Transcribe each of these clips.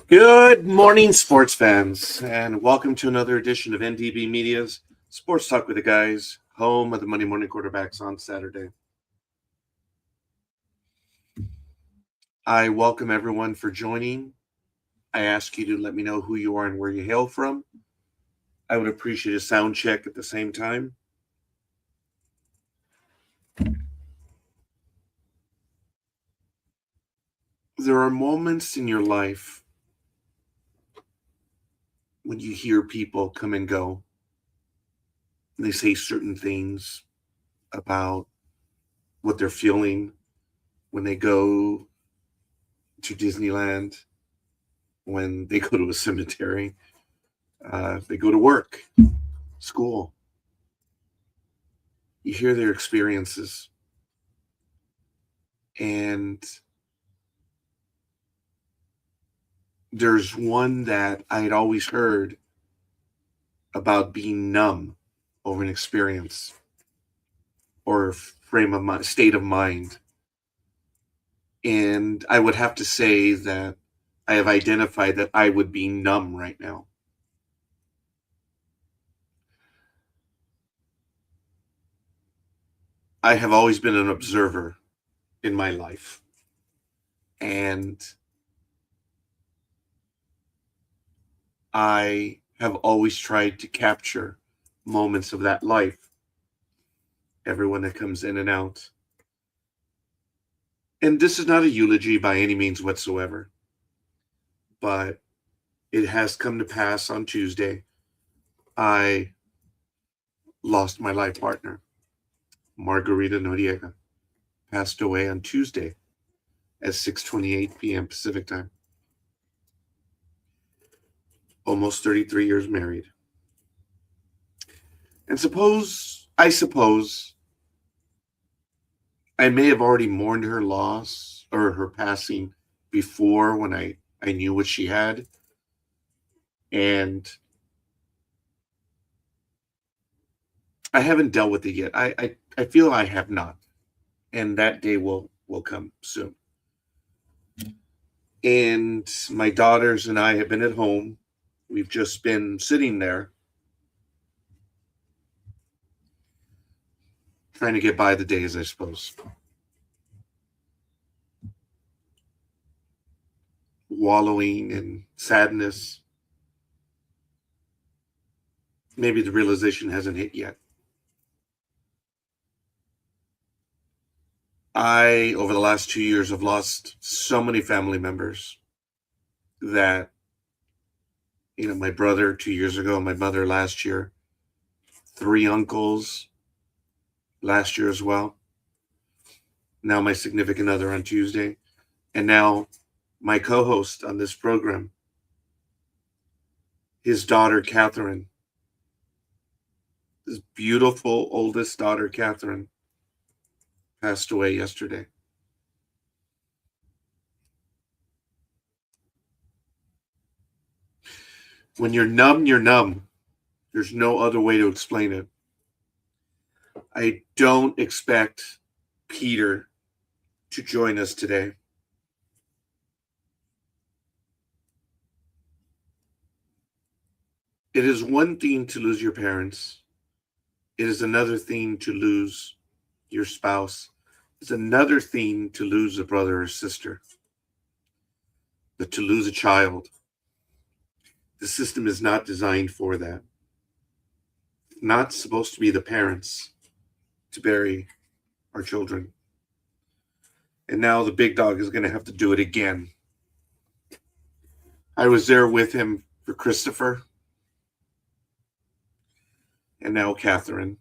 Good morning, sports fans, and welcome to another edition of NDB Media's Sports Talk with the Guys, home of the Monday Morning Quarterbacks on Saturday. I welcome everyone for joining. I ask you to let me know who you are and where you hail from. I would appreciate a sound check at the same time. There are moments in your life when you hear people come and go, and they say certain things about what they're feeling when they go to Disneyland, when they go to a cemetery, they go to work, school. You hear their experiences, and there's one that I had always heard about being numb over an experience or state of mind. And I would have to say that I have identified that I would be numb right now. I have always been an observer in my life. And I have always tried to capture moments of that life, everyone that comes in and out. And this is not a eulogy by any means whatsoever, but it has come to pass on Tuesday. I lost my life partner. Margarita Noriega passed away on Tuesday at 6:28 p.m. Pacific time. Almost 33 years married. And I suppose I may have already mourned her loss or her passing before when I knew what she had. And I haven't dealt with it yet. I feel I have not. And that day will come soon. And my daughters and I have been at home. We've just been sitting there trying to get by the days, I suppose. Wallowing in sadness. Maybe the realization hasn't hit yet. I, over the last 2 years, have lost so many family members that, my brother 2 years ago, my mother last year, 3 uncles last year as well. Now my significant other on Tuesday. And now my co-host on this program, his daughter, Catherine, his beautiful oldest daughter, Catherine, passed away yesterday. When you're numb, you're numb. There's no other way to explain it. I don't expect Peter to join us today. It is one thing to lose your parents. It is another thing to lose your spouse. It's another thing to lose a brother or sister. But to lose a child, the system is not designed for that. It's not supposed to be the parents to bury our children. And now the big dog is going to have to do it again. I was there with him for Christopher. And now Catherine.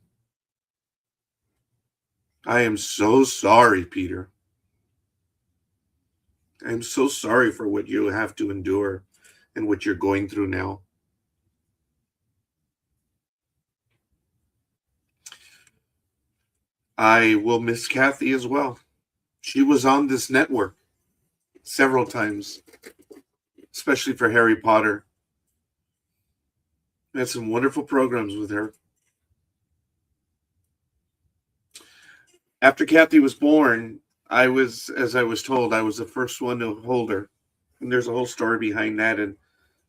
I am so sorry, Peter. I am so sorry for what you have to endure and what you're going through now. I will miss Kathy as well. She was on this network several times, especially for Harry Potter. I had some wonderful programs with her. After Kathy was born, as I was told, I was the first one to hold her And there's a whole story behind that, and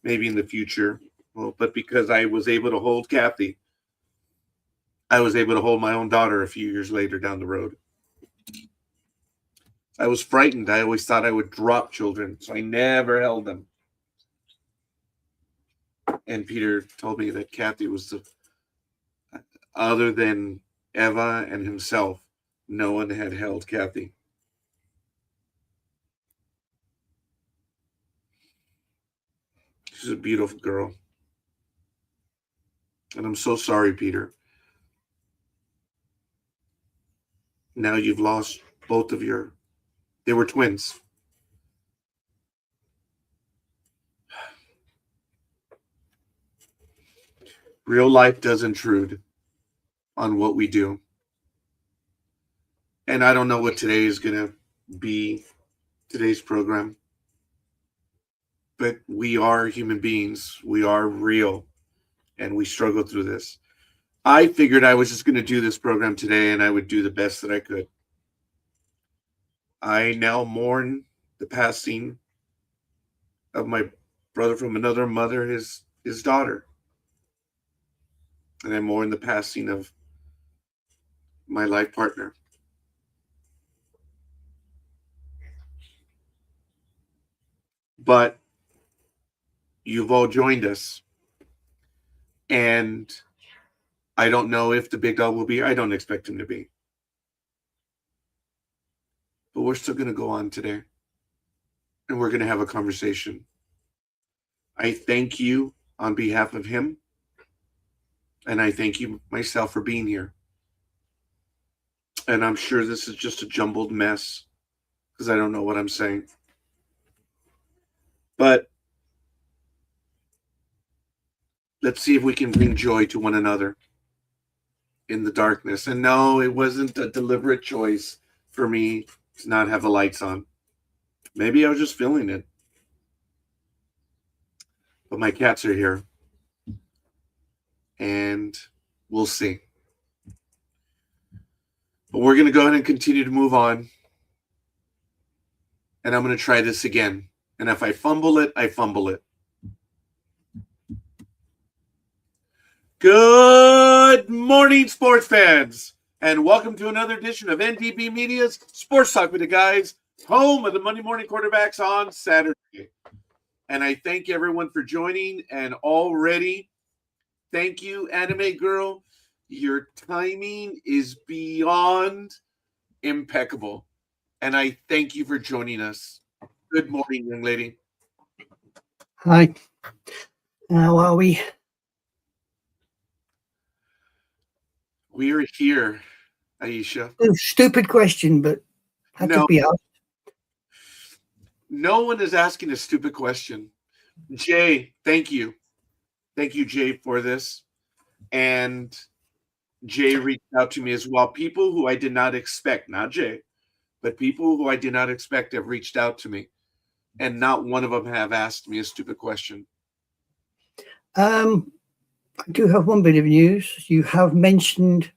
maybe in the future. Well, but because I was able to hold Kathy, I was able to hold my own daughter a few years later down the road. I was frightened. I always thought I would drop children, so I never held them. And Peter told me that Kathy was the, other than Eva and himself, no one had held Kathy. She's a beautiful girl. And I'm so sorry, Peter. Now you've lost both of your, they were twins. Real life does intrude on what we do. And I don't know what today is going to be, today's program. But we are human beings. We are real. And we struggle through this. I figured I was just going to do this program today and I would do the best that I could. I now mourn the passing of my brother from another mother, his daughter. And I mourn the passing of my life partner. But you've all joined us. And I don't know if the big dog will be. I don't expect him to be. But we're still going to go on today. And we're going to have a conversation. I thank you on behalf of him. And I thank you myself for being here. And I'm sure this is just a jumbled mess because I don't know what I'm saying. But let's see if we can bring joy to one another in the darkness. And no, it wasn't a deliberate choice for me to not have the lights on. Maybe I was just feeling it. But my cats are here. And we'll see. But we're going to go ahead and continue to move on. And I'm going to try this again. And if I fumble it, I fumble it. Good morning, sports fans. And welcome to another edition of NDB Media's Sports Talk with the Guys, home of the Monday Morning Quarterbacks on Saturday. And I thank everyone for joining. And already, thank you, Anime Girl. Your timing is beyond impeccable. And I thank you for joining us. Good morning, young lady. Hi. How are we? We are here, Aisha. Stupid question, but had to be asked. No one is asking a stupid question. Jay, thank you. Thank you, Jay, for this. And Jay reached out to me as well. People who I did not expect, not Jay, but people who I did not expect have reached out to me. And not one of them have asked me a stupid question. I do have one bit of news. You have mentioned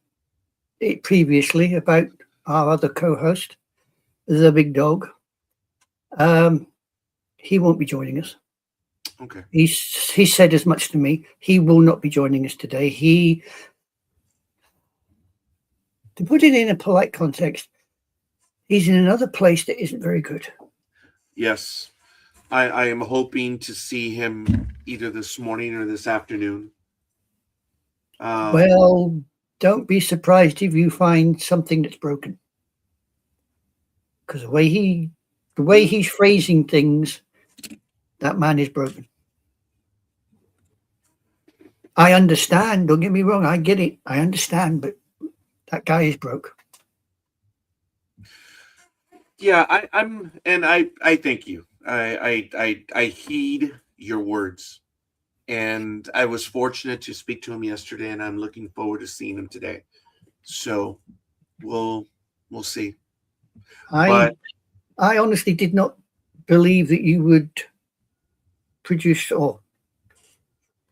it previously about our other co-host, the big dog. He won't be joining us. Okay. He said as much to me. He will not be joining us today. To put it in a polite context, he's in another place that isn't very good. Yes. I am hoping to see him either this morning or this afternoon. Well, don't be surprised if you find something that's broken. Because the way he's phrasing things, that man is broken. I understand. Don't get me wrong. I get it. I understand. But that guy is broke. Yeah, I thank you. I heed your words, and I was fortunate to speak to him yesterday, and I'm looking forward to seeing him today. So we'll see. I honestly did not believe that you would produce or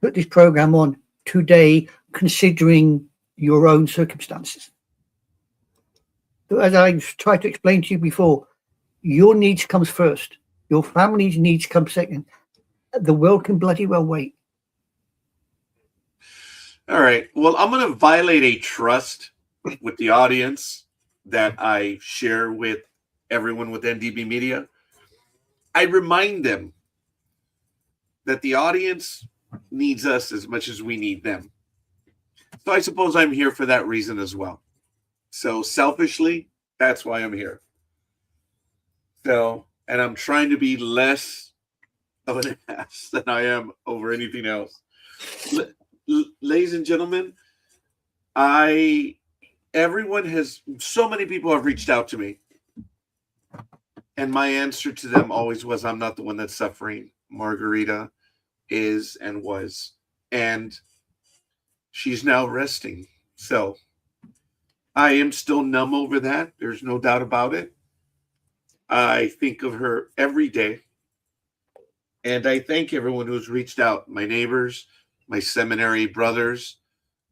put this program on today, considering your own circumstances. As I've tried to explain to you before, your needs comes first. Your family's needs come second. The world can bloody well wait. All right. Well, I'm going to violate a trust with the audience that I share with everyone with NDB Media. I remind them that the audience needs us as much as we need them. So I suppose I'm here for that reason as well. So selfishly, that's why I'm here. So, and I'm trying to be less of an ass than I am over anything else. Ladies and gentlemen, so many people have reached out to me. And my answer to them always was, I'm not the one that's suffering. Margarita is and was. And she's now resting. So I am still numb over that. There's no doubt about it. I think of her every day. And I thank everyone who's reached out, my neighbors, my seminary brothers,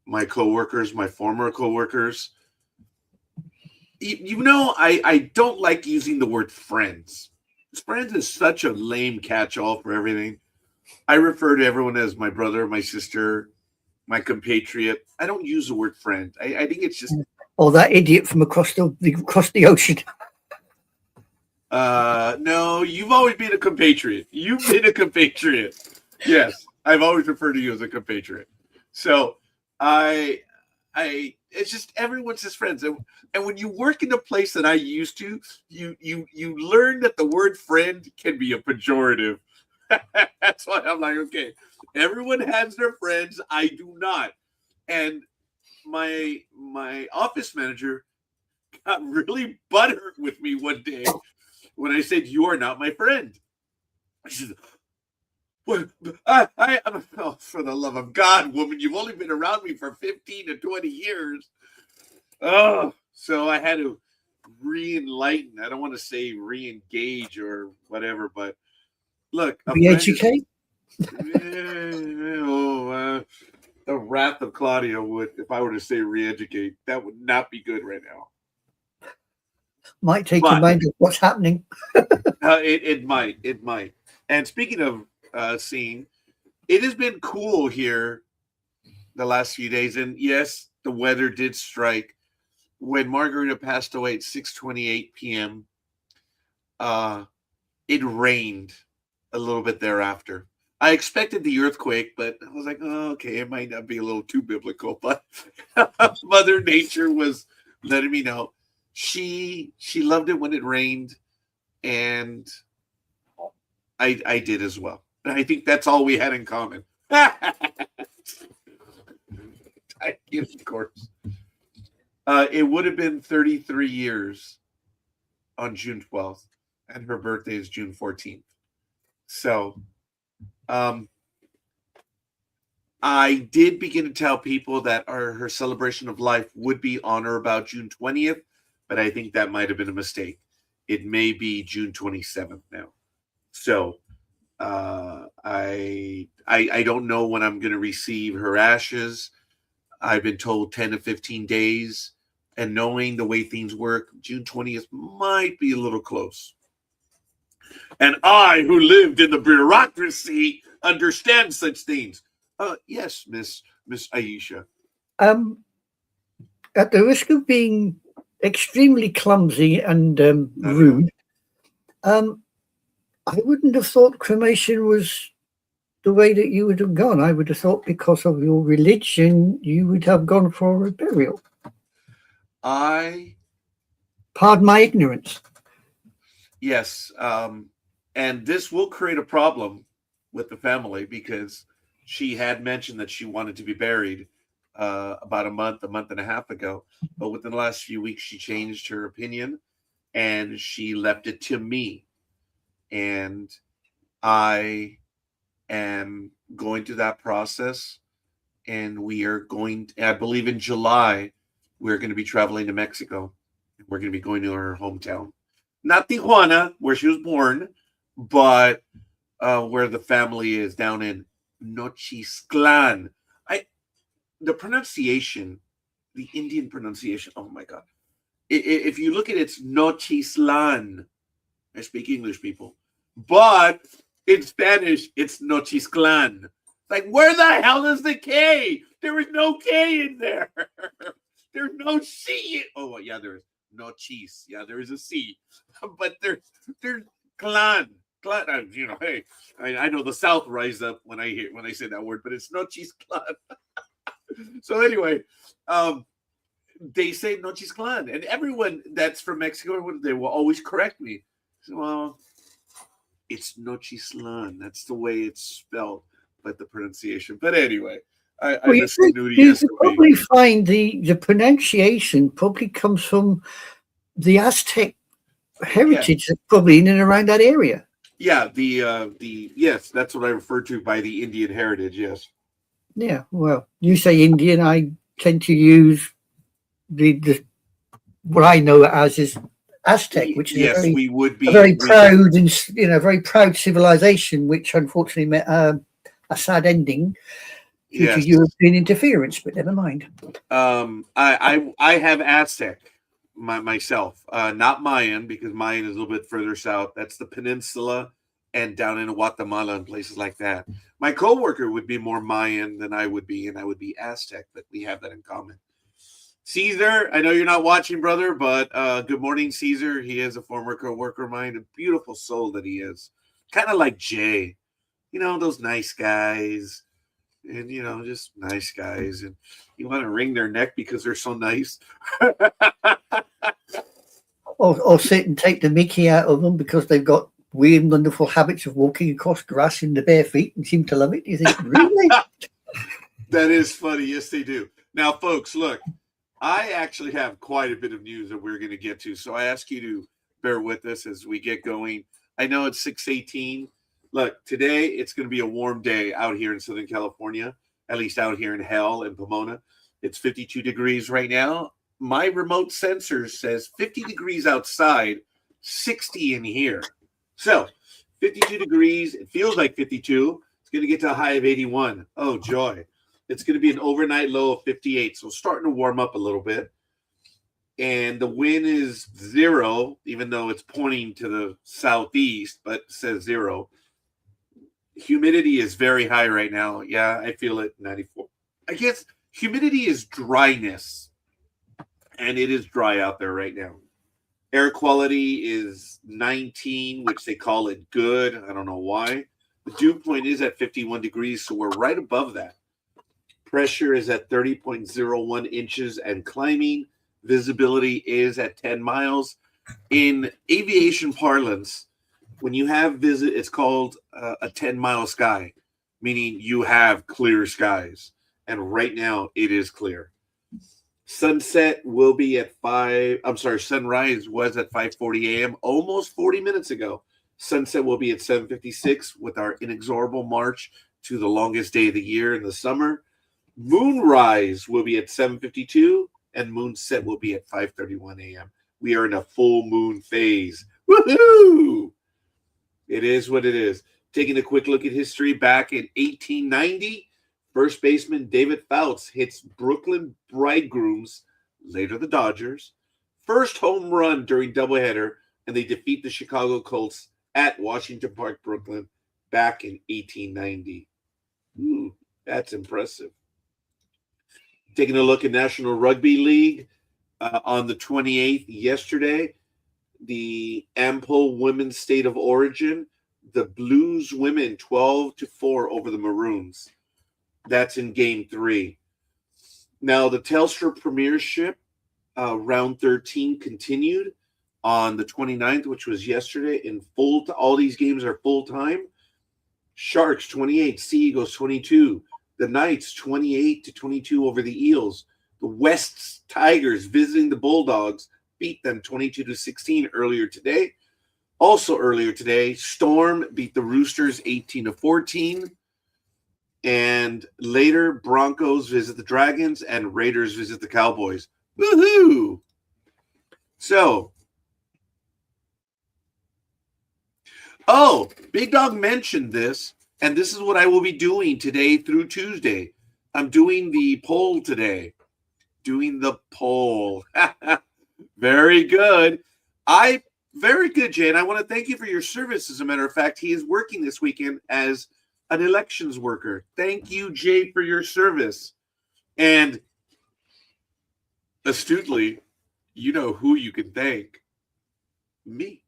my coworkers, my former coworkers. I don't like using the word friends. Friends is such a lame catch-all for everything. I refer to everyone as my brother, my sister, my compatriot. I don't use the word friend. I think it's just... Or that idiot from across the ocean. No, you've always been a compatriot. You've been a compatriot. Yes, I've always referred to you as a compatriot. So it's just everyone's his friends. And when you work in a place that I used to, you learn that the word friend can be a pejorative. That's why I'm like, okay, everyone has their friends. I do not. And my office manager got really butthurt with me one day when I said, you are not my friend. She said, well, oh, for the love of God, woman, you've only been around me for 15 to 20 years. Oh, so I had to re-enlighten. I don't want to say re-engage or whatever, but look. Re-educate? The wrath of Claudia would, if I were to say re-educate, that would not be good right now. Might take your mind off what's happening. It might. And speaking of seeing, it has been cool here the last few days. And yes, the weather did strike. When Margarita passed away at 6:28 p.m., it rained a little bit thereafter. I expected the earthquake, but I was like, oh, okay, it might not be a little too biblical. But Mother Nature was letting me know. She loved it when it rained, and I did as well. And I think that's all we had in common. Of course. It would have been 33 years on June 12th, and her birthday is June 14th. So I did begin to tell people that her celebration of life would be on or about June 20th, but I think that might have been a mistake. It may be June 27th now. So I don't know when I'm going to receive her ashes. I've been told 10 to 15 days. And knowing the way things work, June 20th might be a little close. And I, who lived in the bureaucracy, understand such things. Yes, Miss Aisha. At the risk of being extremely clumsy and rude, I wouldn't have thought cremation was the way that you would have gone. I would have thought because of your religion, you would have gone for a burial. Pardon my ignorance. Yes, and this will create a problem with the family because she had mentioned that she wanted to be buried about a month and a half ago. But within the last few weeks, she changed her opinion and she left it to me. And I am going through that process. And we are going, I believe in July, we're going to be traveling to Mexico. We're going to be going to her hometown. Not Tijuana, where she was born, but where the family is down in Nochisclan. The pronunciation, the Indian pronunciation, oh my God. If you look at it, it's Nochislan. I speak English, people. But in Spanish, it's Nochisclan. Like, where the hell is the K? There is no K in there. There's no C. Oh, yeah, there's no cheese. Yeah, there is a C. But there's clan. Clan, hey, I know the South rise up when I say that word, but it's Nochis Clan. So anyway, they say Nochis Clan, and everyone that's from Mexico, they will always correct me. So, well, it's Nochislan. That's the way it's spelled, but the pronunciation. But anyway, I Well, miss the nudie you SOB. probably find the pronunciation probably comes from the Aztec heritage that's probably in and around that area. Yeah, the yes, that's what I refer to by the Indian heritage. Yes. Yeah, well, you say Indian, I tend to use the what I know it as is Aztec, which is yes, we would be a very proud and very proud civilization, which unfortunately met a sad ending due to European interference. But never mind. I have Aztec myself, not Mayan, because Mayan is a little bit further south. That's the peninsula and down in Guatemala and places like that. My coworker would be more Mayan than I would be, and I would be Aztec, but we have that in common. Caesar, I know you're not watching, brother, but good morning, Caesar. He is a former coworker of mine, a beautiful soul that he is. Kind of like Jay, those nice guys, and just nice guys, and you want to wring their neck because they're so nice. or sit and take the mickey out of them because they've got weird, wonderful habits of walking across grass in the bare feet and seem to love it. You think, really? That is funny. Yes, they do. Now, folks, look, I actually have quite a bit of news that we're going to get to, so I ask you to bear with us as we get going. I know it's 6:18. Look, today it's going to be a warm day out here in Southern California, at least out here in hell in Pomona. It's 52 degrees right now. My remote sensor says 50 degrees outside, 60 in here. So 52 degrees. It feels like 52. It's going to get to a high of 81. Oh, joy. It's going to be an overnight low of 58. So starting to warm up a little bit. And the wind is 0, even though it's pointing to the southeast, but it says 0. Humidity is very high right now. Yeah, I feel it, 94. I guess humidity is dryness, and it is dry out there right now. Air quality is 19, which they call it good. I don't know why. The dew point is at 51 degrees, so we're right above that. Pressure is at 30.01 inches and climbing. Visibility is at 10 miles. In aviation parlance, when you have it's called a 10-mile sky, meaning you have clear skies. And right now it is clear. Sunset will be at sunrise was at 5:40 a.m. almost 40 minutes ago. Sunset will be at 7:56 with our inexorable march to the longest day of the year in the summer. Moonrise will be at 7:52 and moonset will be at 5:31 a.m. We are in a full moon phase. Woohoo! It is what it is. Taking a quick look at history, back in 1890, first baseman David Fouts hits Brooklyn Bridegrooms, later the Dodgers, first home run during doubleheader, and they defeat the Chicago Colts at Washington Park, Brooklyn, back in 1890. Ooh, that's impressive. Taking a look at National Rugby League on the 28th, yesterday, the Ample Women's State of Origin, the Blues women 12-4 over the Maroons. That's in game 3. Now, the Telstra Premiership round 13 continued on the 29th, which was yesterday, in full. All these games are full time. Sharks 28, Sea Eagles 22. The Knights 28-22 over the Eels. The West's Tigers visiting the Bulldogs beat them 22-16 earlier today. Also earlier today, Storm beat the Roosters 18-14. And later, Broncos visit the Dragons and Raiders visit the Cowboys. Woohoo! So, Big Dog mentioned this, and this is what I will be doing today through Tuesday. I'm doing the poll today. Doing the poll. Very good. I Very good, Jay. And I want to thank you for your service. As a matter of fact, he is working this weekend as an elections worker. Thank you, Jay, for your service. And astutely, you know who you can thank. Me.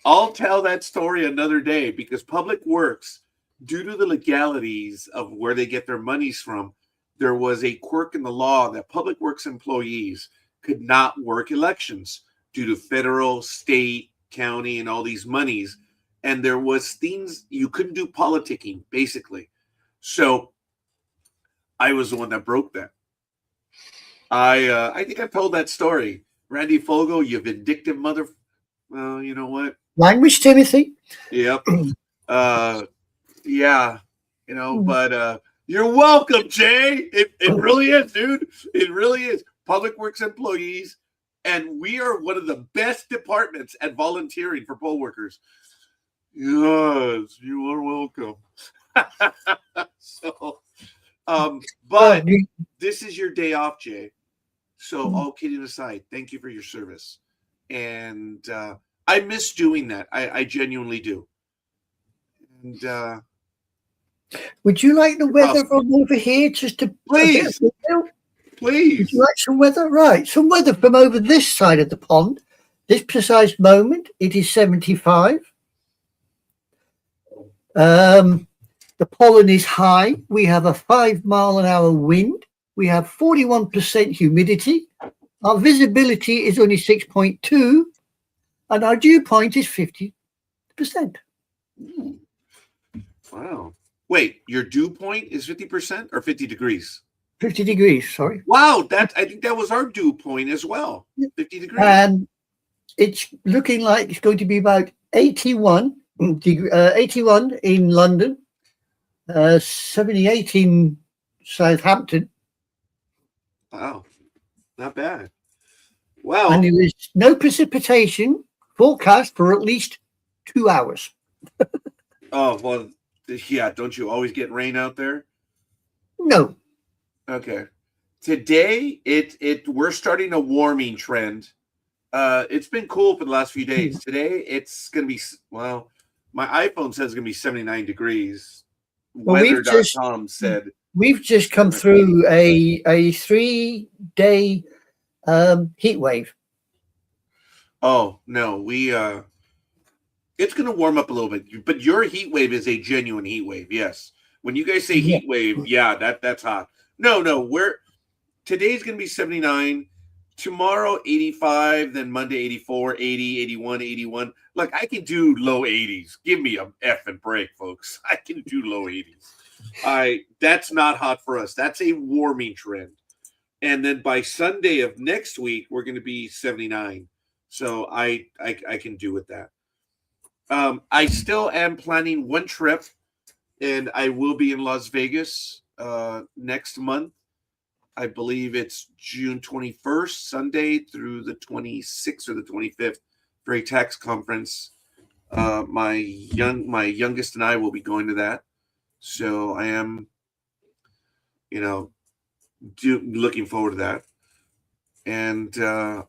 I'll tell that story another day because Public Works, due to the legalities of where they get their monies from, there was a quirk in the law that Public Works employees could not work elections due to federal, state, county, and all these monies. And there was things you couldn't do politicking, basically. So I was the one that broke that. I think I've told that story. Randy Fogle, you vindictive mother. Well, you know what? Language, Timothy. Yep. Yeah. But you're welcome, Jay. It really is, dude. It really is. Public Works employees, and we are one of the best departments at volunteering for poll workers. Yes, you are welcome. But this is your day off, Jay. So all kidding aside, thank you for your service. And I miss doing that. I genuinely do. And would you like the weather from over here just to please? Please. Would you like some weather? Right. Some weather from over this side of the pond. This precise moment, it is 75. The pollen is high. We have a 5-mile-an-hour wind. We have 41% humidity. Our visibility is only 6.2, and our dew point is 50%. Wow. Wait, your dew point is 50% or 50 degrees? 50 degrees, sorry. Wow, I think that was our dew point as well. 50 degrees. And it's looking like it's going to be about 81 in London, 78 in Southampton. Wow, not bad. Wow. And there is no precipitation forecast for at least 2 hours. Oh, well, yeah, don't you always get rain out there? No. Okay. Today, we're starting a warming trend. It's been cool for the last few days. Today, it's going to be, well, my iPhone says it's going to be 79 degrees. Well, Weather.com said. We've just come through a 3-day heat wave. Oh, no, it's going to warm up a little bit, but your heat wave is a genuine heat wave. Yes. When you guys say heat wave, yeah, that's hot. No, today's going to be 79, tomorrow 85, then Monday 84, 80, 81, 81. Look, I can do low 80s. Give me a effing break, folks. I can do low 80s. That's not hot for us. That's a warming trend. And then by Sunday of next week, we're going to be 79. So I can do with that. I still am planning one trip, and I will be in Las Vegas next month. I believe it's June 21st, Sunday through the 26th or the 25th for a tax conference. My youngest and I will be going to that. So I am, looking forward to that. And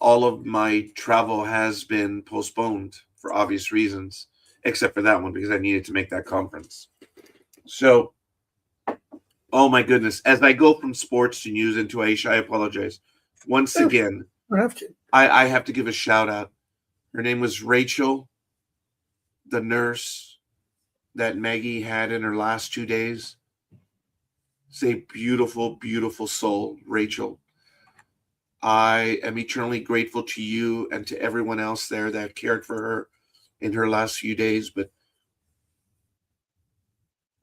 all of my travel has been postponed for obvious reasons, except for that one because I needed to make that conference. So, oh my goodness. As I go from sports to news into Aisha, I apologize. Once again, I have to give a shout out. Her name was Rachel, the nurse that Maggie had in her last 2 days. It's a beautiful, beautiful soul, Rachel. I am eternally grateful to you and to everyone else there that cared for her in her last few days, but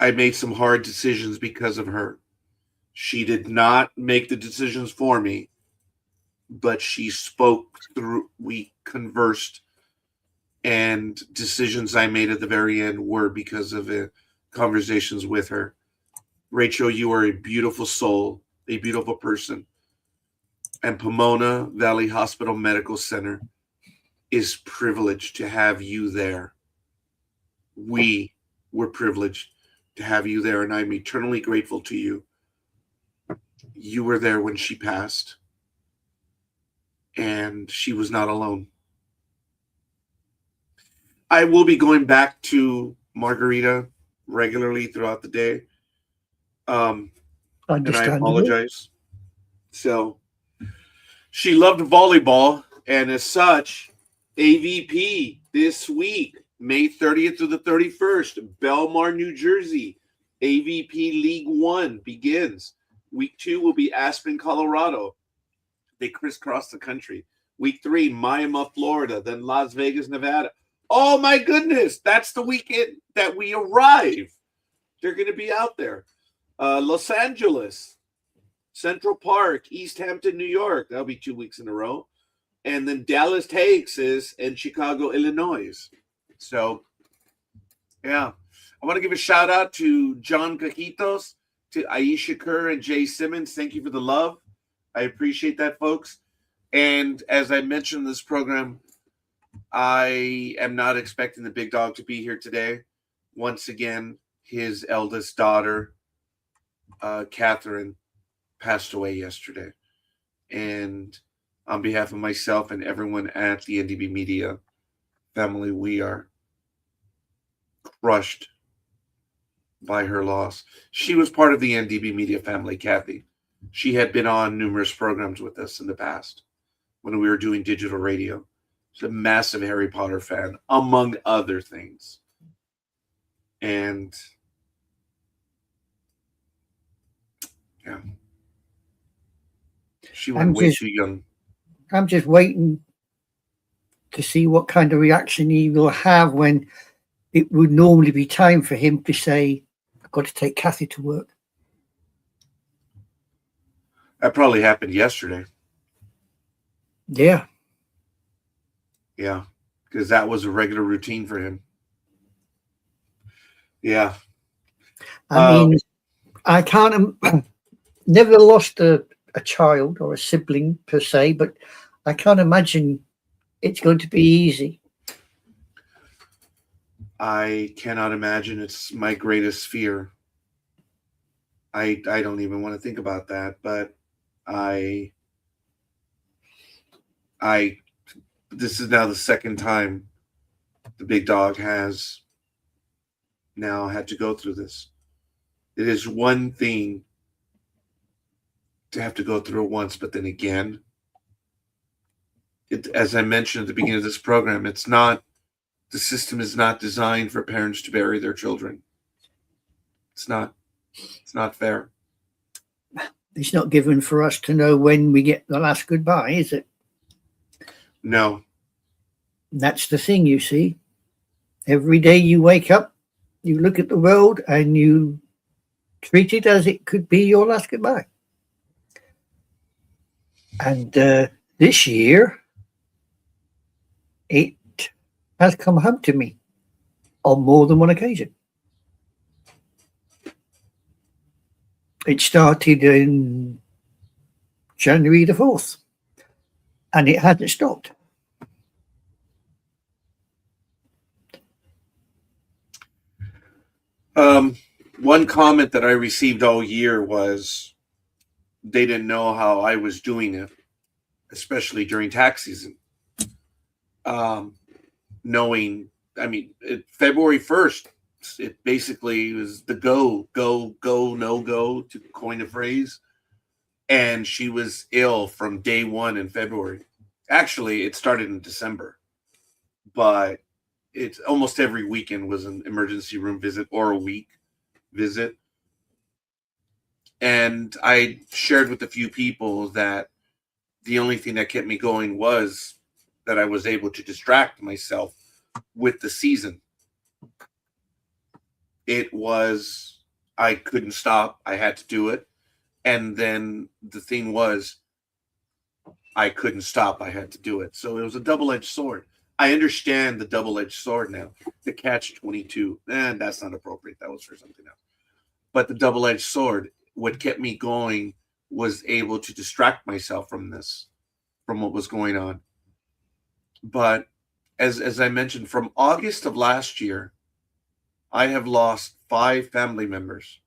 I made some hard decisions because of her. She did not make the decisions for me, but she spoke through, we conversed, and decisions I made at the very end were because of conversations with her. Rachel, you are a beautiful soul, a beautiful person. And Pomona Valley Hospital Medical Center is privileged to have you there. We were privileged to have you there, and I'm eternally grateful to you. You were there when she passed, and she was not alone. I will be going back to Margarita regularly throughout the day. And I Understandable. apologize. So she loved volleyball, and as such, AVP this week, May 30th through the 31st, Belmar, New Jersey. AVP League One begins. Week 2 will be Aspen, Colorado. They crisscross the country. Week 3, Miami, Florida, then Las Vegas, Nevada. Oh my goodness, that's the weekend that we arrive. They're going to be out there. Los Angeles, Central Park, East Hampton, New York. That'll be 2 weeks in a row. And then Dallas, Texas, and Chicago, Illinois. So, yeah. I want to give a shout out to John Cajitos, to Aisha Kerr and Jay Simmons. Thank you for the love. I appreciate that, folks. And as I mentioned in this program, I am not expecting the big dog to be here today. Once again, his eldest daughter, Catherine, passed away yesterday. And on behalf of myself and everyone at the NDB Media family, we are crushed by her loss. She was part of the NDB Media family, Kathy. She had been on numerous programs with us in the past when we were doing digital radio. She's a massive Harry Potter fan, among other things. And yeah, she went way too young. I'm just waiting to see what kind of reaction he will have when it would normally be time for him to say, I've got to take Kathy to work. That probably happened yesterday. Yeah. Yeah, because that was a regular routine for him. Yeah. I mean, I can't, never lost a child or a sibling per se, but I can't imagine it's going to be easy. I cannot imagine. It's my greatest fear. I don't even want to think about that, but this is now the second time the big dog has now had to go through this. It is one thing to have to go through it once, but then again, as I mentioned at the beginning of this program, the system is not designed for parents to bury their children. It's not fair. It's not given for us to know when we get the last goodbye, is it? No. That's the thing, you see. Every day you wake up, you look at the world and you treat it as it could be your last goodbye. And this year, it has come home to me on more than one occasion. It started in January the 4th, and it hasn't stopped. One comment that I received all year was they didn't know how I was doing it, especially during tax season. Knowing, February 1st, it basically was the go, no go, to coin a phrase. And she was ill from day one in February. Actually, it started in December, but it's almost every weekend was an emergency room visit or a week visit. And I shared with a few people that the only thing that kept me going was that I was able to distract myself with the season. I couldn't stop. I had to do it. And then the thing was, I couldn't stop. I had to do it. So it was a double-edged sword. I understand the double-edged sword now. The catch-22. And that's not appropriate. That was for something else. But the double-edged sword, what kept me going was able to distract myself from what was going on. But as I mentioned, from August of last year, I have lost 5 family members.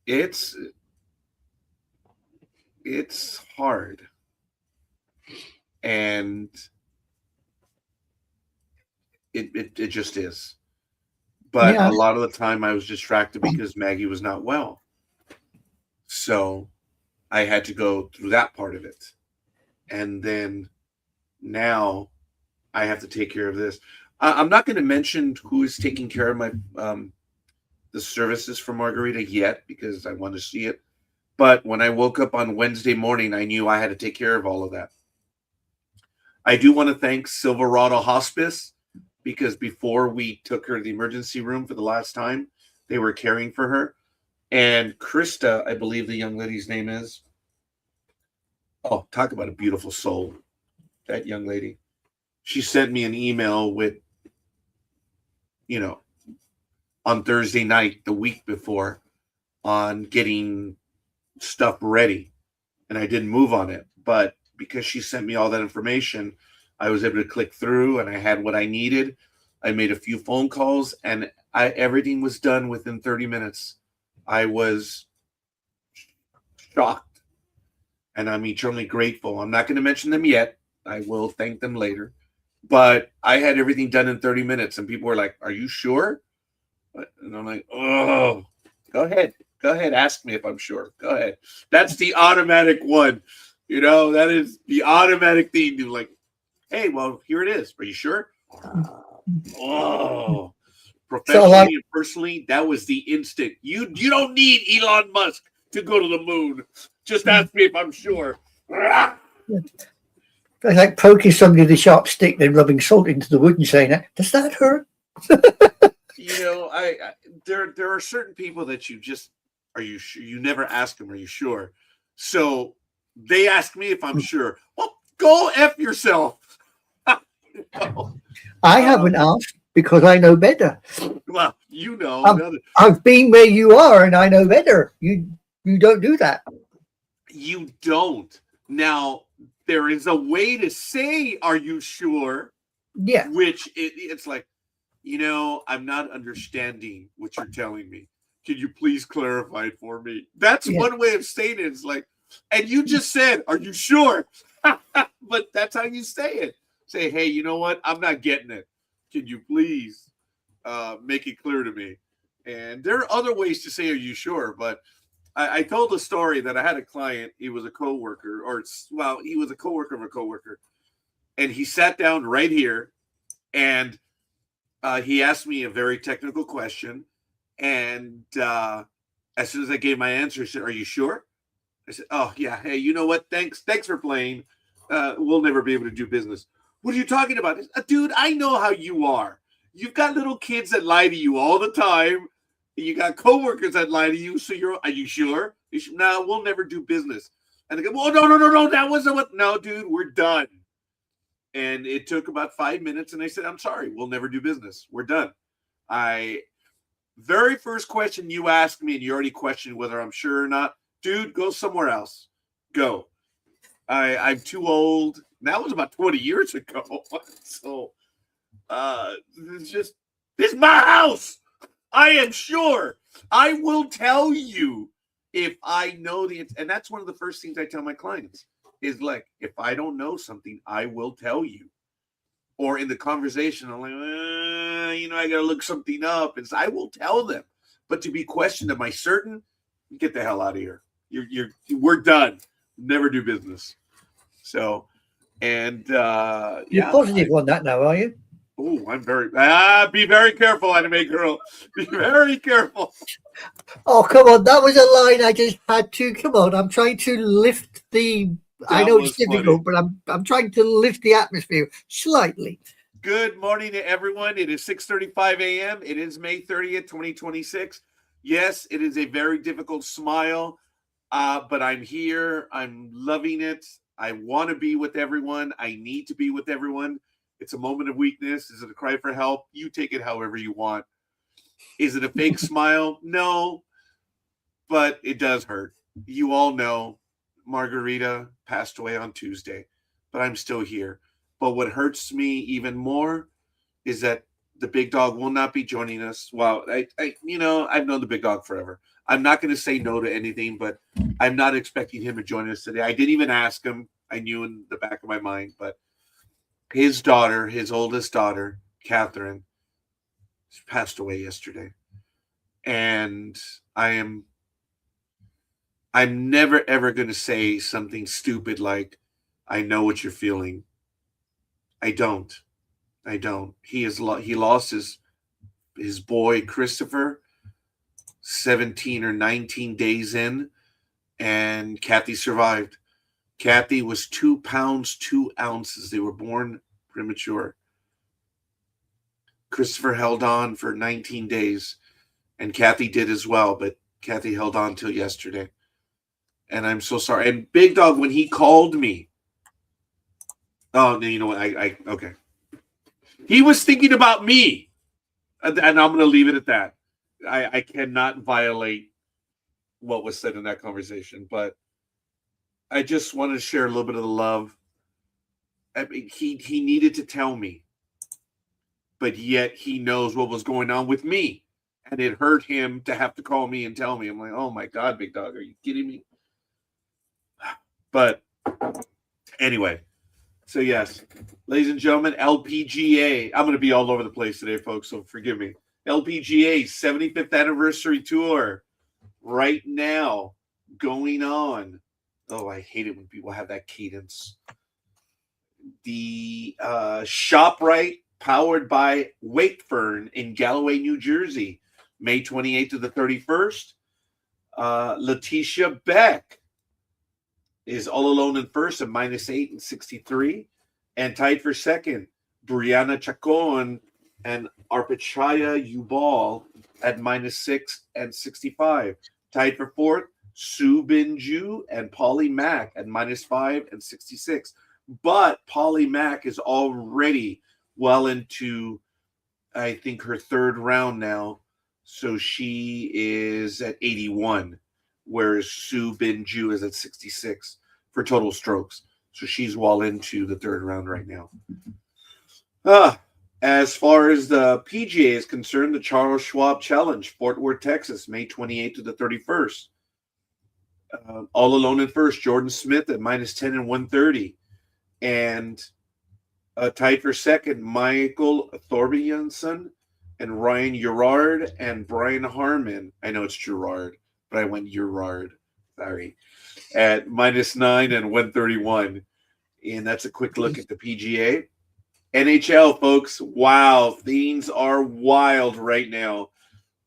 It's hard. And It just is. But Yeah. a lot of the time I was distracted because Maggie was not well. So I had to go through that part of it. And then now I have to take care of this. I'm not going to mention who is taking care of my the services for Margarita yet because I want to see it. But when I woke up on Wednesday morning, I knew I had to take care of all of that. I do want to thank Silverado Hospice because before we took her to the emergency room for the last time, they were caring for her. And Krista, I believe the young lady's name is. Oh, talk about a beautiful soul. That young lady. She sent me an email with, on Thursday night, the week before, on getting stuff ready. And I didn't move on it. But because she sent me all that information, I was able to click through and I had what I needed. I made a few phone calls and everything was done within 30 minutes. I was shocked and I'm eternally grateful. I'm not going to mention them yet. I will thank them later. But I had everything done in 30 minutes and people were like, "Are you sure?" And I'm like, "Oh, go ahead. Go ahead. Ask me if I'm sure. Go ahead." That's the automatic one. That is the automatic thing. You're like, "Hey, well, here it is. Are you sure?" Oh, professionally and personally, that was the instant. You don't need Elon Musk to go to the moon. Just ask me if I'm sure. It's like poking somebody with a sharp stick, then rubbing salt into the wood and saying, "Does that hurt?" There are certain people that you just are you sure? You never ask them, "Are you sure?" So they ask me if I'm sure. Well, go F yourself. I haven't asked because I know better. Well, I've been where you are and I know better. You don't do that. You don't. Now, there is a way to say, "Are you sure?" Yeah. Which it's like, I'm not understanding what you're telling me. Can you please clarify it for me? That's one way of saying it. It's like, and you just said, "Are you sure?" But that's how you say it. Say, "Hey, you know what? I'm not getting it. Can you please make it clear to me?" And there are other ways to say, "Are you sure?" But I told a story that I had a client. He was a coworker, he was a coworker of a coworker, and he sat down right here, and he asked me a very technical question, and as soon as I gave my answer, he said, "Are you sure?" I said, "Oh yeah. Hey, you know what? Thanks for playing. We'll never be able to do business." "What are you talking about?" "Dude, I know how you are. You've got little kids that lie to you all the time. You got coworkers that lie to you. So are you sure?" "No, we'll never do business." And they go, "Well, no. That wasn't what." "No, dude, we're done." And it took about 5 minutes. And I said, "I'm sorry, we'll never do business. We're done." Very first question you asked me, and you already questioned whether I'm sure or not. Dude, go somewhere else. Go. I'm too old. That was about 20 years ago. So this is my house. I am sure. I will tell you if I know and that's one of the first things I tell my clients is like, if I don't know something, I will tell you. Or in the conversation, I'm like, I got to look something up. And so I will tell them. But to be questioned, am I certain? Get the hell out of here. We're done. Never do business. So, and You're positive on that now, are you? Oh, I'm be very careful, anime girl. Be very careful. Oh, come on. That was a line I just had to. Come on. I'm trying to lift the. I know it's difficult, but I'm trying to lift the atmosphere slightly. Good morning to everyone. It is 6:35 a.m. It is May 30th, 2026. Yes, it is a very difficult smile, but I'm here. I'm loving it. I want to be with everyone. I need to be with everyone. It's a moment of weakness. Is it a cry for help? You take it however you want. Is it a fake smile? No, but it does hurt. You all know Margarita passed away on Tuesday, but I'm still here. But what hurts me even more is that the big dog will not be joining us. Well, I've known the big dog forever. I'm not going to say no to anything, but I'm not expecting him to join us today. I didn't even ask him. I knew in the back of my mind, but his daughter, his oldest daughter, Catherine, passed away yesterday. And I'm never ever going to say something stupid like, I know what you're feeling. I don't. He lost his boy Christopher 17 or 19 days in, and Kathy survived. Kathy was 2 pounds 2 ounces. They were born premature. Christopher held on for 19 days, and Kathy did as well, but Kathy held on till yesterday. And I'm so sorry. And Big Dog, when he called me, oh, you know what? Okay. He was thinking about me, and I'm going to leave it at that. I cannot violate what was said in that conversation, but I just wanted to share a little bit of the love. I mean, he needed to tell me, but yet he knows what was going on with me, and it hurt him to have to call me and tell me. I'm like, oh my God, Big Dog, are you kidding me? But anyway, so yes, ladies and gentlemen, LPGA. I'm going to be all over the place today, folks, so forgive me. LPGA 75th anniversary tour right now going on. Oh, I hate it when people have that cadence. The ShopRite, powered by Wakefern in Galloway, New Jersey, May 28th to the 31st. Letitia Beck is all alone in first at -8 and 63. And tied for second, Brianna Chacon and Arpichaya Ubal at -6 and 65. Tied for fourth, Sue Binju and Polly Mack at -5 and 66. But Polly Mack is already well into, I think, her third round now. So she is at 81, whereas Sue Binju is at 66 for total strokes. So she's well into the third round right now. As far as the PGA is concerned, the Charles Schwab Challenge, Fort Worth, Texas, May 28th to the 31st. All alone in first, Jordan Smith at -10 and 130. And tied for second, Michael Thorbjornsson and Ryan Gerard and Brian Harmon. I know it's Gerard, but I went Gerard. Sorry. At -9 and 131. And that's a quick look at the PGA. NHL, folks. Wow. Things are wild right now.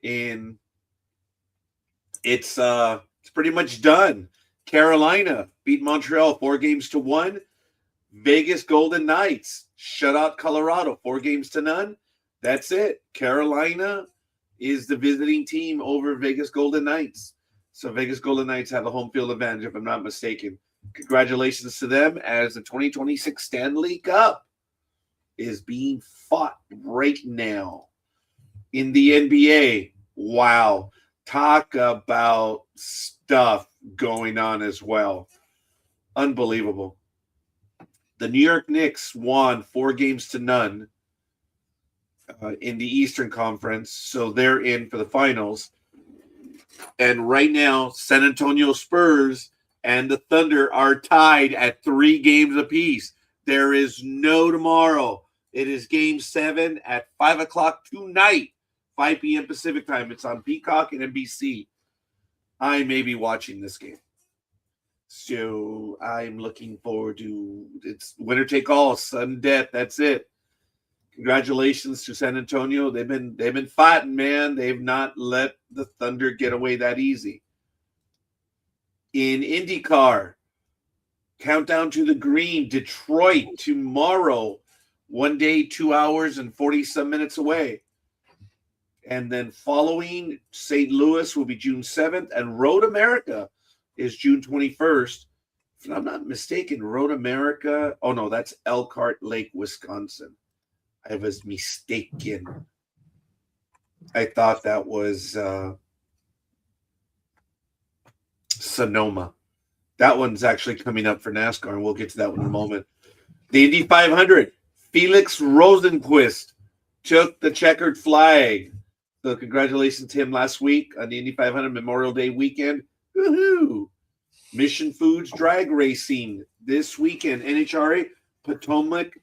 And it's pretty much done. Carolina beat Montreal 4-1. Vegas Golden Knights shut out Colorado 4-0. That's it. Carolina is the visiting team over Vegas Golden Knights. So Vegas Golden Knights have a home field advantage, if I'm not mistaken. Congratulations to them, as the 2026 Stanley Cup is being fought right now. In the NBA, wow. Talk about stuff going on as well. Unbelievable. The New York Knicks won 4-0 in the Eastern Conference, so they're in for the finals. And right now, San Antonio Spurs and the Thunder are tied at 3 games apiece. There is no tomorrow. It is Game 7 at 5 o'clock tonight, 5 p.m. Pacific time. It's on Peacock and NBC. I may be watching this game. So I'm looking forward to, it's winner take all, sudden death. That's it. Congratulations to San Antonio. They've been fighting, man. They've not let the Thunder get away that easy. In IndyCar, countdown to the green, Detroit tomorrow, 1 day, 2 hours and 40-some minutes away. And then following, St. Louis will be June 7th, and Road America is June 21st. If I'm not mistaken, Road America, oh no, that's Elkhart Lake, Wisconsin. I was mistaken. I thought that was Sonoma. That one's actually coming up for NASCAR, and we'll get to that one in a moment. The Indy 500, Felix Rosenqvist took the checkered flag. So congratulations to him last week on the Indy 500 Memorial Day weekend. Woohoo! Mission Foods drag racing this weekend. NHRA Potomac,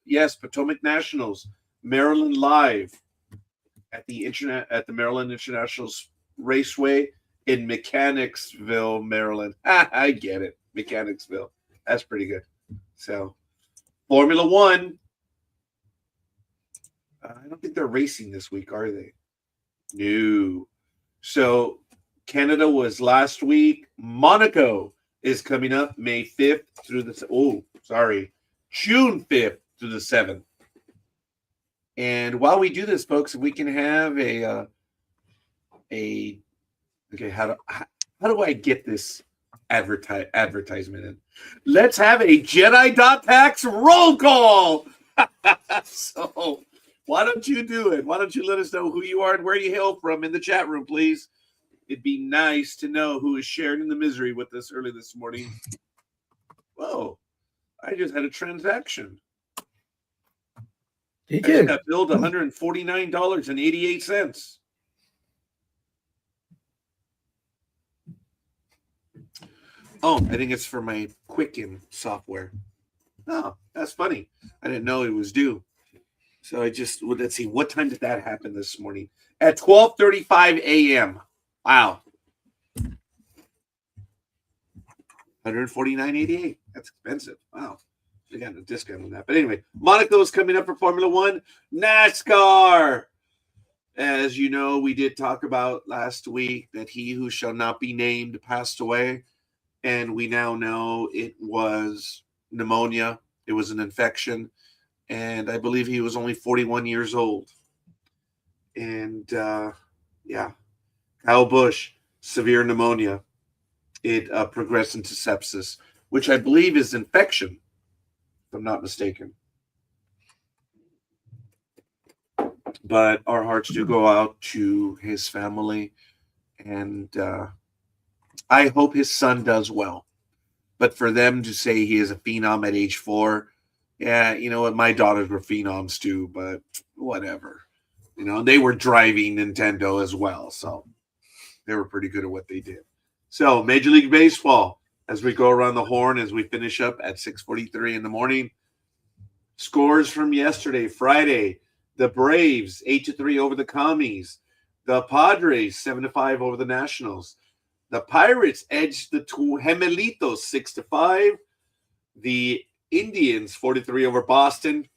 yes, Potomac Nationals, Maryland Live at the Maryland International Raceway in Mechanicsville, Maryland. I get it. Mechanicsville. That's pretty good. So, Formula One. I don't think they're racing this week, are they? No. So, Canada was last week. Monaco is coming up May 5th through June 5th through the 7th. And while we do this, folks, if we can have how do I get this advertisement in? Let's have a Jedi.tax roll call. So why don't you do it? Why don't you let us know who you are and where you hail from in the chat room, please? It'd be nice to know who is sharing in the misery with us early this morning. Whoa, I just had a transaction. Did I you? just got billed $149.88. Oh, I think it's for my Quicken software. Oh, that's funny. I didn't know it was due. So let's see, what time did that happen this morning? At 12:35 a.m. Wow. $149.88. That's expensive. Wow. They got a discount on that. But anyway, Monaco is coming up for Formula One. NASCAR. As you know, we did talk about last week that he who shall not be named passed away. And we now know it was pneumonia. It was an infection. And I believe he was only 41 years old. And Kyle Busch, severe pneumonia. It progressed into sepsis, which I believe is infection, if I'm not mistaken. But our hearts do go out to his family. And I hope his son does well. But for them to say he is a phenom at age 4, yeah, you know what? My daughters were phenoms too, but whatever. You know, they were driving Nintendo as well. So they were pretty good at what they did. So Major League Baseball, as we go around the horn, as we finish up at 6:43 in the morning. Scores from yesterday, Friday. The Braves, 8-3 over the Commies. The Padres, 7-5 over the Nationals. The Pirates edged the Gemelitos 6-5. The Indians 4-3 over Boston.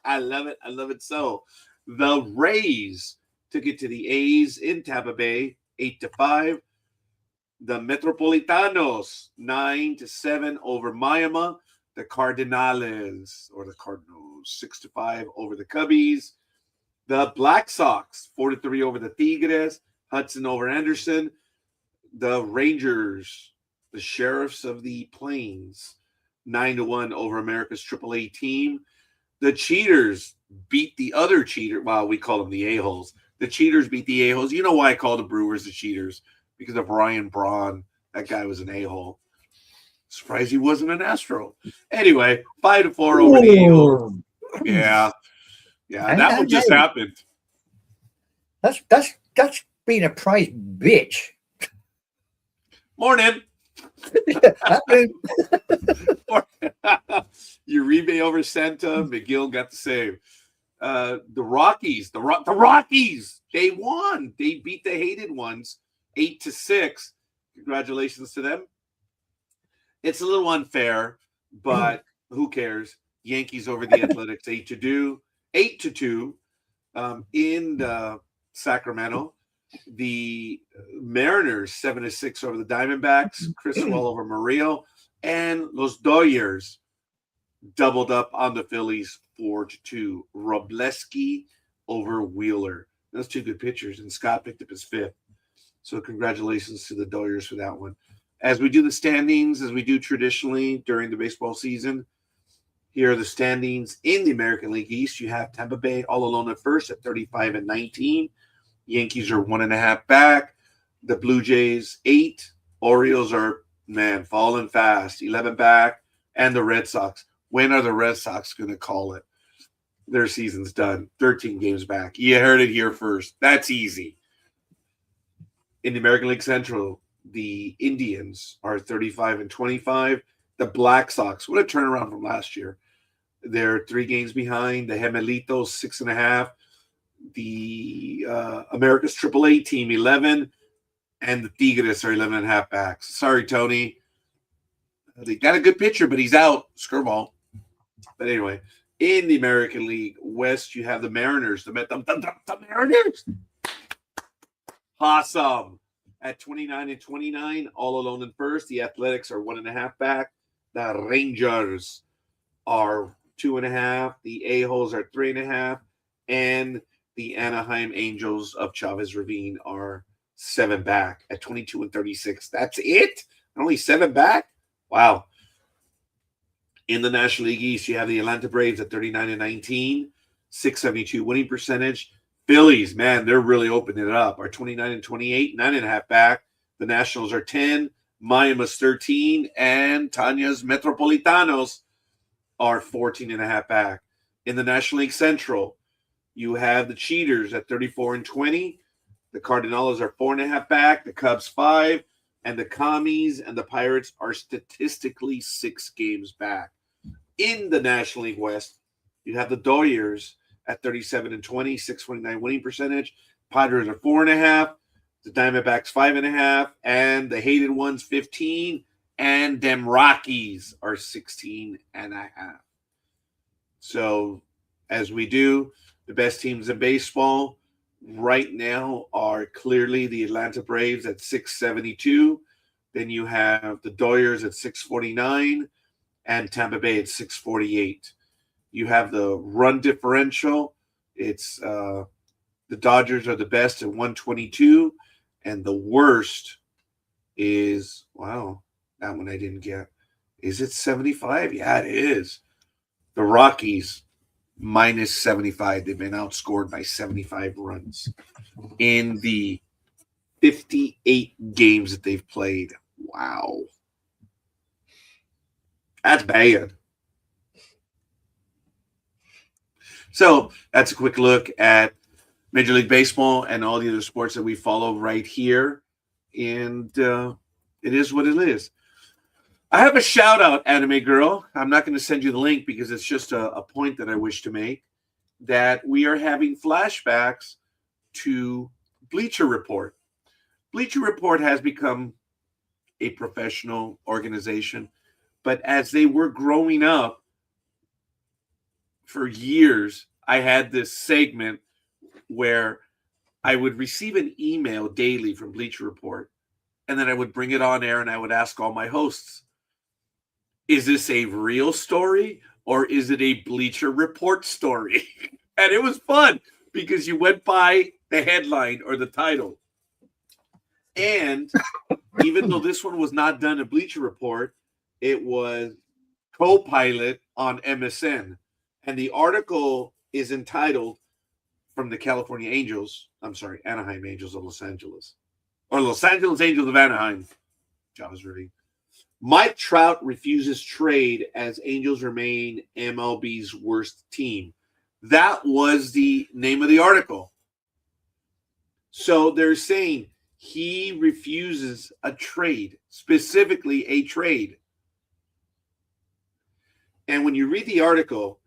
I love it. I love it so. The Rays took it to the A's in Tampa Bay 8-5. The Metropolitanos 9-7 over Miami. The Cardinals 6-5 over the Cubbies. The Black Sox 4-3 over the Tigres. Hudson over Anderson. The Rangers, the Sheriffs of the Plains, 9-1 over America's AAA team. The Cheaters beat the other cheater. Well, we call them the A-holes. The Cheaters beat the A-holes. You know why I call the Brewers the Cheaters? Because of Ryan Braun. That guy was an A-hole. Surprised he wasn't an Astro. Anyway, 5-4 over the Eagles. Yeah. Yeah, that one just happened. That's being a prize bitch. Morning. Uribe over Santa. McGill got the save. The Rockies. The Rockies. They won. They beat the hated ones 8-6. Congratulations to them. It's a little unfair, but who cares? Yankees over the Athletics 8-2 in Sacramento. The Mariners 7-6 over the Diamondbacks. Chris Well over Murillo, and Los Dodgers doubled up on the Phillies 4-2. Robleski over Wheeler. Those two good pitchers, and Scott picked up his 5th. So congratulations to the Dodgers for that one. As we do the standings, as we do traditionally during the baseball season, here are the standings in the American League East. You have Tampa Bay all alone at first at 35-19. Yankees are 1.5 back. The Blue Jays 8. Orioles are, falling fast, 11 back. And the Red Sox. When are the Red Sox going to call it? Their season's done. 13 games back. You heard it here first. That's easy. In the American League Central, the Indians are 35-25. The Black Sox, what a turnaround from last year. They're 3 games behind. The Gemelitos 6.5. The America's AAA team 11, and the Tigres are 11.5 backs. Sorry, Tony. They got a good pitcher, but he's out. Skirball. But anyway, in the American League West, you have the Mariners. The Mariners. Awesome. At 29-29, all alone in first. The Athletics are 1.5 back. The Rangers are 2.5. The A-holes are 3.5. And the Anaheim Angels of Chavez Ravine are 7 back at 22-36. That's it? Only 7 back? Wow. In the National League East, you have the Atlanta Braves at 39-19, 672 winning percentage. Phillies, man, they're really opening it up. Are 29-28, 9.5 back. The Nationals are 10, Miami's 13, and Tanya's Metropolitanos are 14.5 back. In the National League Central, you have the Cheaters at 34-20. The Cardinals are 4.5 back. The Cubs 5. And the Commies and the Pirates are statistically 6 games back. In the National League West, you have the Dodgers at 37-20, 629 winning percentage. Padres are 4.5. The Diamondbacks 5.5. And the hated ones 15. And them Rockies are 16.5. So, as we do, the best teams in baseball right now are clearly the Atlanta Braves at 672. Then you have the Dodgers at 649 and Tampa Bay at 648. You have the run differential. It's the Dodgers are the best at 122, and the worst is, wow, that one I didn't get. Is it 75? Yeah, it is. The Rockies minus 75. They've been outscored by 75 runs in the 58 games that they've played. Wow. That's bad. So that's a quick look at Major League Baseball and all the other sports that we follow right here. And it is what it is. I have a shout out, Anime Girl. I'm not going to send you the link because it's just a point that I wish to make, that we are having flashbacks to Bleacher Report. Bleacher Report has become a professional organization, but as they were growing up for years, I had this segment where I would receive an email daily from Bleacher Report, and then I would bring it on air and I would ask all my hosts, is this a real story or is it a Bleacher Report story? And it was fun because you went by the headline or the title. And even though this one was not done at Bleacher Report, it was co-pilot on MSN. And the article is entitled from the California Angels, Anaheim Angels of Los Angeles. Or Los Angeles Angels of Anaheim. Chavez Ravine. Mike Trout refuses trade as Angels remain MLB's worst team. That was the name of the article. So they're saying he refuses a trade, specifically a trade. And when you read the article,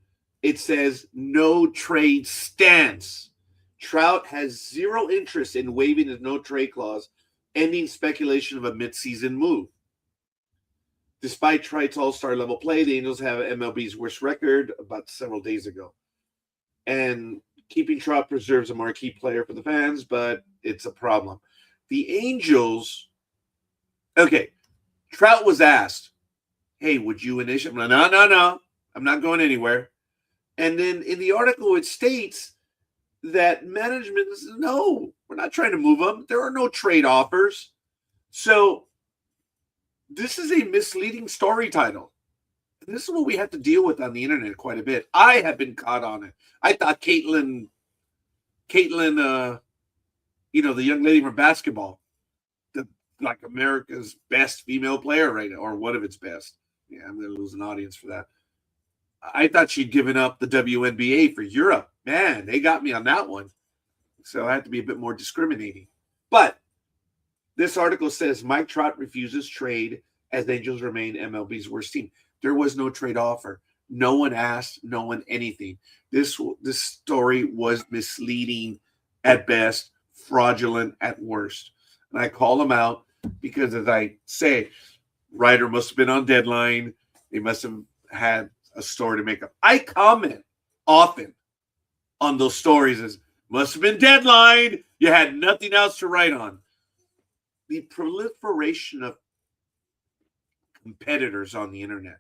it says no trade stance. Trout has zero interest in waiving his no trade clause, ending speculation of a midseason move. Despite Trout's all-star level play, the Angels have MLB's worst record about several days ago. And keeping Trout preserves a marquee player for the fans, but it's a problem. The Angels, okay, Trout was asked, hey, would you initiate? I'm like, no, I'm not going anywhere. And then in the article, it states that management says, no, we're not trying to move him. There are no trade offers. So this is a misleading story title. And this is what we have to deal with on the internet quite a bit. I have been caught on it. I thought Caitlin, the young lady from basketball, like America's best female player right now, or one of its best. Yeah, I'm going to lose an audience for that. I thought she'd given up the WNBA for Europe. Man, they got me on that one. So I had to be a bit more discriminating. But this article says Mike Trout refuses trade as the Angels remain MLB's worst team. There was no trade offer. No one asked, no one anything. This story was misleading at best, fraudulent at worst. And I call them out because, as I say, writer must have been on deadline. They must have had a story to make up. I comment often on those stories as must have been deadline. You had nothing else to write on. The proliferation of competitors on the internet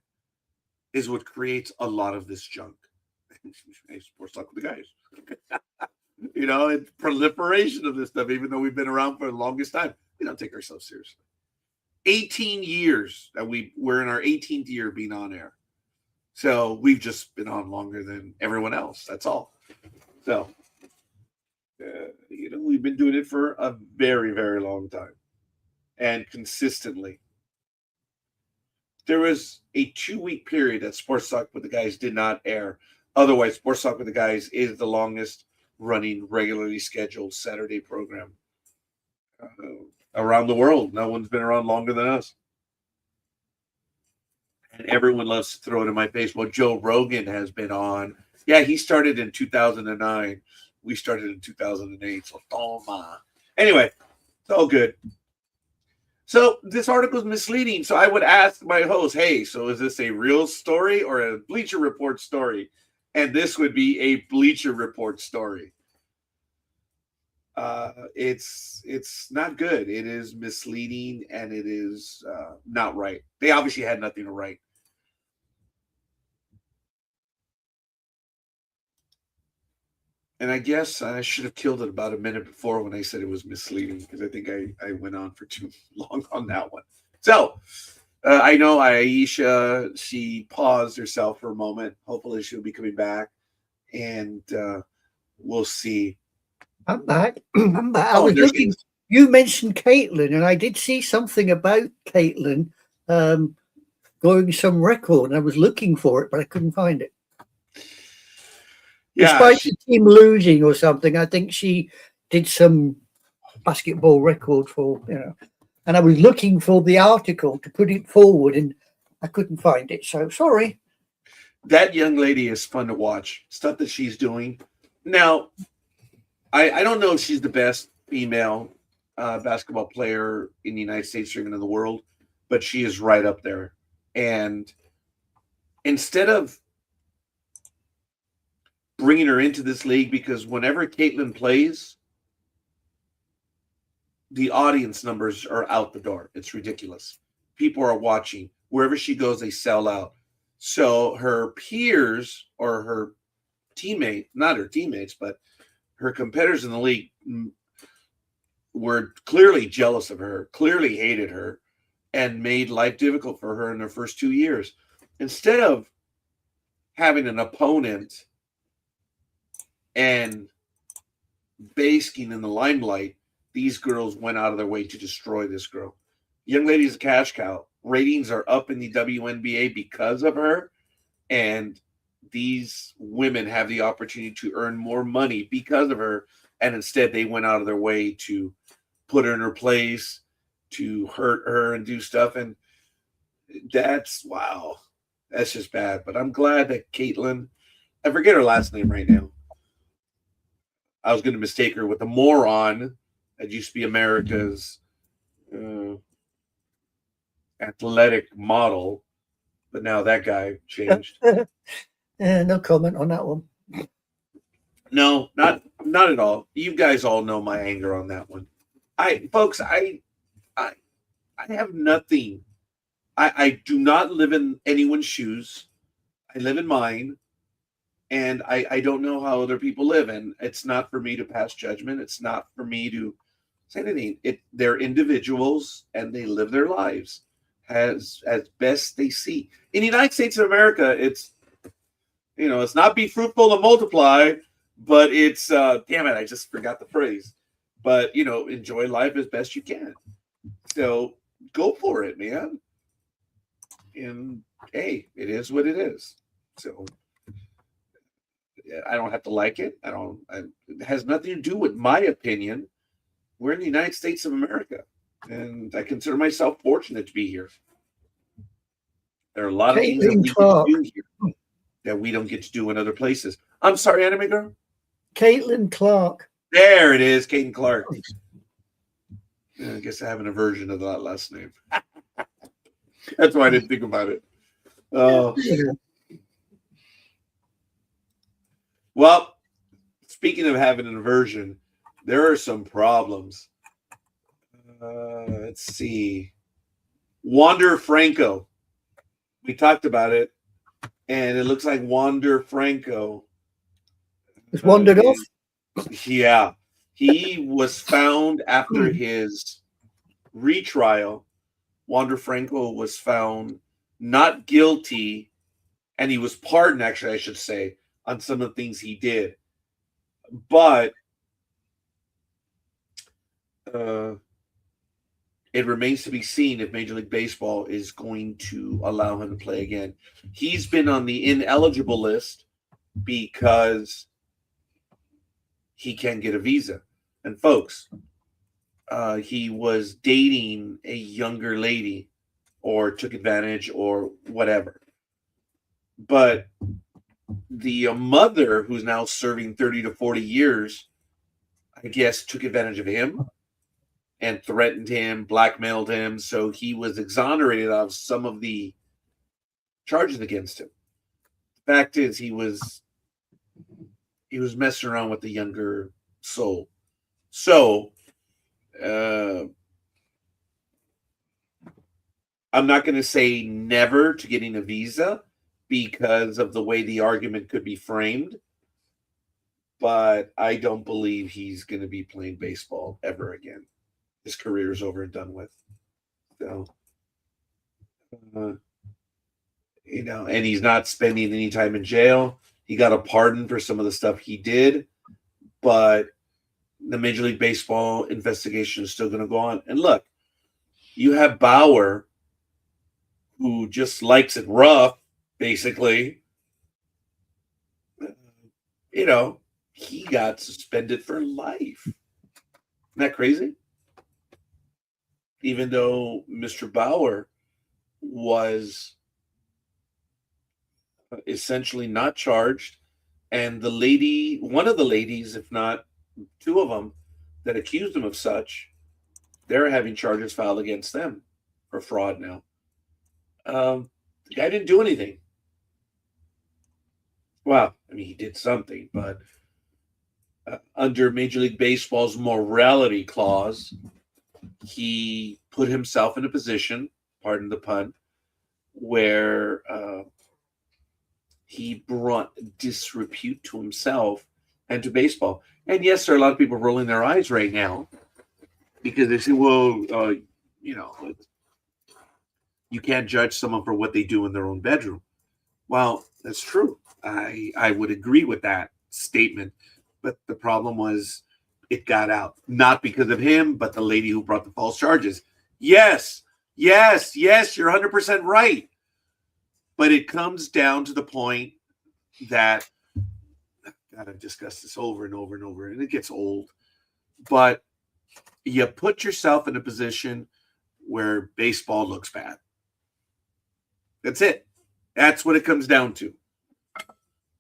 is what creates a lot of this junk. Sports talk with the guys. It's proliferation of this stuff, even though we've been around for the longest time. We don't take ourselves seriously. 18 years that we're in our 18th year being on air. So we've just been on longer than everyone else. That's all. So, we've been doing it for a very, very long time and consistently. There was a 2-week period that Sports Talk with the Guys did not air. Otherwise, Sports Talk with the Guys is the longest running, regularly scheduled Saturday program around the world. No one's been around longer than us. And everyone loves to throw it in my face. Well, Joe Rogan has been on. Yeah, he started in 2009. We started in 2008. So, toma. Anyway, it's all good. So this article is misleading. So I would ask my host, hey, so is this a real story or a Bleacher Report story? And this would be a Bleacher Report story. It's not good. It is misleading and it is not right. They obviously had nothing to write. And I guess I should have killed it about a minute before when I said it was misleading, because I think I went on for too long on that one. So I know Aisha, she paused herself for a moment. Hopefully she'll be coming back, and we'll see. I'm back. I'm back. I was looking. You mentioned Caitlin, and I did see something about Caitlin going some record. And I was looking for it, but I couldn't find it. Yeah, despite the team losing or something, I think she did some basketball record for, and I was looking for the article to put it forward and I couldn't find it. So sorry. That young lady is fun to watch. Stuff that she's doing. Now, I don't know if she's the best female basketball player in the United States or even in the world, but she is right up there. And instead of bringing her into this league, because whenever Caitlin plays, the audience numbers are out the door. It's ridiculous. People are watching. Wherever she goes, they sell out. So her peers or her teammates, not her teammates, but her competitors in the league were clearly jealous of her, clearly hated her, and made life difficult for her in her first 2 years. Instead of having an opponent and basking in the limelight, these girls went out of their way to destroy this girl. Young lady is a cash cow. Ratings are up in the WNBA because of her, and these women have the opportunity to earn more money because of her, and instead they went out of their way to put her in her place, to hurt her and do stuff, and that's, wow, that's just bad. But I'm glad that Caitlin, I forget her last name right now. I was going to mistake her with a moron that used to be America's athletic model, but now that guy changed. No comment on that one. No, not at all. You guys all know my anger on that one. I have nothing. I do not live in anyone's shoes. I live in mine. And I don't know how other people live, and it's not for me to pass judgment. It's not for me to say anything. They're individuals, and they live their lives as best they see. In the United States of America, it's not be fruitful and multiply, but it's damn it, I just forgot the phrase. But enjoy life as best you can. So go for it, man. And hey, it is what it is. So I don't have to like it. It has nothing to do with my opinion. We're in the United States of America, and I consider myself fortunate to be here. There are a lot of things that we can do here. that we don't get to do in other places. I'm sorry, anime girl. Caitlin Clark. There it is, Caden Clark. Yeah, I guess I have an aversion of that last name. That's why I didn't think about it. Well, speaking of having an aversion, there are some problems. Let's see. Wander Franco. We talked about it, and it looks like Wander Franco It's wandered off. Yeah. He was found after his retrial. Wander Franco was found not guilty, and he was pardoned, actually, I should say, on some of the things he did. But it remains to be seen if Major League Baseball is going to allow him to play again. He's been on the ineligible list because he can't get a visa. And folks, he was dating a younger lady or took advantage or whatever. But the mother, who's now serving 30 to 40 years, I guess, took advantage of him and threatened him, blackmailed him. So he was exonerated of some of the charges against him. The fact is, he was messing around with the younger soul. So I'm not going to say never to getting a visa because of the way the argument could be framed, but I don't believe he's going to be playing baseball ever again. His career is over and done with. So, and he's not spending any time in jail. He got a pardon for some of the stuff he did, but the Major League Baseball investigation is still going to go on. And look, you have Bauer, who just likes it rough, basically. He got suspended for life. Isn't that crazy? Even though Mr. Bauer was essentially not charged, and the lady, one of the ladies, if not two of them, that accused him of such, they're having charges filed against them for fraud now. The guy didn't do anything. Well, I mean, he did something, but under Major League Baseball's morality clause, he put himself in a position, pardon the pun, where he brought disrepute to himself and to baseball. And yes, there are a lot of people rolling their eyes right now because they say, well, you can't judge someone for what they do in their own bedroom. Well, that's true. I would agree with that statement. But the problem was it got out. Not because of him, but the lady who brought the false charges. Yes, you're 100% right. But it comes down to the point that, God, I've discussed this over and over and over, and it gets old. But you put yourself in a position where baseball looks bad. That's it. That's what it comes down to.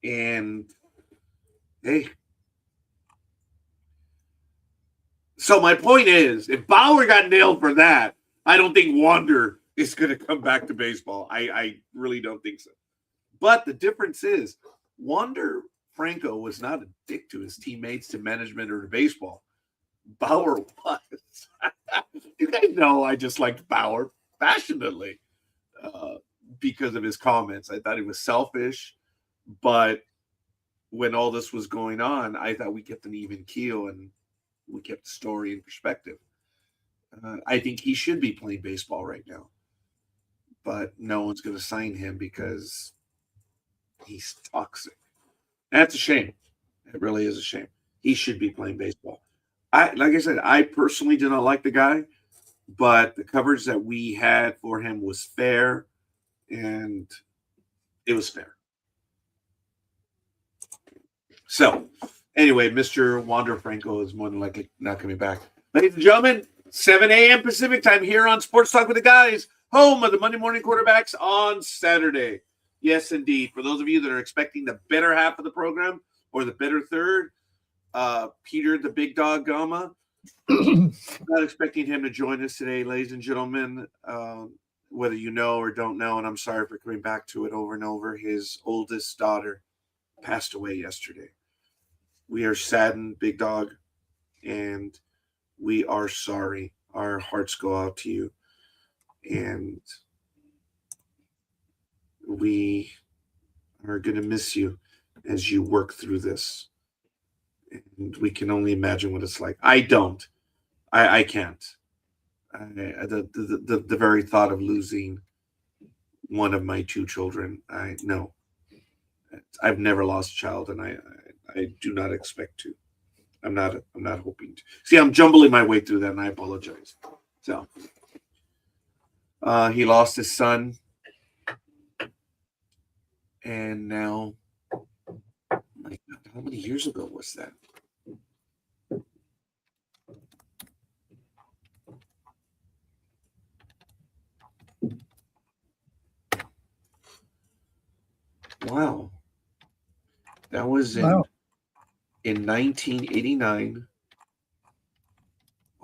And, hey. So my point is, if Bauer got nailed for that, I don't think Wander is going to come back to baseball. I really don't think so. But the difference is, Wander Franco was not a dick to his teammates, to management, or to baseball. Bauer was. You guys know I just liked Bauer passionately because of his comments. I thought he was selfish, but when all this was going on, I thought we kept an even keel and we kept the story in perspective. I think he should be playing baseball right now, but no one's going to sign him because he's toxic. That's a shame. It really is a shame. He should be playing baseball. Like I said, I personally did not like the guy, but the coverage that we had for him was fair, and it was fair. So, anyway, Mr. Wander Franco is more than likely not coming back. Ladies and gentlemen, 7 a.m. Pacific time here on Sports Talk with the Guys, home of the Monday Morning Quarterbacks on Saturday. Yes, indeed. For those of you that are expecting the better half of the program or the better third, Peter the Big Dog Gama, not expecting him to join us today, ladies and gentlemen. Whether you know or don't know, and I'm sorry for coming back to it over and over, his oldest daughter passed away yesterday. We are saddened, Big Dog, and we are sorry. Our hearts go out to you, and we are going to miss you as you work through this. And we can only imagine what it's like. I don't. I can't. The very thought of losing one of my two children, I no. I've never lost a child, and I do not expect to. I'm not hoping to. See, I'm jumbling my way through that, and I apologize. So, he lost his son, and now, my God, how many years ago was that? Wow, that was in 1989,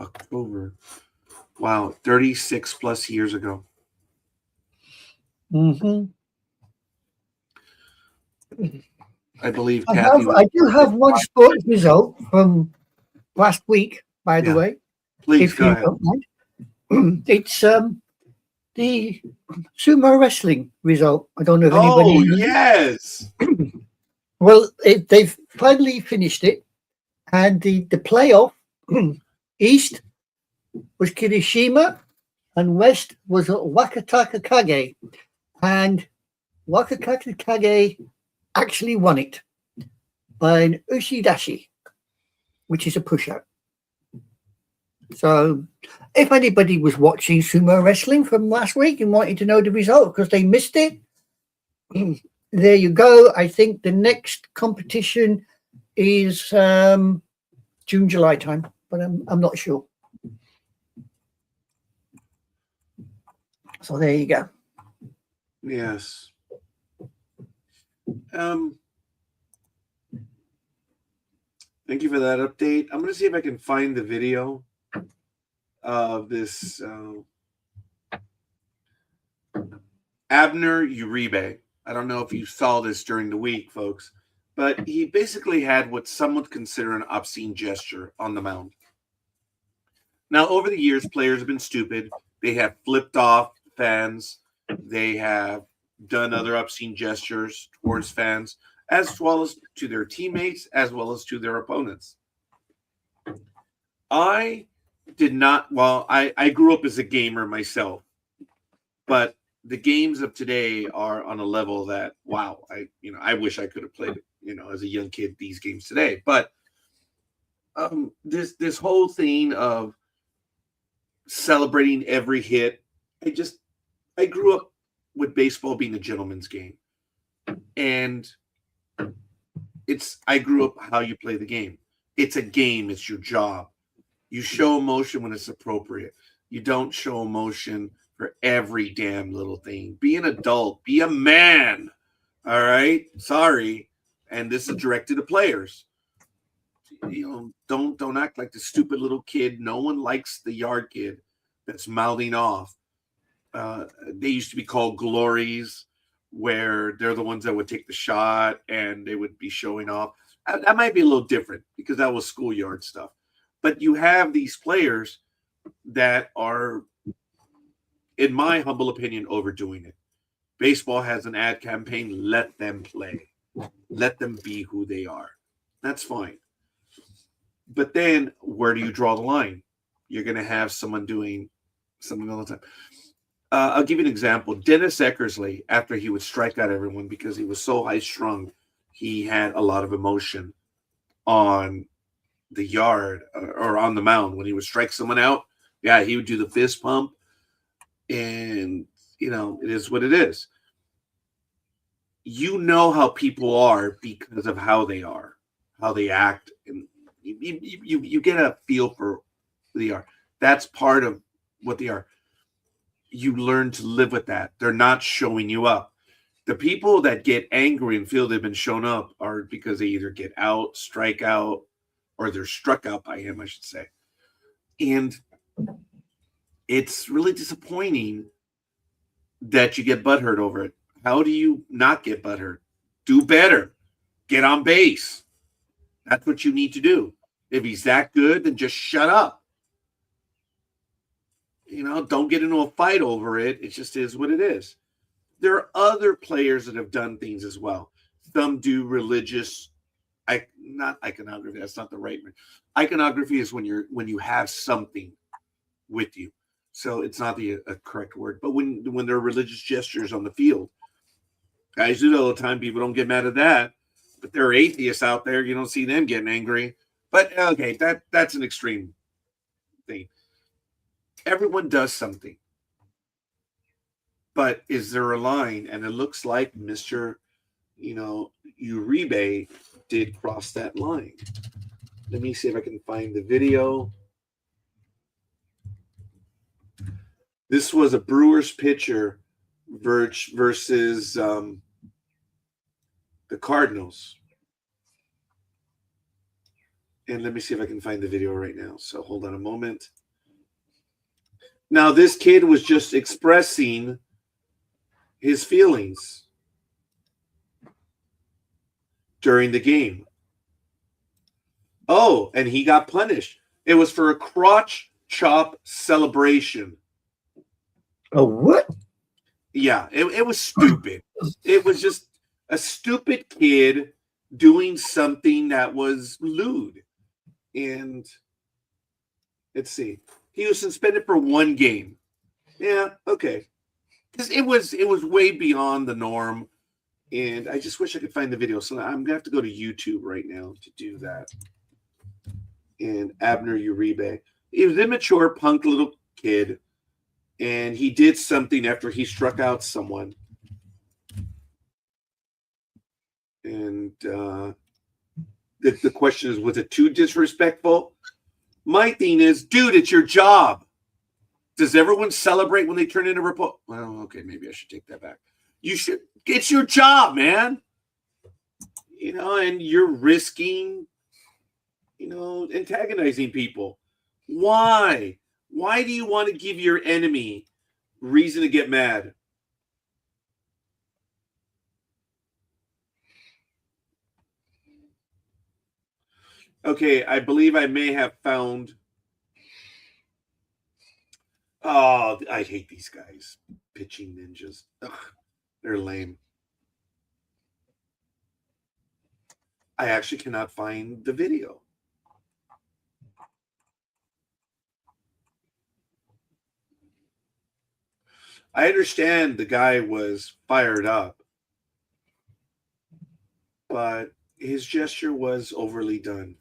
October. Wow, 36 plus years ago. Mm-hmm. I believe Kathy. I do have one sports result from last week, by the way. Please go ahead. Don't mind. It's the sumo wrestling result. I don't know if anybody. Oh, yes. Well, they've finally finished it, and the playoff East was Kirishima, and West was Wakataka Kage, and Wakataka Kage actually won it by an Ushidashi, which is a push-out. So if anybody was watching sumo wrestling from last week and wanted to know the result because they missed it, there you go. I think the next competition is June, July time, but I'm not sure. So there you go. Yes. Thank you for that update. I'm going to see if I can find the video of this Abner Uribe. I don't know if you saw this during the week, folks, but he basically had what some would consider an obscene gesture on the mound. Now, over the years, players have been stupid. They have flipped off fans. They have done other obscene gestures towards fans, as well as to their teammates, as well as to their opponents. I did not, well, I grew up as a gamer myself, but the games of today are on a level that, wow, I wish I could have played it, as a young kid, these games today. But this whole thing of celebrating every hit, I grew up with baseball being a gentleman's game. And I grew up how you play the game. It's a game. It's your job. You show emotion when it's appropriate. You don't show emotion for every damn little thing. Be an adult. Be a man. All right? Sorry. And this is directed to players. Don't act like the stupid little kid. No one likes the yard kid that's mouthing off. They used to be called glories, where they're the ones that would take the shot and they would be showing off. That might be a little different because that was schoolyard stuff. But you have these players that are, in my humble opinion, overdoing it. Baseball has an ad campaign. Let them play. Let them be who they are. That's fine. But then where do you draw the line? You're going to have someone doing something all the time. I'll give you an example. Dennis Eckersley, after he would strike out everyone because he was so high-strung, he had a lot of emotion on the yard or on the mound. When he would strike someone out, yeah, he would do the fist pump. And, it is what it is. You know how people are because of how they are, how they act. And you get a feel for who they are. That's part of what they are. You learn to live with that. They're not showing you up. The people that get angry and feel they've been shown up are because they either get out, strike out, or they're struck out by him, I should say. And it's really disappointing that you get butthurt over it. How do you not get butthurt? Do better. Get on base. That's what you need to do. If he's that good, then just shut up. Don't get into a fight over it. It just is what it is. There are other players that have done things as well. Some do religious, not iconography. That's not the right word. Iconography is when you have something with you. So it's not a correct word. But when there are religious gestures on the field, guys do it all the time. People don't get mad at that. But there are atheists out there. You don't see them getting angry. But okay, that's an extreme thing. Everyone does something. But is there a line? And it looks like Mr. Uribe did cross that line. Let me see if I can find the video. This was a Brewers pitcher versus the Cardinals. And let me see if I can find the video right now. So hold on a moment. Now, this kid was just expressing his feelings during the game. Oh, and he got punished. It was for a crotch chop celebration. Oh, what? Yeah, it was stupid. It was just a stupid kid doing something that was lewd. And let's see. He was suspended for 1 game. Yeah, okay. Because it was way beyond the norm. And I just wish I could find the video. So I'm going to have to go to YouTube right now to do that. And Abner Uribe. He was an immature, punk little kid. And he did something after he struck out someone. And the question is, was it too disrespectful? My thing is, dude, it's your job. Does everyone celebrate when they turn in a report? Well, okay, maybe I should take that back. You should. It's your job, man. And you're risking, antagonizing people. Why? Why do you want to give your enemy reason to get mad? Okay, I believe I may have found. Oh, I hate these guys. Pitching ninjas. Ugh, they're lame. I actually cannot find the video. I understand the guy was fired up, but his gesture was overly done.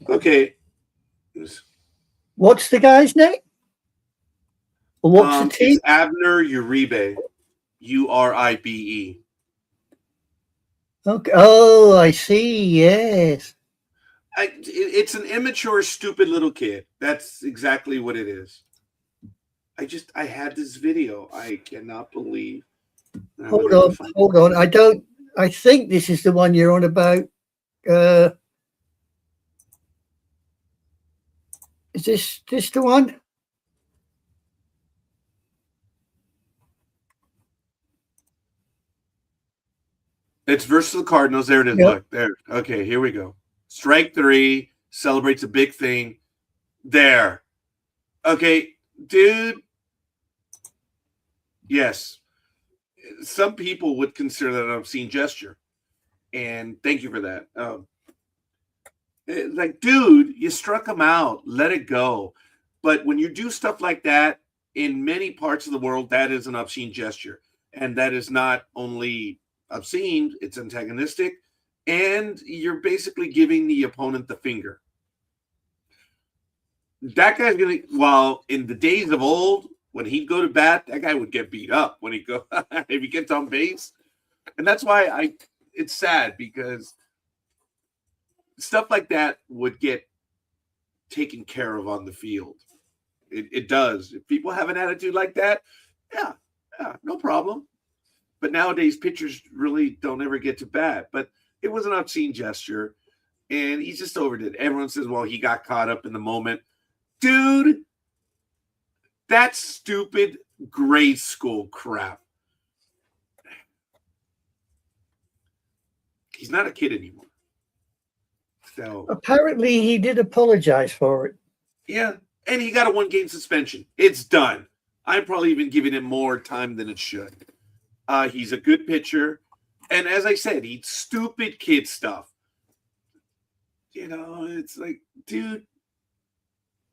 Okay. What's the guy's name? Or what's the team? It's Abner Uribe. Uribe. Okay. Oh, I see. Yes. It's an immature, stupid little kid. That's exactly what it is. I had this video. I cannot believe. Hold on. I think this is the one you're on about. Is this the one? It's versus the Cardinals. There it is. Yep. Look, there. Okay, here we go. Strike 3, celebrates a big thing. There. Okay, dude. Yes. Some people would consider that an obscene gesture. And thank you for that. Like, dude, you struck him out. Let it go. But when you do stuff like that, in many parts of the world, that is an obscene gesture. And that is not only obscene, it's antagonistic. And you're basically giving the opponent the finger. That guy's going to, while in the days of old, when he'd go to bat, that guy would get beat up when he go if he gets on base. And that's why it's sad, because stuff like that would get taken care of on the field. It does. If people have an attitude like that, yeah, no problem. But nowadays, pitchers really don't ever get to bat. But it was an obscene gesture, and he just overdid it. Everyone says, well, he got caught up in the moment. Dude, that's stupid grade school crap. He's not a kid anymore. So apparently he did apologize for it. Yeah, and he got a 1-game suspension. It's done. I'm probably even giving him more time than it should. He's a good pitcher. And as I said, he's stupid kid stuff. It's like, dude,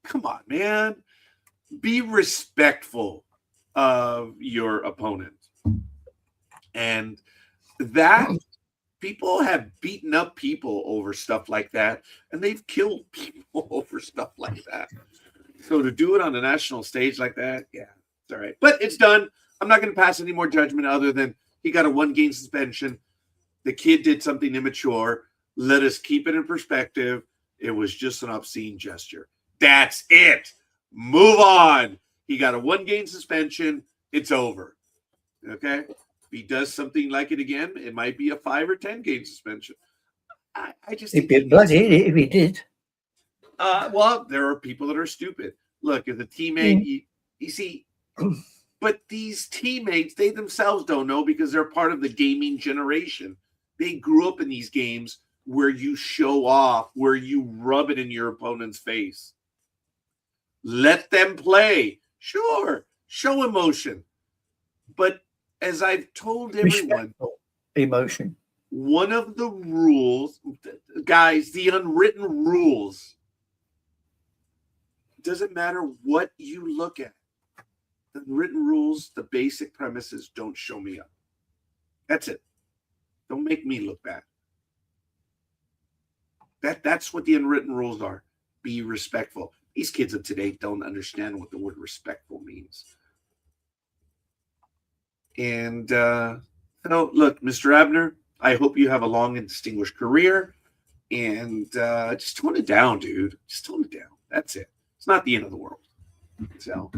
come on, man. Be respectful of your opponent. And that, people have beaten up people over stuff like that, and they've killed people over stuff like that. So to do it on a national stage like that, yeah, it's all right. But it's done. I'm not going to pass any more judgment other than he got a 1-game suspension. The kid did something immature. Let us keep it in perspective. It was just an obscene gesture. That's it. Move on. He got a 1-game suspension. It's over. Okay? If he does something like it again, it might be a 5 or 10-game suspension. I just It'd be bloody if he did. Well, there are people that are stupid. Look, as a teammate, you see, but these teammates, they themselves don't know, because they're part of the gaming generation. They grew up in these games where you show off, where you rub it in your opponent's face. Let them play. Sure, show emotion. But as I've told everyone, respectful emotion. One of the rules, guys, the unwritten rules, doesn't matter what you look at. The written rules, the basic premises, don't show me up. That's it. Don't make me look bad. That's what the unwritten rules are. Be respectful. These kids of today don't understand what the word respectful means. And look, Mr. Abner, I hope you have a long and distinguished career. And just tone it down, dude. Just tone it down. That's it. It's not the end of the world. So,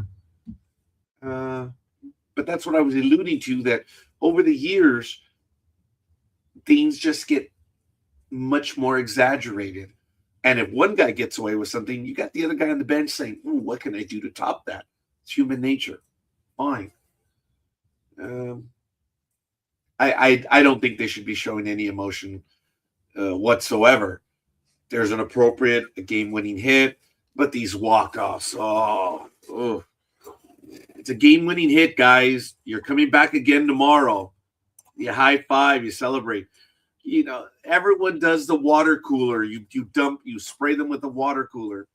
but that's what I was alluding to, that over the years, things just get much more exaggerated. And if one guy gets away with something, you got the other guy on the bench saying, what can I do to top that? It's human nature. Fine. I don't think they should be showing any emotion whatsoever. There's an appropriate game-winning hit, but these walk-offs, it's a game-winning hit, guys. You're coming back again tomorrow. You high five, you celebrate. Everyone does the water cooler. You spray them with the water cooler.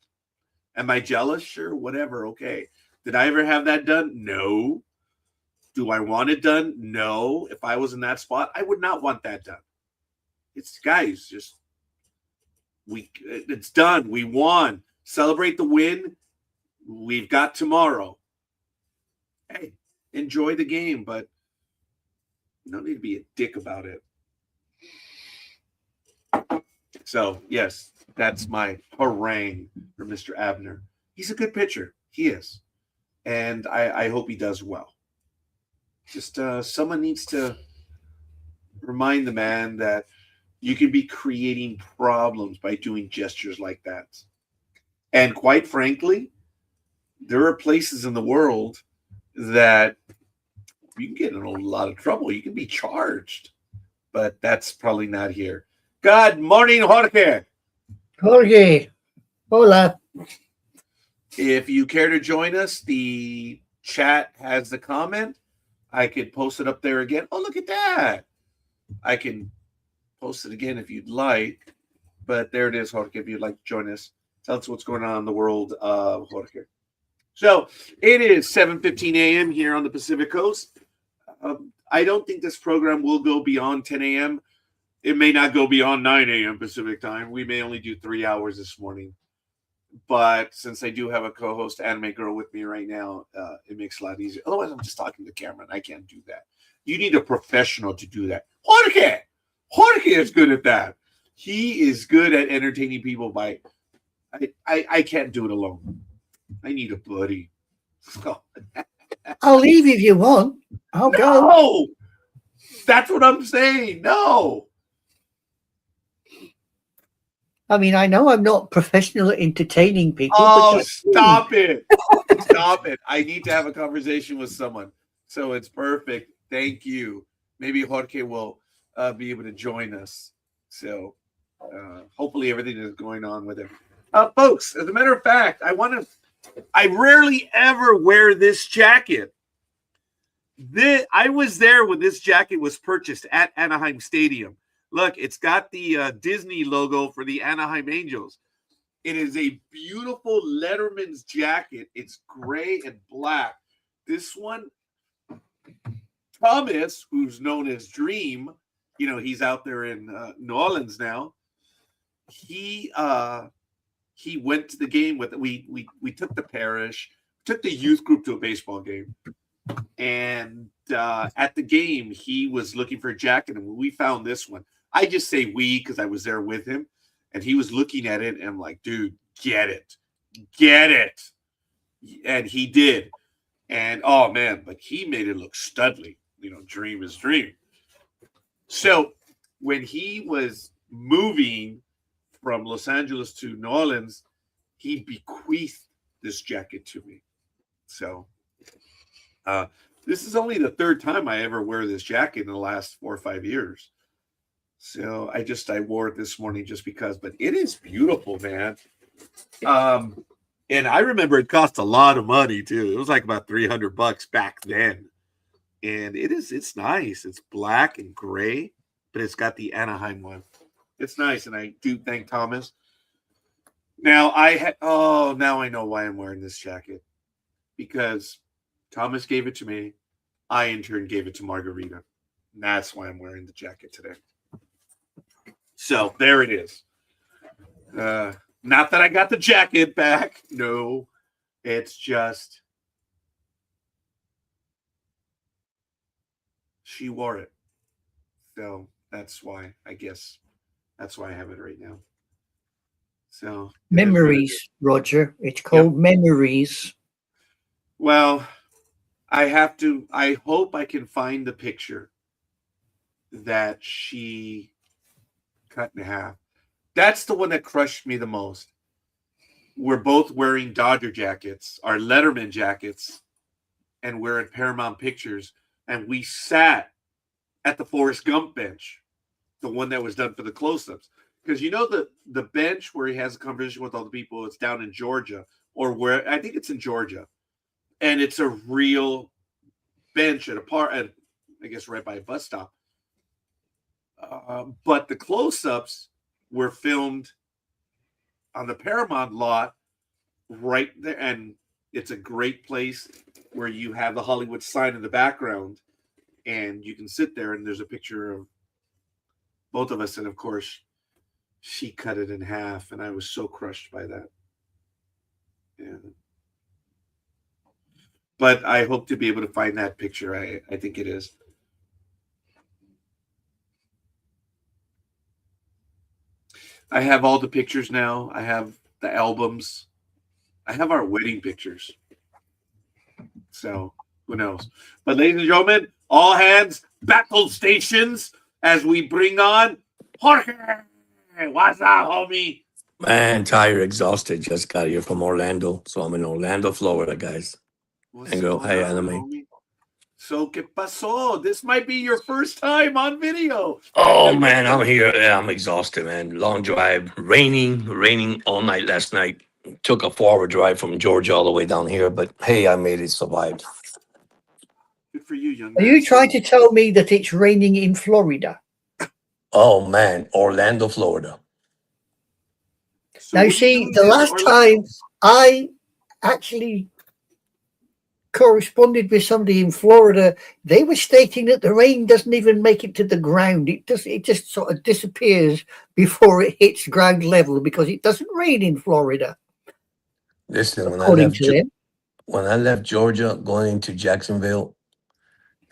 Am I jealous? Sure, whatever. Okay. Did I ever have that done? No. Do I want it done? No. If I was in that spot, I would not want that done. It's, guys, it's done. We won. Celebrate the win. We've got tomorrow. Hey, enjoy the game, but no need to be a dick about it. So, yes, that's my harangue for Mr. Abner. He's a good pitcher. He is. And I hope he does well. Just someone needs to remind the man that you can be creating problems by doing gestures like that. And quite frankly, there are places in the world that you can get in a lot of trouble. You can be charged. But that's probably not here. Good morning, Jorge. Jorge, hola. If you care to join us, the chat has the comment. I could post it up there again. Oh, look at that. I can post it again if you'd like. But there it is, Jorge, if you'd like to join us. Tell us what's going on in the world of Jorge. So it is 7:15 a.m. here on the Pacific Coast. I don't think this program will go beyond 10 a.m. It may not go beyond 9 a.m. Pacific time. We may only do 3 hours this morning. But since I do have a co-host, Anime Girl, with me right now, it makes it a lot easier. Otherwise, I'm just talking to the camera, and I can't do that. You need a professional to do that. Jorge is good at that. He is good at entertaining people by. I can't do it alone. I need a buddy. So, I'll leave if you want. I'll go. no, that's what I'm saying. No. I mean, I know I'm not professional at entertaining people. Oh, stop it. Stop it. I need to have a conversation with someone. So it's perfect. Thank you. Maybe Jorge will be able to join us. So hopefully everything is going on with him. Folks, as a matter of fact, I rarely ever wear this jacket. I was there when this jacket was purchased at Anaheim Stadium. Look, it's got the Disney logo for the Anaheim Angels. It is a beautiful Letterman's jacket. It's gray and black. This one, Thomas, who's known as Dream, he's out there in New Orleans now. He went to the game with we took the parish, took the youth group to a baseball game, and at the game he was looking for a jacket, and we found this one. I just say we because I was there with him, and he was looking at it, and I'm like, dude, get it, and he did, and oh man, but he made it look studly. Dream is Dream. So when he was moving from Los Angeles to New Orleans, he bequeathed this jacket to me. So this is only the third time I ever wear this jacket in the last 4 or 5 years. So I wore it this morning just because, but it is beautiful, man. And I remember it cost a lot of money too. It was like about $300 back then. And it's nice. It's black and gray, but it's got the Anaheim one. It's nice. And I do thank Thomas. Now now I know why I'm wearing this jacket, because Thomas gave it to me. I in turn gave it to Margarita. And that's why I'm wearing the jacket today. So there it is. Not that I got the jacket back. No, it's just she wore it. So that's why, I guess, that's why I have it right now. So memories, Roger. It's called Memories. Well, I hope I can find the picture that she cut in half. That's the one that crushed me the most. We're both wearing Dodger jackets, our Letterman jackets, and we're at Paramount Pictures, and we sat at the Forrest Gump bench, the one that was done for the close-ups. Because the bench where he has a conversation with all the people, it's down in Georgia, or where I think it's in Georgia, and it's a real bench at I guess right by a bus stop. But the close-ups were filmed on the Paramount lot right there, and it's a great place where you have the Hollywood sign in the background, and you can sit there, and there's a picture of both of us, and of course she cut it in half, and I was so crushed by that. Yeah. But I hope to be able to find that picture. I think it is. I have all the pictures now. I have the albums. I have our wedding pictures. So who knows? But ladies and gentlemen, all hands, battle stations, as we bring on Jorge. What's up, homie? Man, tired, exhausted. Just got here from Orlando. So I'm in Orlando, Florida, guys. And go, hey, anime. Homie? So, ¿qué pasó? This might be your first time on video. Oh, man, I'm here. Yeah, I'm exhausted, man. Long drive. Raining all night last night. Took a 4-hour drive from Georgia all the way down here. But, hey, I made it, survived. Good for you, young Are man. you trying to tell me that it's raining in Florida? Oh, man, Orlando, Florida. So now, what are see, you doing the in last Orlando? time I actually corresponded with somebody in Florida, they were stating that the rain doesn't even make it to the ground. It just sort of disappears before it hits ground level, because it doesn't rain in Florida. Listen, according to them. when I left Georgia going into Jacksonville,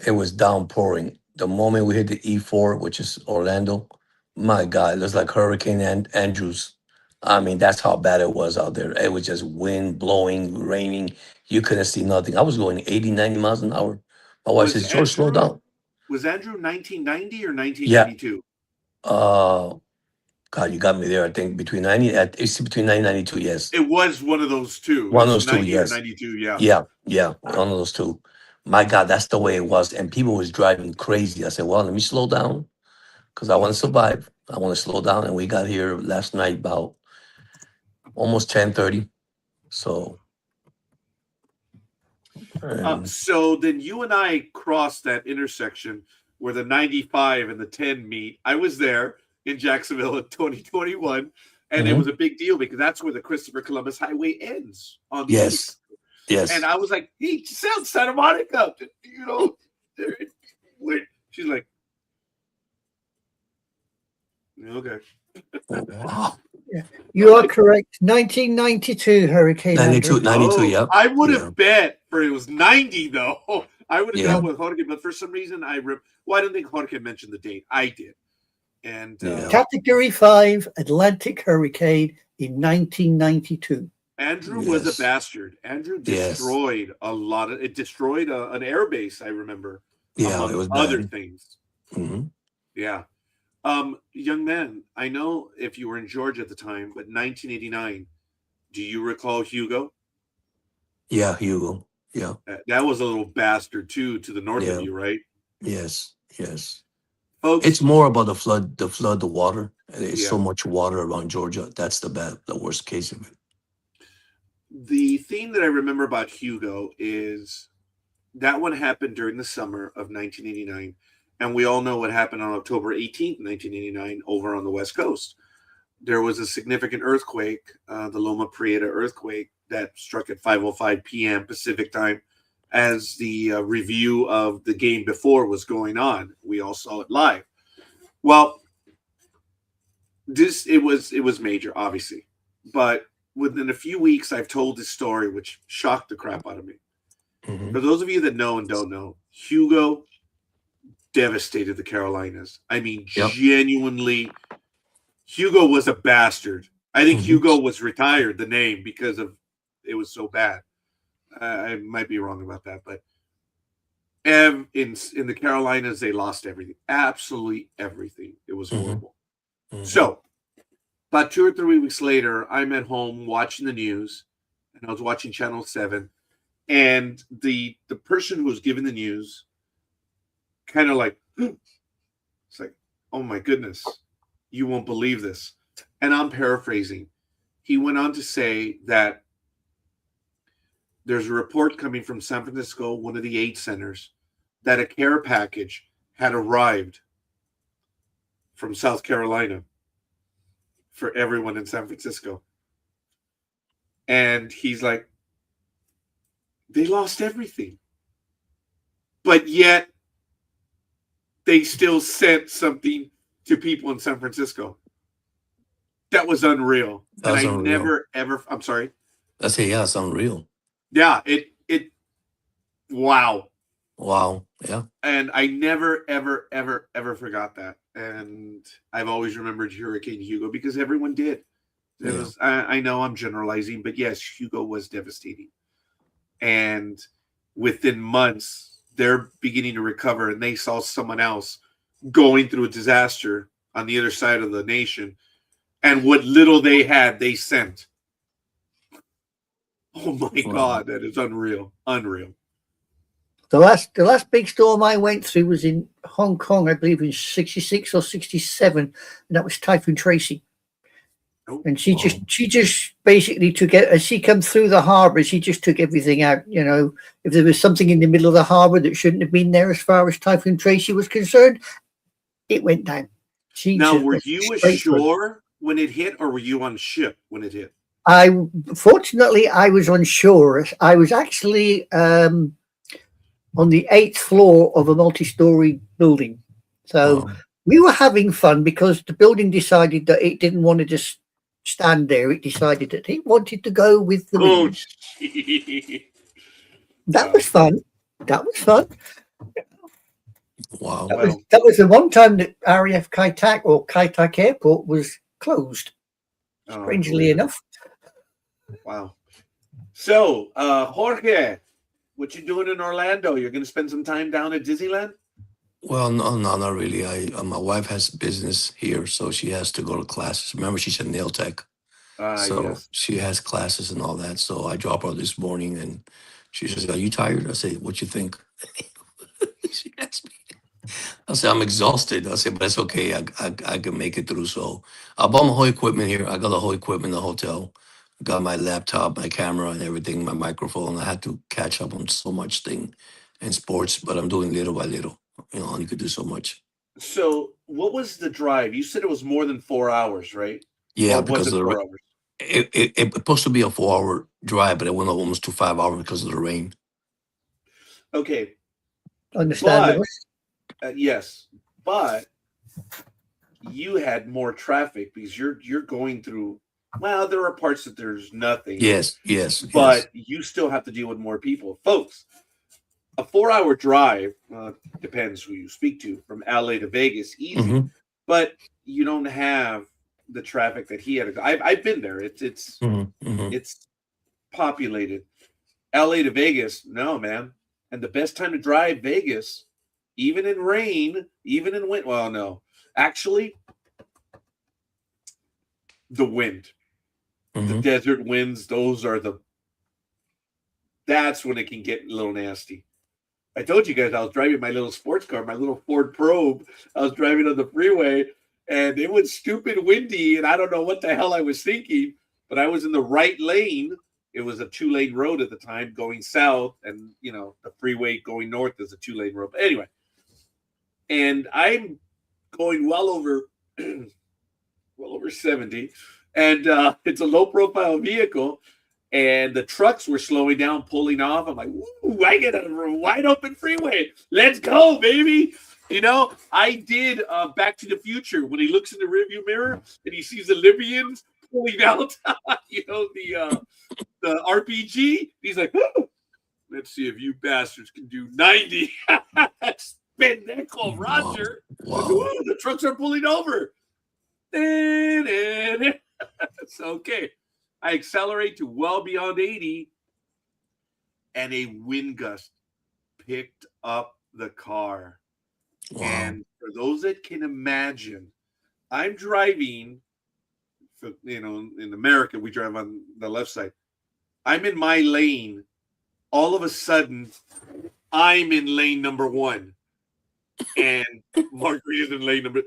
It was downpouring. The moment we hit the E4, which is Orlando, my God, it was like Hurricane Andrews. I mean, that's how bad it was out there. It was just wind blowing, raining. You couldn't see nothing. I was going 80, 90 miles an hour. My wife Was says, George, slow Andrew down. was Andrew 1990 or Yeah. 1992? God, you got me there. I think between 90, it's between 90 and 92, yes. It was one of those two. It One of was those two, 90 or yes. 92, yeah. Yeah, one of those two. My God, that's the way it was. And people was driving crazy. I said, well, let me slow down because I want to survive. I want to slow down. And we got here last night about almost 10:30. So, and So then you and I crossed that intersection where the 95 and the 10 meet. I was there in Jacksonville in 2021, and it Mhm. was a big deal because that's where the Christopher Columbus Highway ends on the east. yes. And I was like, hey, sounds Santa Monica, you know. She's like, okay. Wow. You are correct. 1992 Hurricane 92, Andrew. 92, yeah. I would have Yeah. bet for it was 90 though. I would have Yeah. gone with Jorge, but for some reason I don't think Jorge mentioned the date. I did. And Yeah. Category 5 Atlantic Hurricane in 1992. Andrew was Yes. a bastard. Andrew Yes. destroyed it destroyed an air base, I remember. Yeah, among it was other bad. things. Mhm. Yeah. Young man, I know if you were in Georgia at the time, but 1989, do you recall Hugo? Yeah, Hugo. Yeah. That was a little bastard too, to the north Yeah. of you, right? Yes. Folks, It's more about the water. There's yeah. so much water around Georgia. That's the worst case of it. The thing that I remember about Hugo is that one happened during the summer of 1989. And we all know what happened on October 18th, 1989, over on the West Coast. There was a significant earthquake, the Loma Prieta earthquake, that struck at 5:05 p.m. Pacific time as the review of the game before was going on. We all saw it live. Well, it was major, obviously. But within a few weeks, I've told this story, which shocked the crap out of me. Mhm. For those of you that know and don't know, Hugo devastated the Carolinas. I mean, Yep. genuinely, Hugo was a bastard. I think Mhm. Hugo was retired, the name, because of it was so bad. I might be wrong about that, but in the Carolinas, they lost everything, absolutely everything. It was Mhm. horrible. Mhm. So, about 2 or 3 weeks later, I'm at home watching the news, and I was watching Channel 7, and the person who was giving the news kind of like, it's like, oh my goodness, you won't believe this. And I'm paraphrasing. He went on to say that there's a report coming from San Francisco, one of the 8 centers, that a care package had arrived from South Carolina for everyone in San Francisco. And he's like, they lost everything. But yet they still sent something to people in San Francisco. That was unreal. That's and I unreal. never ever I'm sorry. I say, yeah, it's unreal. Yeah, it wow. Wow. Yeah. And I never ever forgot that. And I've always remembered Hurricane Hugo because everyone did. It Yeah. was I know I'm generalizing, but yes, Hugo was devastating. And within months, they're beginning to recover, and they saw someone else going through a disaster on the other side of the nation, and what little they had, they sent. Oh my Wow. God, that is unreal. Unreal. The last big storm I went through was in Hong Kong, I believe in 66 or 67, and that was Typhoon Tracy. Oh, And she wow. just basically took it as she come through the harbour. She just took everything out. You know, if there was something in the middle of the harbour that shouldn't have been there, as far as Typhoon Tracy was concerned, it went down. Now, were you ashore when it hit, or were you on ship when it hit? Fortunately, I was on shore. I was actually on the 8th floor of a multi-story building. So we were having fun because the building decided that it didn't want to just stand there. It decided that it wanted to go with the Oh, wind. That was fun. That was fun. Wow. That was the one time that RAF Kai Tak Airport was closed. Strangely enough. Wow. So, Jorge, what you doing in Orlando? You're going to spend some time down at Disneyland? Well, no, not really. My wife has business here, so she has to go to classes. Remember, she's a nail tech, so Yes. she has classes and all that. So I drop her this morning, and she says, "Are you tired?" I say, "What you think?" She asked me. I said, "I'm exhausted." I said, "But it's okay. I can make it through." So I bought my whole equipment here. I got the whole equipment in the hotel. Got my laptop, my camera, and everything, my microphone. I had to catch up on so much thing in sports, but I'm doing little by little. You could do so much. So, what was the drive? You said it was more than 4 hours, right? Yeah, Or was because it of the 4 hours? it supposed to be a 4 hour drive, but it went almost to 5 hours because of the rain. Okay, Understandable. but yes, but you had more traffic because you're going through. Well, there are parts that there's nothing, Yes. but you still have to deal with more people, folks. A 4 hour drive depends who you speak to from LA to Vegas, easy, Mm-hmm. but you don't have the traffic that he had. I've been there. Mm-hmm. It's populated. LA to Vegas, no, man. And the best time to drive Vegas, even in rain, even in wind. Well, no, actually, the wind, the Mm-hmm. desert winds. That's when it can get a little nasty. I told you guys I was driving my little sports car, my little Ford Probe. I was driving on the freeway, and it was stupid windy, and I don't know what the hell I was thinking, but I was in the right lane. It was a 2-lane road at the time going south, and the freeway going north is a 2-lane road. But anyway, and I'm going well over 70, and it's a low profile vehicle, and the trucks were slowing down, pulling off. I'm like, "Woo, I get a wide open freeway. Let's go, baby." I did Back to the Future when he looks in the rearview mirror and he sees the Libyans pulling out, the RPG. He's like, "Woo, let's see if you bastards can do 90. That's pendejo, Roger. I said, Wow. "Woo, the trucks are pulling over." It's okay. I accelerate to well beyond 80, and a wind gust picked up the car. Wow. And for those that can imagine, I'm driving, in America, we drive on the left side. I'm in my lane. All of a sudden, I'm in lane number 1. And Margarita's in lane number.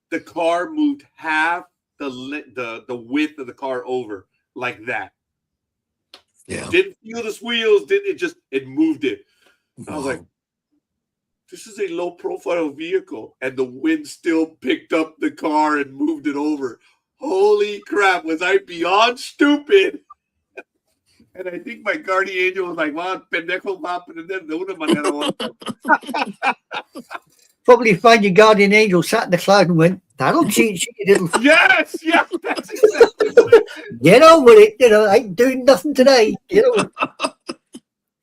The car moved half the width of the car over like that. Yeah. Didn't feel the wheels. It moved it. I was like, this is a low profile vehicle, and the wind still picked up the car and moved it over. Holy crap, was I beyond stupid? And I think my guardian angel was like, "Wow, pendejo, de una manera u otra." Probably find your guardian angel sat in the cloud and went, "That'll teach you, little Yes, yeah, that's exactly what it did. get over it. I ain't doing nothing today. Get over it."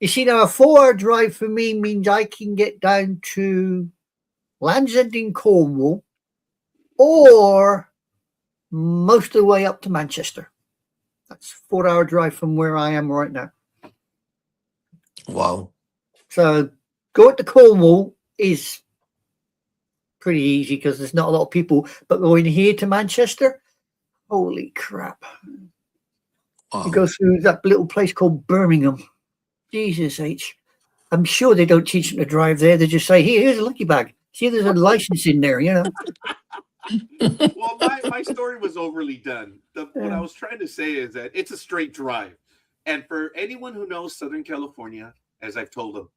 You see, now a 4 hour drive for me means I can get down to Land's End in Cornwall or most of the way up to Manchester. That's a 4 hour drive from where I am right now. Wow. So going to Cornwall is pretty easy because there's not a lot of people, but going here to Manchester, holy crap. Wow. You go through that little place called Birmingham. Jesus H. I'm sure they don't teach them to drive there. They just say, here's a lucky bag. See, there's a license in there, Well, my story was overly done. What I was trying to say is that it's a straight drive. And for anyone who knows Southern California, as I've told them,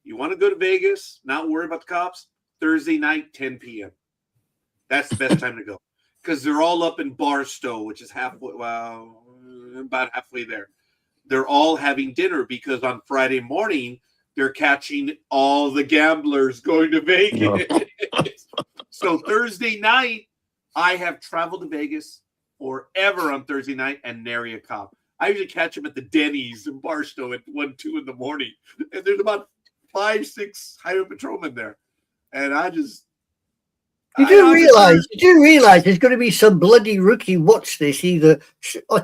you want to go to Vegas, not worry about the cops, Thursday night, 10 p.m. That's the best time to go. Because they're all up in Barstow, which is about halfway there. They're all having dinner because on Friday morning, they're catching all the gamblers going to Vegas. So Thursday night, I have traveled to Vegas forever on Thursday night and nary a cop. I usually catch them at the Denny's in Barstow at 1, 2 in the morning. And there's about 5, 6 highway patrolmen there. And I just. Did you realize there's going to be some bloody rookie watch this either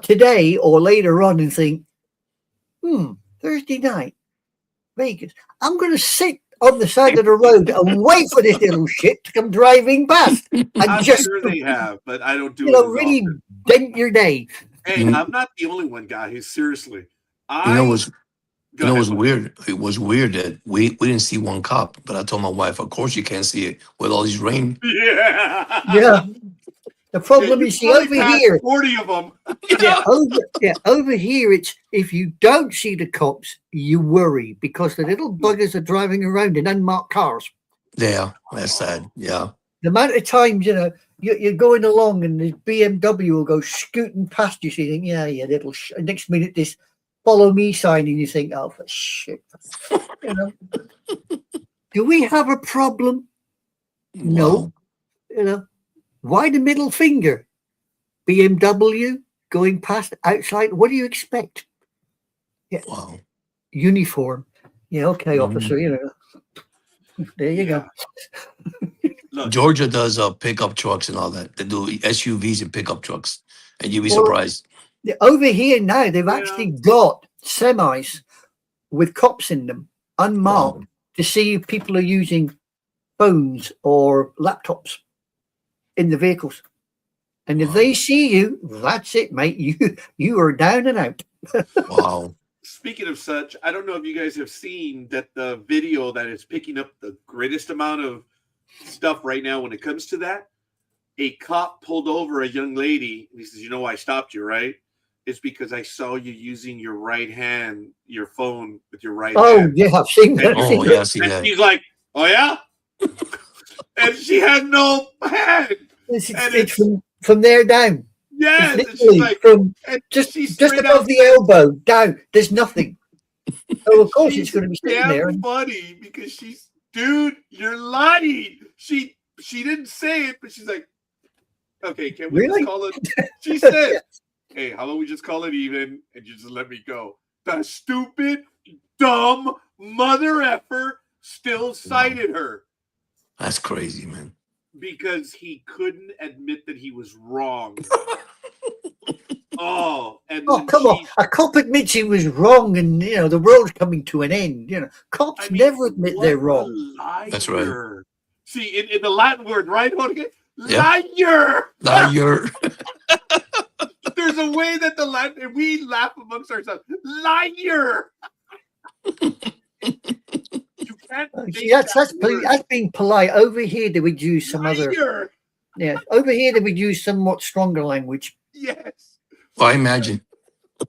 today or later on and think, Thursday night, Vegas. I'm going to sit on the side of the road and wait for this little shit to come driving past. And I'm just, sure they have, but I don't do it. Really often. dent your day. Hey, I'm not the only one, guys. Seriously. It was weird. It was weird that we didn't see one cop, but I told my wife, of course you can't see it with all these rain. Yeah. The problem is, see, over here, 40 of them. Over here, it's if you don't see the cops, you worry because the little buggers are driving around in unmarked cars. Yeah, that's sad. Yeah. The amount of times, you're going along and the BMW will go scooting past you, so you think, little next minute this follow me sign, and you think, oh, for shit. Do we have a problem? No. Why the middle finger? BMW going past outside. What do you expect? Yeah. Wow. Uniform. Yeah, okay, officer, There you go. Look, Georgia does pickup trucks and all that. They do SUVs and pickup trucks. And you'd be surprised. Over here now, they've actually got semis with cops in them, unmarked, to see if people are using phones or laptops in the vehicles. And if they see you, that's it, mate. You are down and out. Wow. Speaking of such, I don't know if you guys have seen that the video that is picking up the greatest amount of stuff right now when it comes to that. A cop pulled over a young lady, and he says, "You know why I stopped you, right? It's because I saw you using your right hand, your phone with your right hand." Oh, yeah, I've seen that. I've seen that. And he's like, "Oh, yeah?" And she had no hand. It's from there down. Yes. It's literally like, from just above the elbow down. There's nothing. So, of course, it's going to be sitting there. Funny because dude, you're lying. She didn't say it, but she's like, "Okay, can we just call it?" She said, "Hey, how about we just call it even and you just let me go?" The stupid, dumb mother effer still cited her. That's crazy, man. Because he couldn't admit that he was wrong. Come on. A cop admits he was wrong and, the world's coming to an end. Cops never admit they're wrong. That's right. See, in the Latin word, right? Liar! Liar. There's a way that the Latin, and we laugh amongst ourselves. Liar! You can't. That's being polite. Over here, they would use some other. Yeah, over here they would use somewhat stronger language. Yes. Well, I imagine.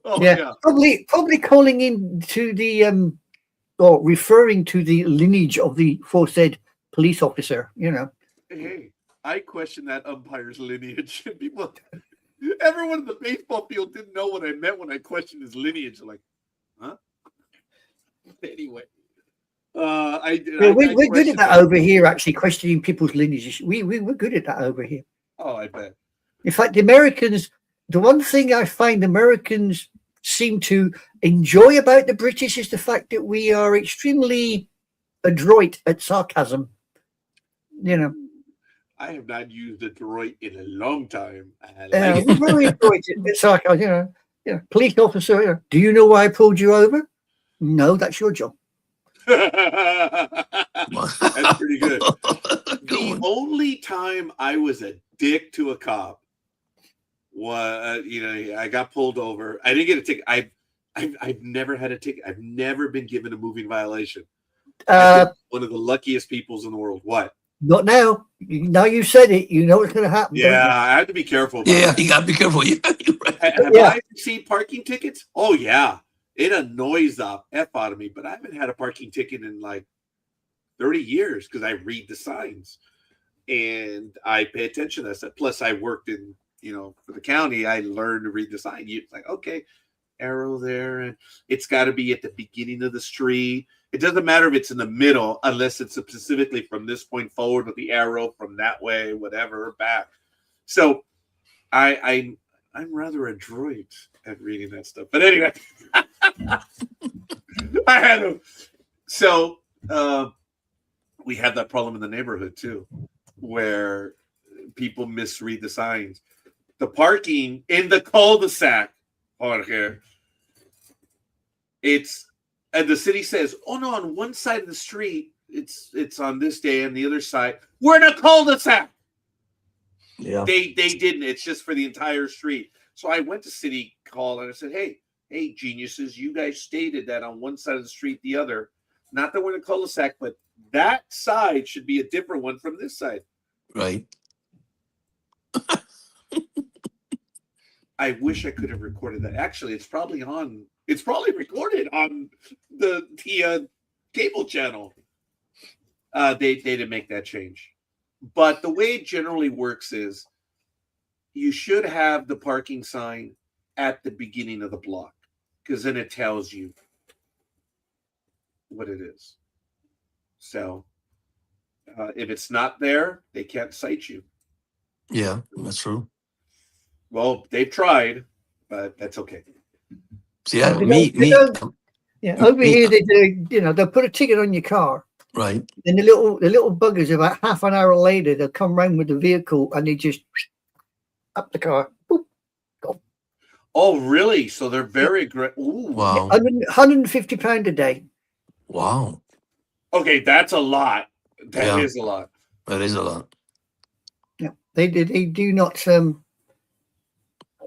Oh, yeah. Probably calling in to the or referring to the lineage of the aforesaid police officer. Hey, I question that umpire's lineage. People, everyone in the baseball field didn't know what I meant when I questioned his lineage. I'm like, huh? Anyway. We're good at that over here, actually, questioning people's lineages. We're good at that over here. Oh, I bet. In fact, the one thing I find Americans seem to enjoy about the British is the fact that we are extremely adroit at sarcasm. I have not used adroit in a long time. We're very adroit at sarcasm. Police officer, do you know why I pulled you over? No, that's your job. That's pretty good. The only time I was a dick to a cop was, I got pulled over. I didn't get a ticket. I've never had a ticket. I've never been given a moving violation. One of the luckiest peoples in the world. What? Not now. Now you said it. You know what's going to happen. Yeah, I have to be careful. Yeah, you got to be careful. Yeah, you're right. Have I seen parking tickets? Oh, yeah. It annoys the F out of me, but I haven't had a parking ticket in like 30 years because I read the signs and I pay attention to that stuff. Plus, I worked in, for the county. I learned to read the sign. It's like, okay, arrow there, and it's got to be at the beginning of the street. It doesn't matter if it's in the middle, unless it's specifically from this point forward with the arrow from that way, whatever, back. So I'm rather adroit at reading that stuff. But anyway, I had to. So we have that problem in the neighborhood too, where people misread the signs. The parking in the cul-de-sac, Jorge, it's and the city says, "Oh no, on one side of the street, it's on this day, and the other side, we're in a cul-de-sac." Yeah. They didn't. It's just for the entire street. So I went to City Hall and I said, hey, geniuses, you guys stated that on one side of the street, the other. Not that we're in a cul-de-sac, but that side should be a different one from this side. Right. I wish I could have recorded that. Actually, it's probably recorded on the cable channel. They didn't make that change. But the way it generally works is you should have the parking sign at the beginning of the block, because then it tells you what it is. So if it's not there, they can't cite you. Yeah, that's true. Well, they've tried, but that's okay. See, Yeah, over here they do. They'll put a ticket on your car. Right. And the little buggers, about half an hour later, they'll come round with the vehicle and they just up the car. Boop, go. Oh, really? So they're very aggressive. Wow. £150 a day. Wow. Okay, that's a lot. That is a lot. That is a lot. Yeah, they do not.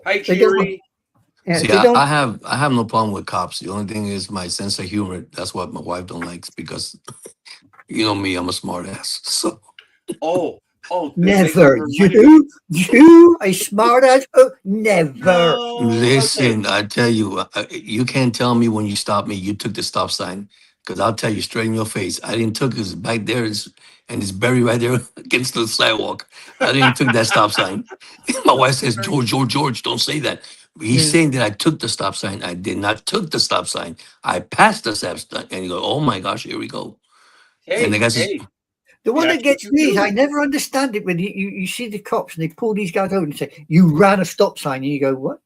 Hi, Jerry. Yeah, see, I have no problem with cops. The only thing is my sense of humor. That's what my wife don't like, because you know me, I'm a smart ass. So oh, never. You a smart ass? Oh, never. No, listen, okay. I tell you, you can't tell me when you stop me, you took the stop sign, because I'll tell you straight in your face. I didn't took it. It's back there, and it's buried right there against the sidewalk. I didn't took that stop sign. My wife says, George, don't say that. He's saying that I took the stop sign. I did not took the stop sign. I passed the stop sign. And you go, oh my gosh, here we go. Hey, and the guy says, the one that gets me is I never understand it when you see the cops and they pull these guys over and say, you ran a stop sign. And you go, what?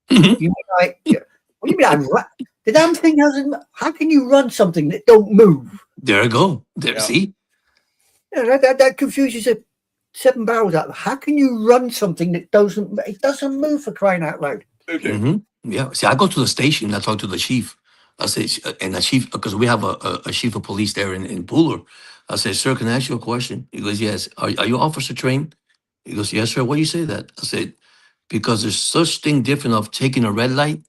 You mean what do you mean I ran? The damn thing hasn't. How can you run something that don't move? There you go. There, see? Yeah, that confuses the 7 barrels out. How can you run something that doesn't move, for crying out loud? Okay. Yeah. See, I go to the station. I talk to the chief. I say, and the chief, because we have a chief of police there in Pooler. I say, sir, can I ask you a question? He goes, yes. Are you officer trained? He goes, yes, sir. Why do you say that? I said, because there's such thing different of taking a red light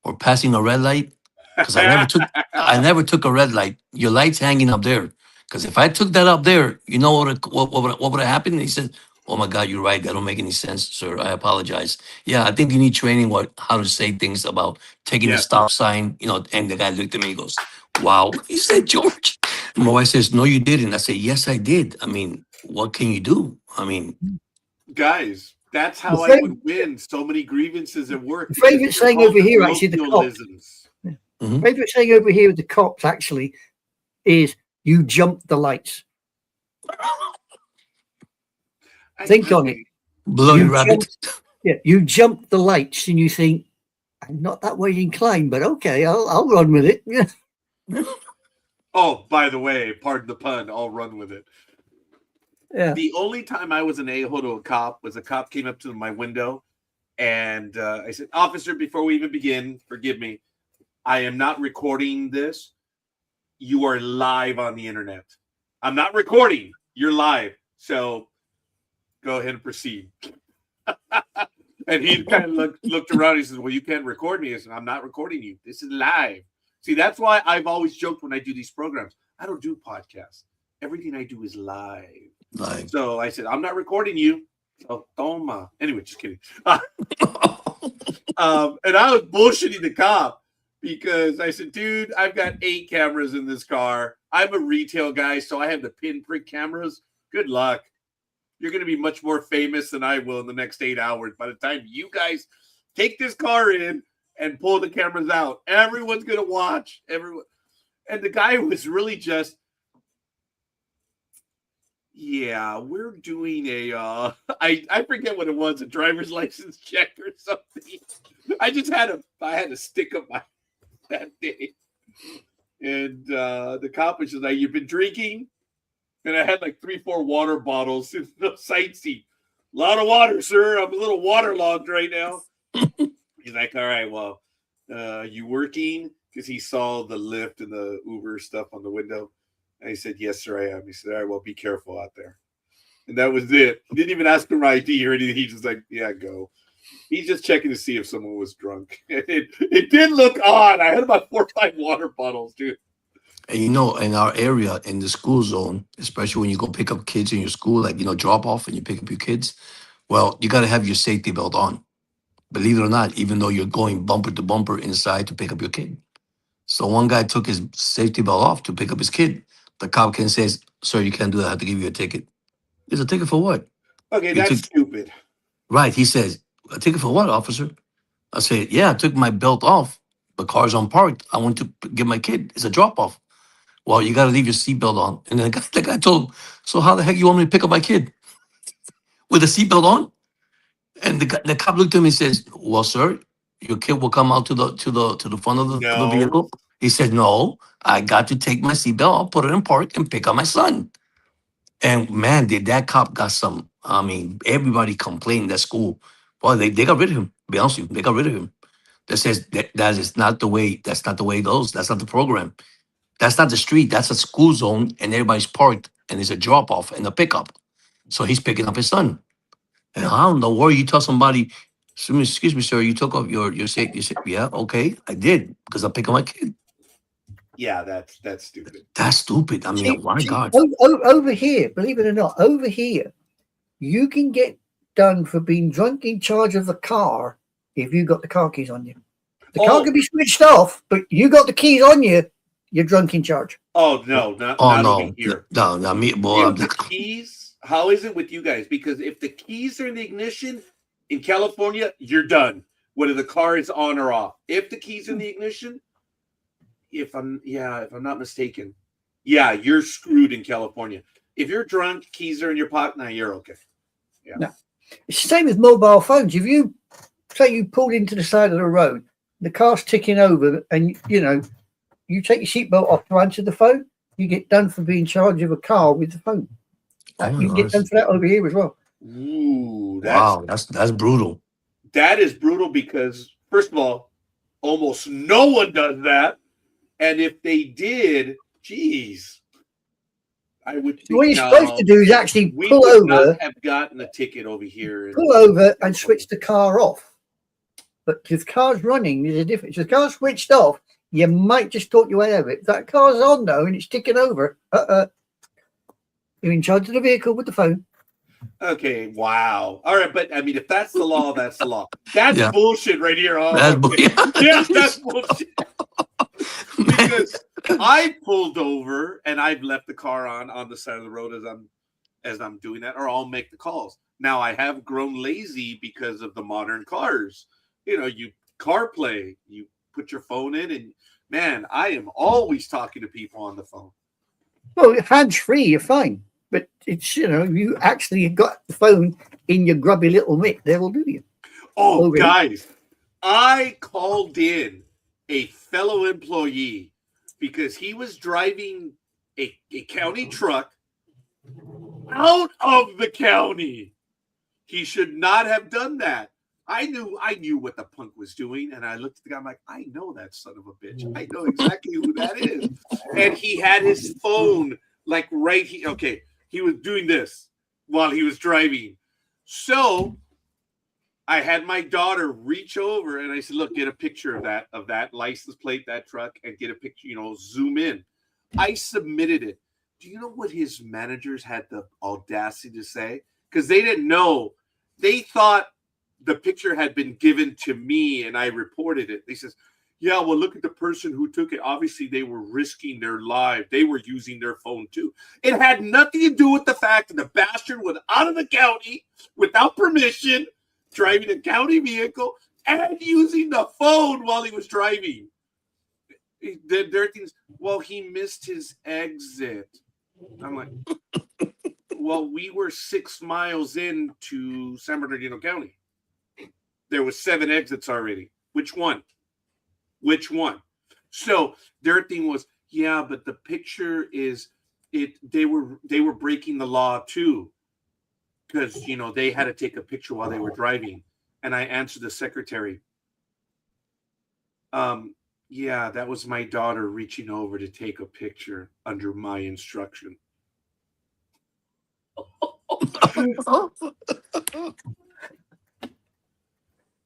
or passing a red light. Because I never took a red light. Your light's hanging up there. Because if I took that up there, you know what would have happened? He said, oh my God, you're right. That don't make any sense, sir. I apologize. Yeah, I think you need training how to say things about taking the stop sign, and the guy looked at me and goes, wow. He said, George. And my wife says, no, you didn't. I said, yes, I did. I mean, what can you do? I mean, guys, that's how I would win so many grievances at work. The favorite saying over here, actually, the cops. Favorite saying over here with the cops, actually, is you jump the lights. Think on it. Bloody rabbit. You jump the lights and you think, I'm not that way inclined, but okay, I'll run with it. Yeah. Oh, by the way, pardon the pun, I'll run with it. Yeah. The only time I was an a-hole to a cop was a cop came up to my window and I said, officer, before we even begin, forgive me, I am not recording this. You are live on the internet. I'm not recording. You're live. So go ahead and proceed. And he kind of looked around. He says, well, you can't record me. I said, I'm not recording you. This is live. See, that's why I've always joked when I do these programs. I don't do podcasts. Everything I do is live. So I said, I'm not recording you. So toma. Anyway, just kidding. And I was bullshitting the cop because I said, dude, I've got 8 cameras in this car. I'm a retail guy, so I have the pinprick cameras. Good luck. You're going to be much more famous than I will in the next 8 hours. By the time you guys take this car in and pull the cameras out, everyone's going to watch. Everyone. And the guy was really just, yeah, we're doing I forget what it was, a driver's license check or something. I had to stick up my that day. And the cop was just like, you've been drinking? And I had like 3-4 water bottles in the side seat. A lot of water, sir. I'm a little waterlogged right now. He's like, all right, well, you working? Because he saw the Lyft and the Uber stuff on the window. And he said, yes, sir, I am. He said, all right, well, be careful out there. And that was it. He didn't even ask for my ID or anything. He just like, yeah, go. He's just checking to see if someone was drunk. It did look odd. I had about 4 or 5 water bottles, dude. And you know, in our area, in the school zone, especially when you go pick up kids in your school, like, you know, drop off and you pick up your kids, well, you got to have your safety belt on. Believe it or not, even though you're going bumper to bumper inside to pick up your kid. So one guy took his safety belt off to pick up his kid. The cop can says, sir, you can't do that. I have to give you a ticket. It's a ticket for what? Okay, You that's took, stupid. right. He says, a ticket for what, officer? I said, yeah, I took my belt off. The car's unparked. I went to get my kid. It's a drop off. Well, you got to leave your seatbelt on. And then the guy told him, so how the heck you want me to pick up my kid? With a seatbelt on? And the cop looked at me and says, well, sir, your kid will come out to the front of the No. vehicle. He said, no, I got to take my seatbelt off, put it in park, and pick up my son. And man, did that cop got some, I mean, everybody complained at school. Well, they got rid of him. To be honest with you, they got rid of him. That says that is not the way, that's not the way it goes. That's not the program. That's not the street. That's a school zone, and everybody's parked, and there's a drop off and a pickup. So he's picking up his son. And I don't know where you tell somebody, excuse me, sir, you took off your safety. You said, yeah, okay, I did because I'm picking my kid. Yeah, that's stupid. That's stupid. I mean, See, my God. over here, believe it or not, over here, you can get done for being drunk in charge of the car if you got the car keys on you. The car can be switched off, but you got the keys on you, you're drunk in charge. Oh no, not no, over here. no, me, boy. If the keys, how is it with you guys? Because if the keys are in the ignition in California, you're done. Whether the car is on or off. If the keys in the ignition, if I'm not mistaken, yeah, you're screwed in California. If you're drunk, keys are in your pocket, now you're okay. Yeah. No. It's the same with mobile phones. If you say you pulled into the side of the road, the car's ticking over, and you know, you take your seatbelt off to answer the phone, you get done for being in charge of a car with the phone. You can get done for that over here as well. Ooh, that's brutal. That is brutal because, first of all, almost no one does that. And if they did, geez, I would think what you're supposed to do is actually pull over. Not have gotten a ticket over here. Pull over and switch the car off. But if the car's running, there's a difference. If the car's switched off, you might just talk your way out of it. If that car's on though and it's ticking over, you're in charge of the vehicle with the phone. Okay, wow. All right, but I mean, if that's the law, that's the law. That's bullshit right here. Oh, that's bullshit. Because I pulled over and I've left the car on the side of the road as I'm doing that, or I'll make the calls. Now I have grown lazy because of the modern cars. You know, you CarPlay, you put your phone in, and man, I am always talking to people on the phone. Well, hands-free, you're fine. But it's, you know, you actually got the phone in your grubby little mitt, they will do you. Oh, guys, I called in a fellow employee because he was driving a county truck out of the county. He should not have done that. I knew what the punk was doing, and I looked at the guy. I'm like, I know that son of a bitch. I know exactly who that is. And he had his phone like right here. Okay, he was doing this while he was driving. So I had my daughter reach over, and I said, "Look, get a picture of that license plate, that truck, and get a picture. You know, zoom in." I submitted it. Do you know what his managers had the audacity to say? Because they didn't know. They thought the picture had been given to me and I reported it. They says, yeah, well, look at the person who took it. Obviously, they were risking their life. They were using their phone too. It had nothing to do with the fact that the bastard was out of the county without permission, driving a county vehicle and using the phone while he was driving. There are things, well, he missed his exit. I'm like, well, we were 6 miles into San Bernardino County. There was 7 exits already. Which one? So their thing was, yeah, but the picture is they were breaking the law too, because they had to take a picture while they were driving. And I answered the secretary, yeah, that was my daughter reaching over to take a picture under my instruction.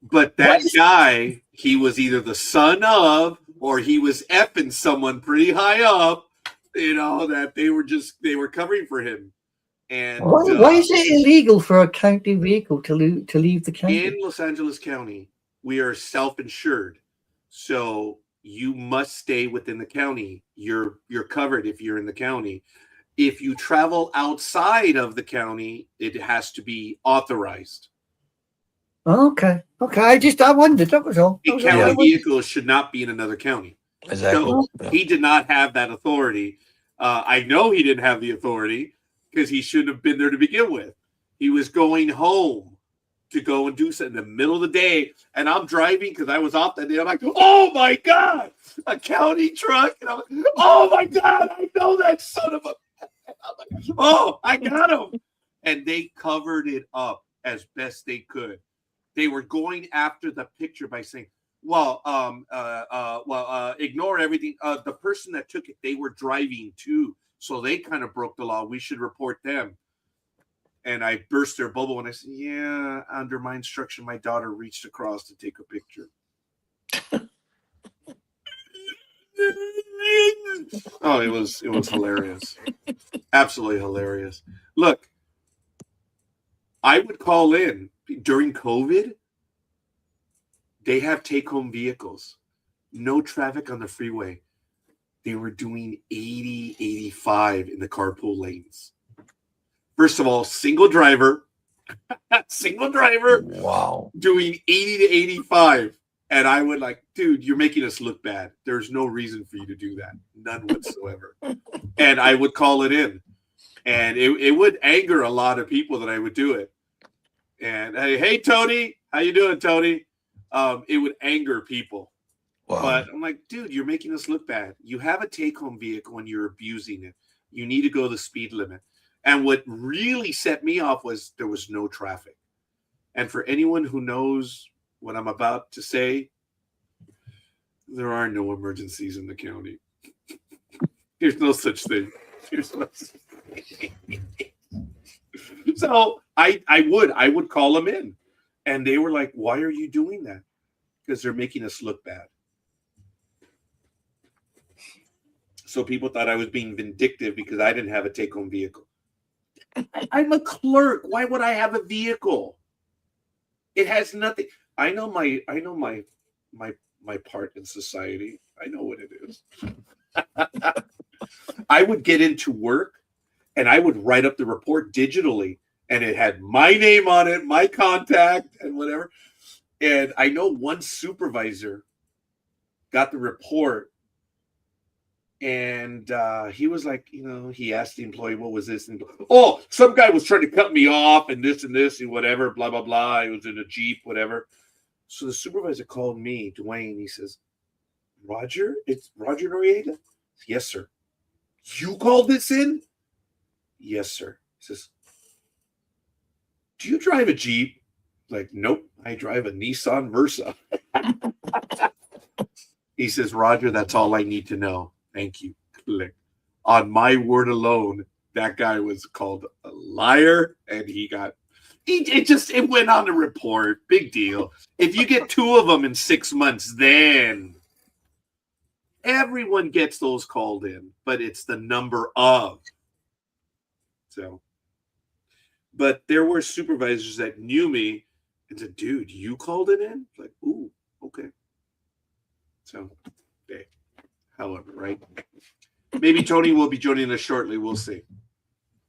But that guy, he was either the son of, or he was effing someone pretty high up, that they were covering for him. And why is it illegal for a county vehicle to leave the county? In Los Angeles County, we are self-insured, so you must stay within the county. You're covered if you're in the county. If you travel outside of the county, it has to be authorized. Okay. I wondered. That was all. A county vehicle should not be in another county. Exactly. So he did not have that authority. I know he didn't have the authority because he shouldn't have been there to begin with. He was going home to go and do something in the middle of the day, and I'm driving because I was off that day. I'm like, oh my God, a county truck. And I'm like, oh my God, I know that son of a. I'm like, oh, I got him. And they covered it up as best they could. They were going after the picture by saying, well, ignore everything. The person that took it, they were driving too. So they kind of broke the law. We should report them. And I burst their bubble and I said, yeah, under my instruction, my daughter reached across to take a picture. Oh, it was hilarious. Absolutely hilarious. Look, I would call in during COVID. They have take-home vehicles. No traffic on the freeway. They were doing 80, 85 in the carpool lanes. First of all, single driver. Wow. Doing 80 to 85. And I would like, dude, you're making us look bad. There's no reason for you to do that. None whatsoever. And I would call it in. And it would anger a lot of people that I would do it. And hey, Tony, how you doing, Tony? It would anger people. Wow. But I'm like, dude, you're making us look bad. You have a take-home vehicle and you're abusing it. You need to go the speed limit. And what really set me off was there was no traffic. And for anyone who knows what I'm about to say, there are no emergencies in the county. There's no such thing. So I would call them in. And they were like, why are you doing that? Because they're making us look bad. So people thought I was being vindictive because I didn't have a take-home vehicle. I'm a clerk. Why would I have a vehicle? It has nothing. I know my part in society. I know what it is. I would get into work and I would write up the report digitally, and it had my name on it, my contact, and whatever. And I know one supervisor got the report, and he was like, he asked the employee, what was this? And, oh, some guy was trying to cut me off and this and whatever, blah, blah, blah. It was in a Jeep, whatever. So the supervisor called me, Dwayne. He says, Roger, it's Roger Noriega? Yes, sir. You called this in? Yes, sir. He says, do you drive a Jeep? Like, nope, I drive a Nissan Versa. He says, Roger, that's all I need to know. Thank you. Click. On my word alone, that guy was called a liar, and it went on the report. Big deal. If you get 2 of them in 6 months, then everyone gets those called in, but it's the number of. So, but there were supervisors that knew me and said, dude, you called it in? Like, ooh, okay. So, hey, however, right? Maybe Tony will be joining us shortly. We'll see.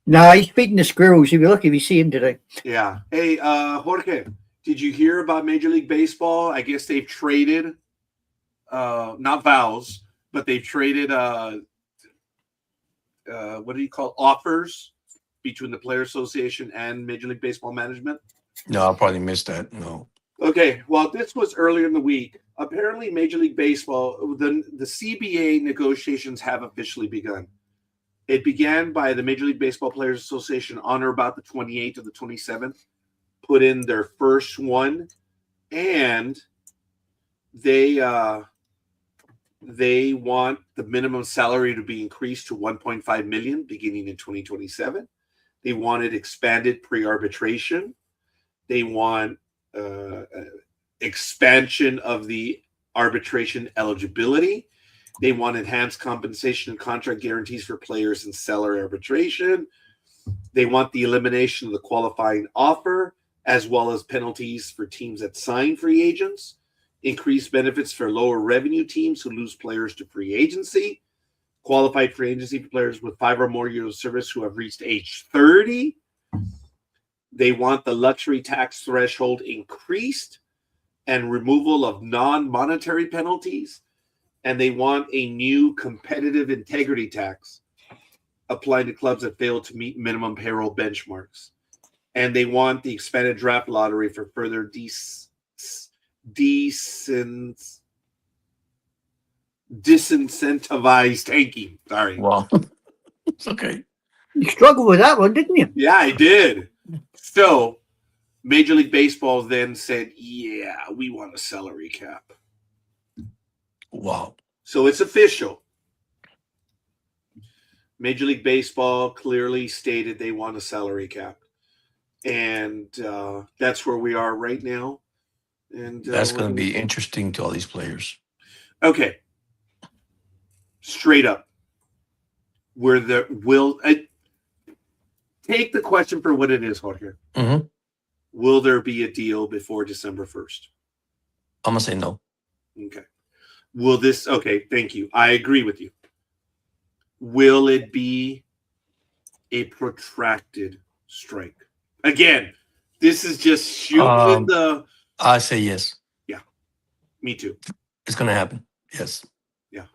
No, he's feeding the squirrels. You'll be lucky if you see him today. Yeah. Hey, Jorge, did you hear about Major League Baseball? I guess they've traded, not vows, but they've traded, what do you call offers between the Player Association and Major League Baseball management? No, I probably missed that. No. Okay, well, this was earlier in the week. Apparently, Major League Baseball, the CBA negotiations have officially begun. It began by the Major League Baseball Players Association on or about the 28th or the 27th. Put in their first one, and they want the minimum salary to be increased to 1.5 million beginning in 2027. They wanted expanded pre-arbitration. They want expansion of the arbitration eligibility. They want enhanced compensation and contract guarantees for players in seller arbitration. They want the elimination of the qualifying offer, as well as penalties for teams that sign free agents, increased benefits for lower revenue teams who lose players to free agency, qualified free agency for players with 5 or more years of service who have reached age 30. They want the luxury tax threshold increased and removal of non-monetary penalties. And they want a new competitive integrity tax applied to clubs that fail to meet minimum payroll benchmarks. And they want the expanded draft lottery for further disincentivized tanking. Sorry. Well, it's okay. You struggled with that one, didn't you? Yeah, I did. So Major League Baseball then said, yeah, we want a salary cap. Wow. So it's official. Major League Baseball clearly stated they want a salary cap. And that's where we are right now. And That's going to be interesting to all these players. Okay. Straight up. Take the question for what it is, Jorge. Mm-hmm. Will there be a deal before December 1st? I'm going to say no. Okay. Okay, thank you. I agree with you. Will it be a protracted strike? Again, this is just shooting I say yes. Yeah, me too. It's going to happen. Yes. Yeah.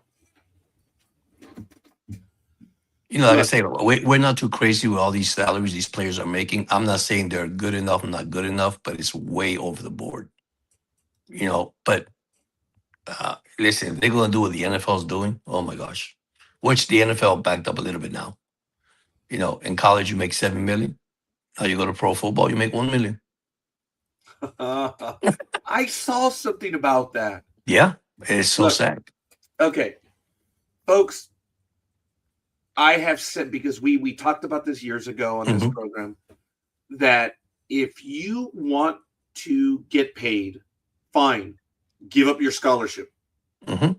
You know, like I say, we're not too crazy with all these salaries these players are making. I'm not saying they're good enough, not good enough, but it's way over the board. You know, but listen, if they're going to do what the NFL is doing, oh my gosh, which the NFL backed up a little bit now. You know, in college, you make $7 million. Now you go to pro football, you make $1 million. I saw something about that. Yeah, it's so sad. Okay, folks, I have said, because we talked about this years ago on this program, that if you want to get paid, fine, give up your scholarship. Mm-hmm.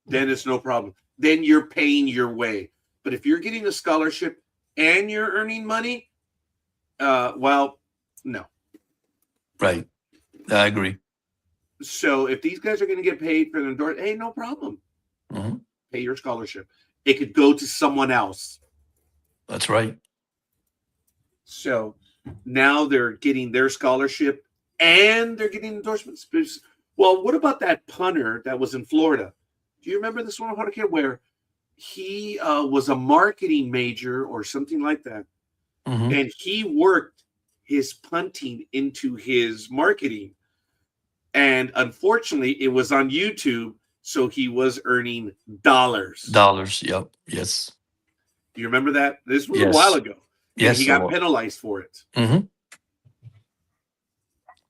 Then it's no problem. Then you're paying your way. But if you're getting a scholarship and you're earning money, well, no. Right. I agree. So if these guys are going to get paid for the endorsement, hey, no problem. Mm-hmm. Pay your scholarship. It could go to someone else. That's right. So now they're getting their scholarship and they're getting endorsements. Well, what about that punter that was in Florida? Do you remember this one, Jorge, where he was a marketing major or something like that? Mm-hmm. And he worked his punting into his marketing. And unfortunately, it was on YouTube, so he was earning dollars. Yep. Yes. Do you remember that? This was a while ago. Yes. And he got penalized for it. Mm-hmm.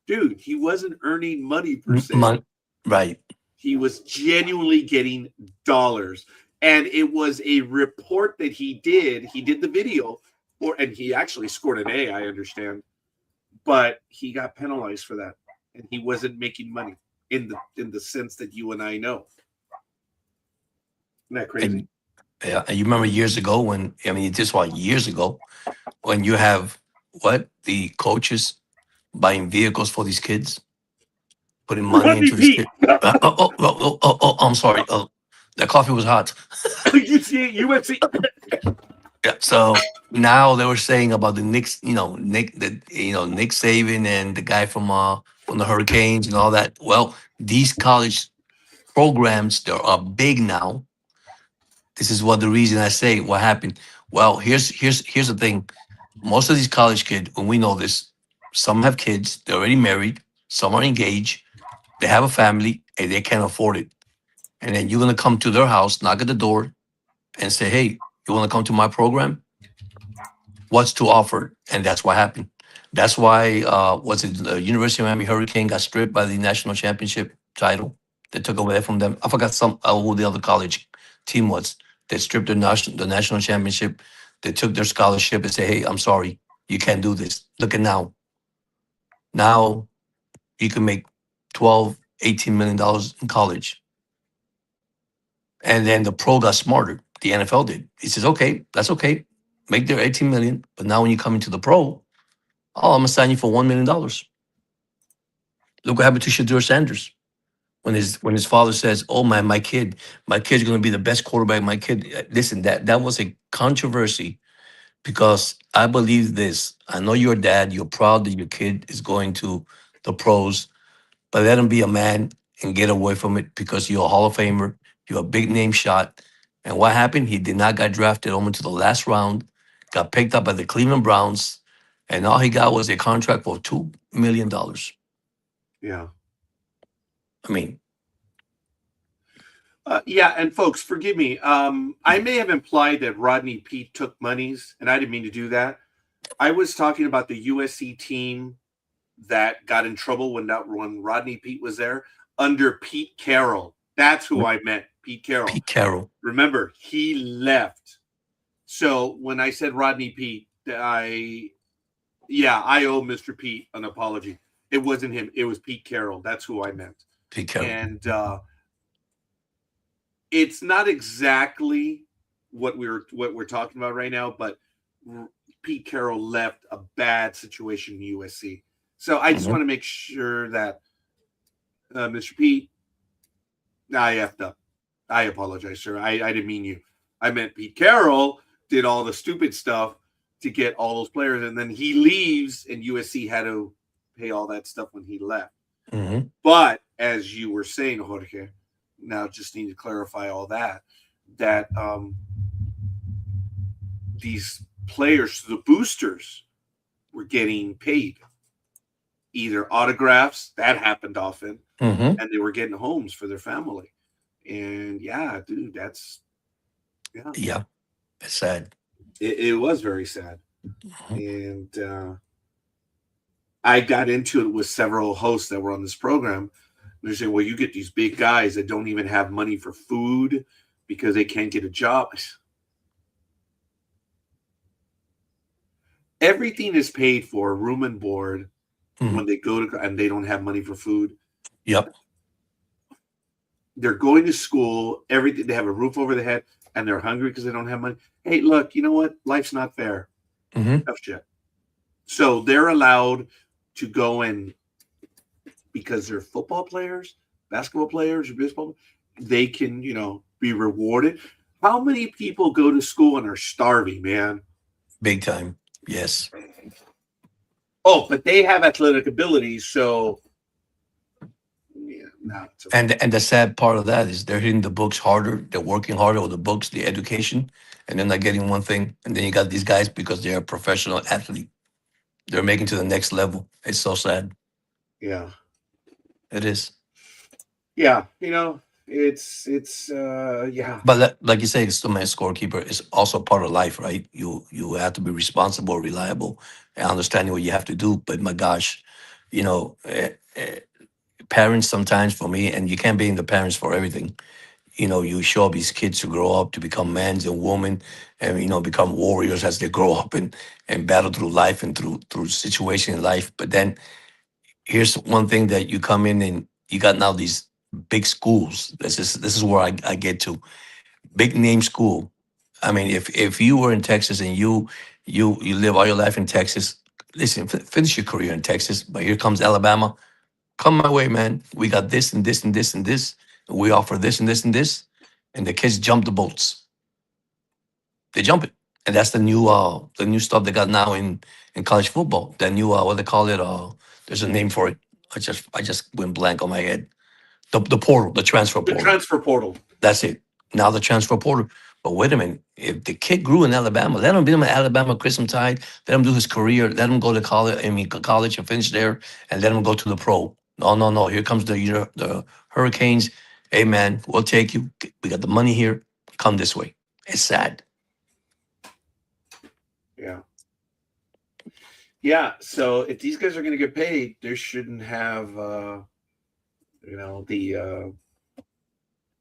Dude, he wasn't earning money per se. Right. He was genuinely getting dollars. And it was a report that he did. He did the video, and he actually scored an A, I understand. But he got penalized for that. And he wasn't making money in the sense that you and I know. Isn't that crazy? And you remember years ago when you have the coaches buying vehicles for these kids, putting money into these kids. I'm sorry. That coffee was hot. You see, UFC. Yeah. So now they were saying about the Nick Saban and the guy from the Hurricanes and all that. Well, these college programs, they are big now. This is what the reason I say what happened. Well, here's the thing. Most of these college kids, when we know this, some have kids, they're already married, some are engaged, they have a family, and they can't afford it. And then you're gonna come to their house, knock at the door, and say, "Hey, You want to come to my program? What's to offer? And that's what happened. That's why was it the University of Miami Hurricane got stripped by the national championship title? They took away from them. I forgot some who the other college team was. They stripped the national championship. They took their scholarship and say, "Hey, I'm sorry, you can't do this." Look at now. Now you can make 12, $18 million in college. And then the pro got smarter. The NFL did. He says, "Okay, that's okay. Make their 18 million, but now when you come into the pro, oh, I'm gonna sign you for $1 million." Look what happened to Shadur Sanders when his father says, "Oh my kid's gonna be the best quarterback." My kid, listen, that was a controversy because I believe this. I know you're a dad. You're proud that your kid is going to the pros, but let him be a man and get away from it because you're a Hall of Famer. You're a big name shot. And what happened? He did not get drafted almost to the last round. Got picked up by the Cleveland Browns, and all he got was a contract for $2 million. Yeah. I mean, Yeah, and folks, forgive me. I may have implied that Rodney Peete took monies, and I didn't mean to do that. I was talking about the USC team that got in trouble when Rodney Peete was there under Pete Carroll. That's who I meant, Pete Carroll. Pete Carroll. Remember, he left. So when I said Rodney Peete, I owe Mr. Pete an apology. It wasn't him. It was Pete Carroll. That's who I meant. Pete Carroll. And it's not exactly what we're talking about right now, but Pete Carroll left a bad situation in USC. So I just want to make sure that Mr. Pete, I effed up. I apologize, sir. I didn't mean you. I meant Pete Carroll did all the stupid stuff to get all those players, and then he leaves, and USC had to pay all that stuff when he left. Mm-hmm. But as you were saying, Jorge, now just need to clarify all that these players, the boosters, were getting paid. Either autographs, that happened often, Mm-hmm. and they were getting homes for their family. And yeah, dude, Yeah, it's sad. It was very sad. Mm-hmm. And I got into it with several hosts that were on this program. They're saying, well, you get these big guys that don't even have money for food because they can't get a job. Everything is paid for, room and board, when they go to, and they don't have money for food. Yep. They're going to school, everything, they have a roof over their head, and they're hungry because they don't have money. Hey, look, you know what? Life's not fair. Mm-hmm. Tough shit. So they're allowed to go and, because they're football players, basketball players, or baseball, they can, be rewarded. How many people go to school and are starving, man? Big time. Yes. Oh, but they have athletic abilities, so yeah, no. And the sad part of that is they're hitting the books harder. They're working harder with the books, the education, and they're not getting one thing. And then you got these guys because they're a professional athlete. They're making to the next level. It's so sad. Yeah. It is. Yeah, it's yeah. But like you say, it's still my scorekeeper is also part of life, right? You have to be responsible, reliable, and understanding what you have to do. But my gosh, you know, eh, eh, parents sometimes for me, and you can't blame the parents for everything. You show up these kids to grow up to become men and women, and become warriors as they grow up and battle through life and through situation in life. But then here's one thing that you come in and you got now these big schools. This is where I get to big name school. I mean, if you were in Texas and you live all your life in Texas, listen, finish your career in Texas. But here comes Alabama. Come my way, man. We got this and this and this and this. And we offer this and this and this, and the kids jump the boats. They jump it, and that's the new stuff they got now in college football. The new what they call it. There's a name for it. I just went blank on my head. The portal, the transfer The portal. transfer portal. That's it. Now the transfer portal. But wait a minute. If the kid grew in Alabama, let him be in Alabama Crimson Tide. Let him do his career. Let him go to college. College and finish there, and let him go to the pro. No, no, no. Here comes the Hurricanes. Hey man, we'll take you. We got the money here. Come this way. It's sad. Yeah. Yeah. So if these guys are going to get paid, they shouldn't have, the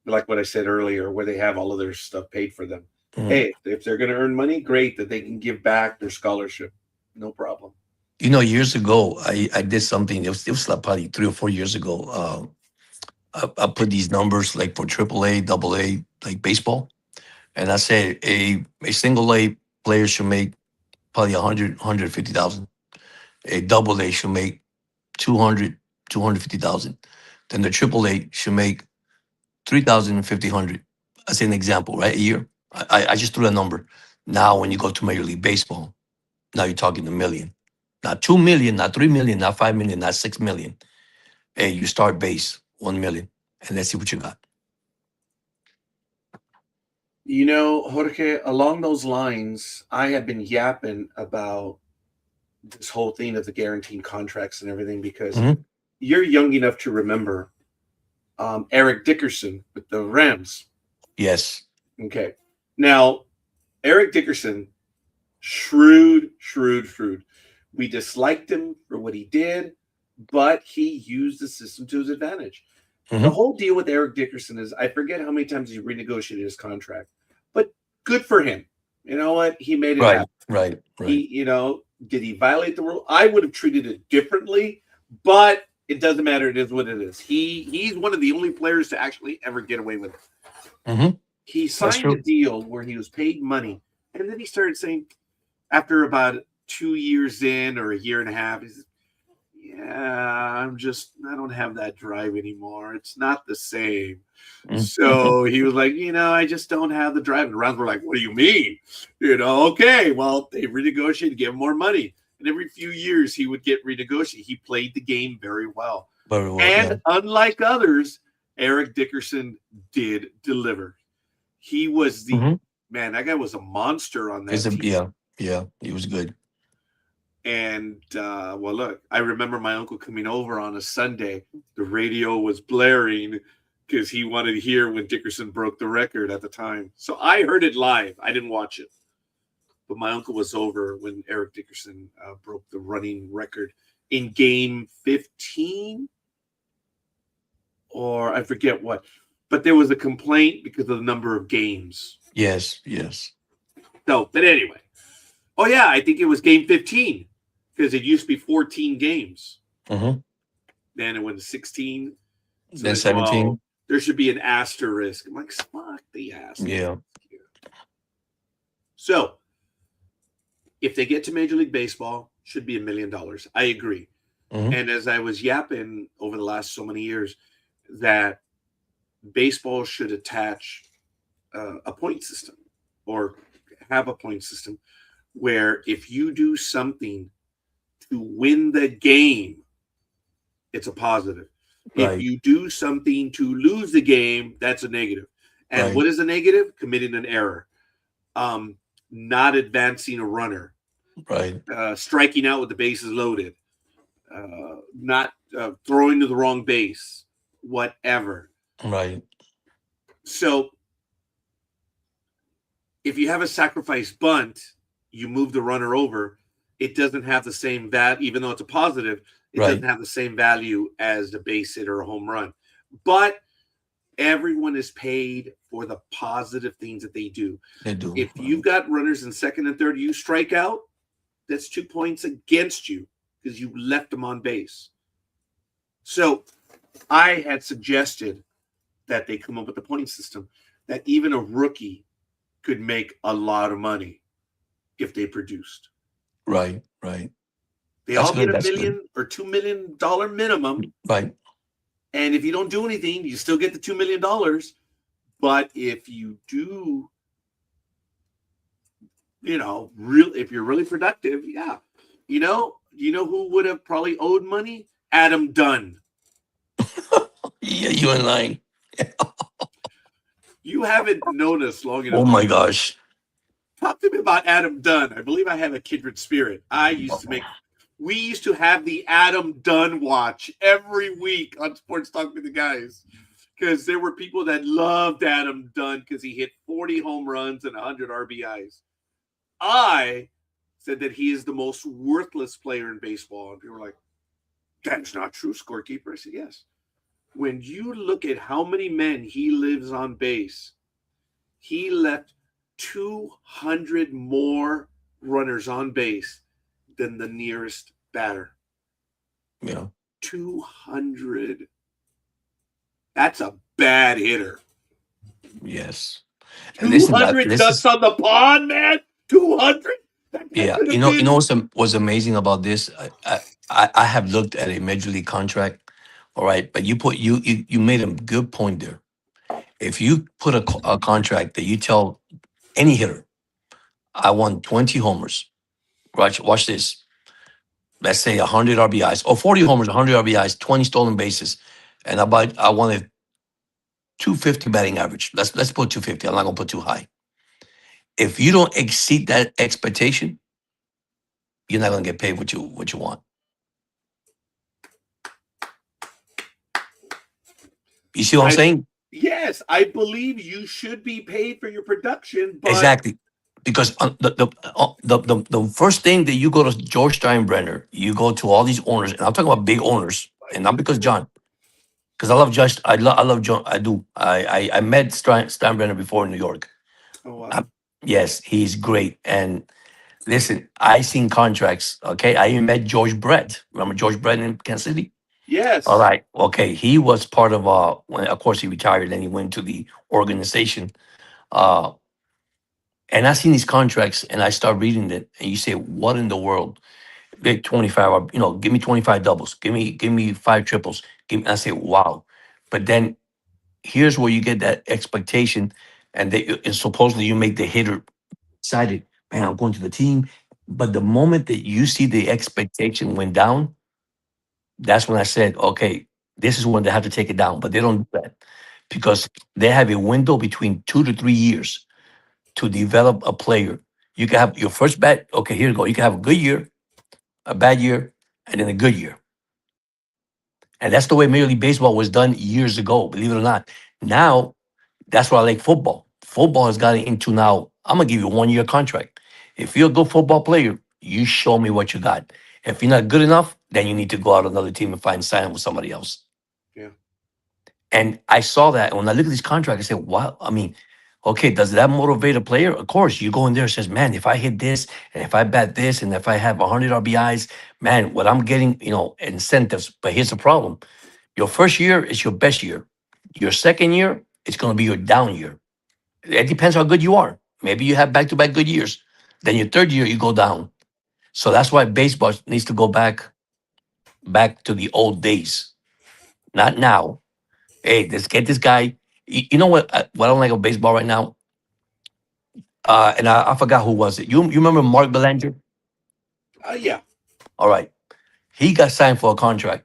like what I said earlier, where they have all of their stuff paid for them. Mhm. Hey, if they're going to earn money, great that they can give back their scholarship. No problem. Years ago, I did something. It was like probably 3 or 4 years ago. I put these numbers like for AAA, AA, like baseball, and I said a single A player should make probably 150,000. A double A should make 200, 250,000. Then the AAA should make 3,000 5,000. That's an example, right? A year. I just threw a number. Now, when you go to Major League Baseball, now you're talking a million, not 2 million, not 3 million, not 5 million, not 6 million. Hey, you start base 1 million, and let's see what you got. Jorge, along those lines, I have been yapping about this whole thing of the guaranteed contracts and everything because Mhm. you're young enough to remember Eric Dickerson with the Rams. Yes. Okay. Now, Eric Dickerson, shrewd, shrewd, shrewd. We disliked him for what he did, but he used the system to his advantage. The Mhm. whole deal with Eric Dickerson is I forget how many times he renegotiated his contract, but good for him. You know what? He made it Right. happen. Right. Right. Did he violate the rule? I would have treated it differently, but it doesn't matter. It is what it is. He's one of the only players to actually ever get away with it. Hmm. He That's signed a true. deal where he was paid money, and then he started saying, after about 2 years in or a year and a half, he says, "Yeah, I don't have that drive anymore. It's not the same." Mhm. So he was like, I just don't have the drive. And the Rams were like, "What do you mean?" Okay, well, they renegotiated, give him more money. And every few years he would get renegotiated. He played the game very well. Very well. Yeah. And unlike others, Eric Dickerson did deliver. He was Hmm. man, that guy was a monster on It's that team. yeah. Yeah. He was good. And well, look, I remember my uncle coming over on a Sunday. The radio was blaring because he wanted to hear when Dickerson broke the record at the time. So I heard it live. I didn't watch it, but my uncle was over when Eric Dickerson broke the running record in Game 15, or I forget what. But there was a complaint because of the number of games. Yes. Yes. So, but anyway, oh yeah, I think it was Game 15 because it used to be 14 games. Hmm. Then it went to 16. So Then they go, 17. there should be an asterisk. I'm like, fuck the asterisk. Yeah. So if they get to Major League Baseball, should be $1 million. I agree. Hmm. And as I was yapping over the last so many years, that baseball should attach a point system or have a point system where if you do something to win the game, it's a positive. If Right. you do something to lose the game, that's a negative. And Right. what is a negative? Committing an error, not advancing a runner, Right. striking out with the bases loaded, not throwing to the wrong base, whatever. Right. So if you have a sacrifice bunt, you move the runner over. It doesn't have the same value, even though it's a positive. It Right. doesn't have the same value as the base hit or a home run. But everyone is paid for the positive things that they do. They do. If Right. you've got runners in second and third, you strike out, that's 2 points against you because you left them on base. So I had suggested that they come up with a point system that even a rookie could make a lot of money if they produced. Right. Right. They That's all get good. a That's good. million or $2 million minimum. Right. And if you don't do anything, you still get the $2 million. But if you do, if you're really productive, yeah. You know who would have probably owed money? Adam Dunn. Yeah. You in line. You haven't known us long enough. Oh my gosh. Talk to me about Adam Dunn. I believe I have a kindred spirit. We used to have the Adam Dunn watch every week on Sports Talk with the Guys because there were people that loved Adam Dunn because he hit 40 home runs and 100 RBIs. I said that he is the most worthless player in baseball. And people were like, that's not true, scorekeeper. I said, yes. When you look at how many men he lives on base, he left 200 more runners on base than the nearest batter. Yeah. 200. That's a bad hitter. Yes. And listen, 200 this ducks is on the pond, man. 200. That yeah. could You have know, been. what's amazing about this? I have looked at a major league contract. All right, but you made a good point there. If you put a contract that you tell any hitter, I want 20 homers. Watch this. Let's say 100 RBIs or 40 homers, 100 RBIs, 20 stolen bases, and I wanted 250 batting average. Let's put 250. I'm not gonna put too high. If you don't exceed that expectation, you're not gonna get paid what you want. You see what I'm saying? Yes, I believe you should be paid for your production, but Exactly. Because the first thing that you go to George Steinbrenner, you go to all these owners, and I'm talking about big owners, and not because John, because I love Josh, I love John, I do. I met Steinbrenner before in New York. oh wow. Yes, he's great. And listen, I seen contracts. Okay, I even met George Brett. Remember George Brett in Kansas City? Yes. All right. Okay, he was part of when of course he retired and he went to the organization. Uh, And I seen these contracts and I start reading it and you say, what in the world? Get 25, or, give me 25 doubles. Give me 5 triples. I say, wow. But then here's where you get that expectation and supposedly you make the hitter excited. Man, I'm going to the team. But the moment that you see the expectation went down, that's when I said, okay, this is when they have to take it down. But they don't do that because they have a window between 2 to 3 years to develop a player. You can have your first bat. Okay, here you go. You can have a good year, a bad year, and then a good year. And that's the way Major League Baseball was done years ago, believe it or not. Now, that's why I like football. Football has gotten into now, I'm going to give you a 1 year contract. If you're a good football player, you show me what you got. If you're not good enough, then you need to go out on another team and find sign with somebody else. Yeah. And I saw that. And when I look at these contracts, I said, wow, I mean, okay, does that motivate a player? Of course, you go in there and says, man, if I hit this and if I bat this and if I have 100 RBIs, man, what I'm getting, incentives. But here's the problem. Your first year is your best year. Your second year, it's going to be your down year. It depends how good you are. Maybe you have back-to-back good years. Then your third year, you go down. So that's why baseball needs to go back to the old days, not now. Hey, let's get this guy. You know what I don't like about baseball right now? And I forgot who was it. You remember Mark Belanger? Yeah. All right. He got signed for a contract.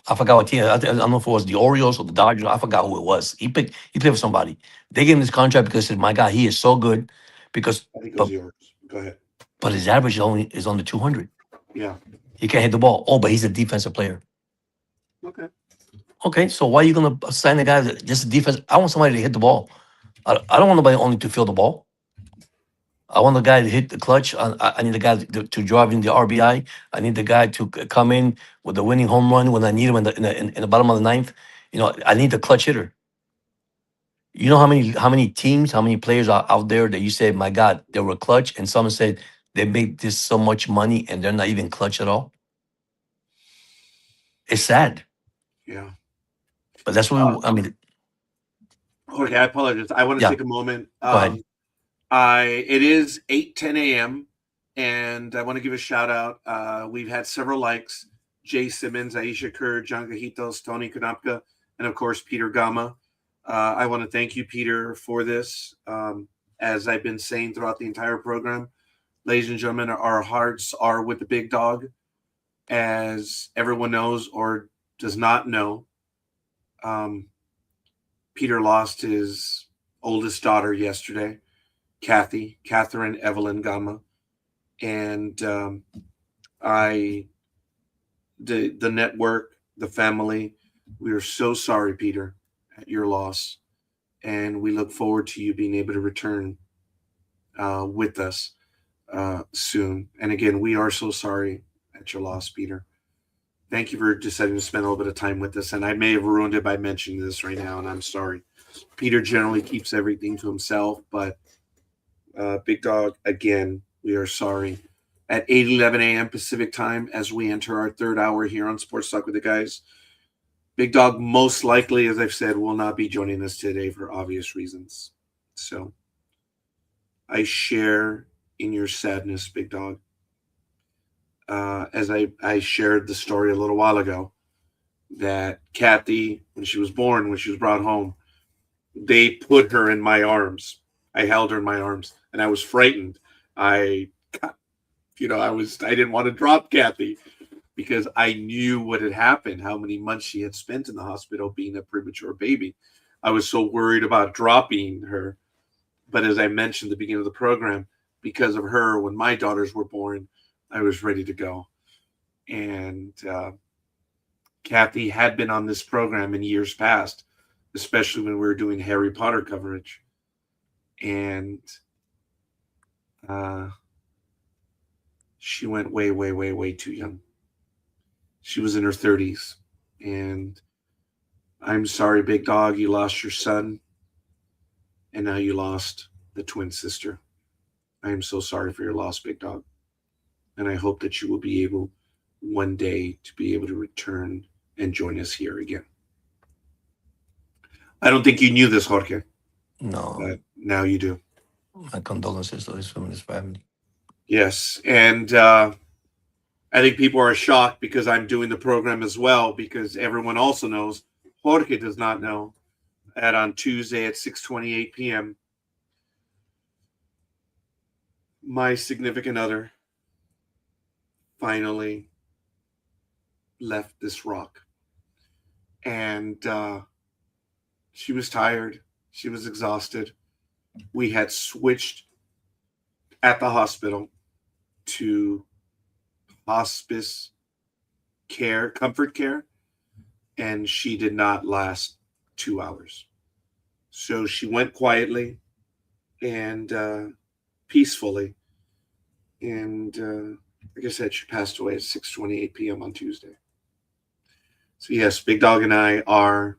I forgot what team. I don't know if it was the Orioles or the Dodgers. I forgot who it was. He played for somebody. They gave him this contract because they said, my God, he is so good. Because I think it was yours. Go ahead. but his average is only 200. Yeah. He can't hit the ball. Oh, but he's a defensive player. Okay. Okay, so why are you gonna sign a guy that just a defense? I want somebody to hit the ball. I don't want nobody only to field the ball. I want the guy to hit the clutch. I need the guy to drive in the RBI. I need the guy to come in with the winning home run when I need him in the bottom of the ninth. I need the clutch hitter. You know how many teams, how many players are out there that you say, my God, they were clutch, and someone said they make this so much money and they're not even clutch at all. It's sad, Yeah. but that's what I mean. Okay, I apologize. I want to Yeah, take a moment. go ahead. It is 8:10 a.m. and I want to give a shout out. We've had several likes: Jay Simmons, Aisha Kerr, John Gajitos, Tony Konopka, and of course Peter Gama. I want to thank you, Peter, for this. As I've been saying throughout the entire program, ladies and gentlemen, our hearts are with the big dog. As everyone knows or does not know, Peter lost his oldest daughter yesterday, Catherine Evelyn Gama, and the network, the family, we are so sorry, Peter, at your loss, and we look forward to you being able to return with us. soon. And again, we are so sorry at your loss, Peter. Thank you for deciding to spend a little bit of time with us. And I may have ruined it by mentioning this right now, and I'm sorry. Peter generally keeps everything to himself, but Big Dog, again, we are sorry. At 8:11 a.m. Pacific time, as we enter our third hour here on Sports Talk with the Guys, Big Dog most likely, as I've said, will not be joining us today for obvious reasons. So I share in your sadness, Big Dog. As I shared the story a little while ago, that Kathy, when she was born, when she was brought home, they put her in my arms. I held her in my arms, and I was frightened. I didn't want to drop Kathy because I knew what had happened, how many months she had spent in the hospital being a premature baby. I was so worried about dropping her. But as I mentioned at the beginning of the program, because of her, when my daughters were born, I was ready to go. And Kathy had been on this program in years past, especially when we were doing Harry Potter coverage. And she went way, way, way, way too young. She was in her 30s. And I'm sorry, Big Dog, you lost your son. And now you lost the twin sister. I am so sorry for your loss, Big Dog. And I hope that you will be able one day to be able to return and join us here again. I don't think you knew this, Jorge. No. But now you do. My condolences to his family. Yes. And I think people are shocked because I'm doing the program as well, because everyone also knows, Jorge does not know, that on Tuesday at 6:28 p.m., my significant other finally left this rock. And she was tired. She was exhausted. We had switched at the hospital to hospice care, comfort care, and she did not last 2 hours. So she went quietly and peacefully. And like I said, she passed away at 6:28 p.m. on Tuesday. So yes, Big Dog and I are,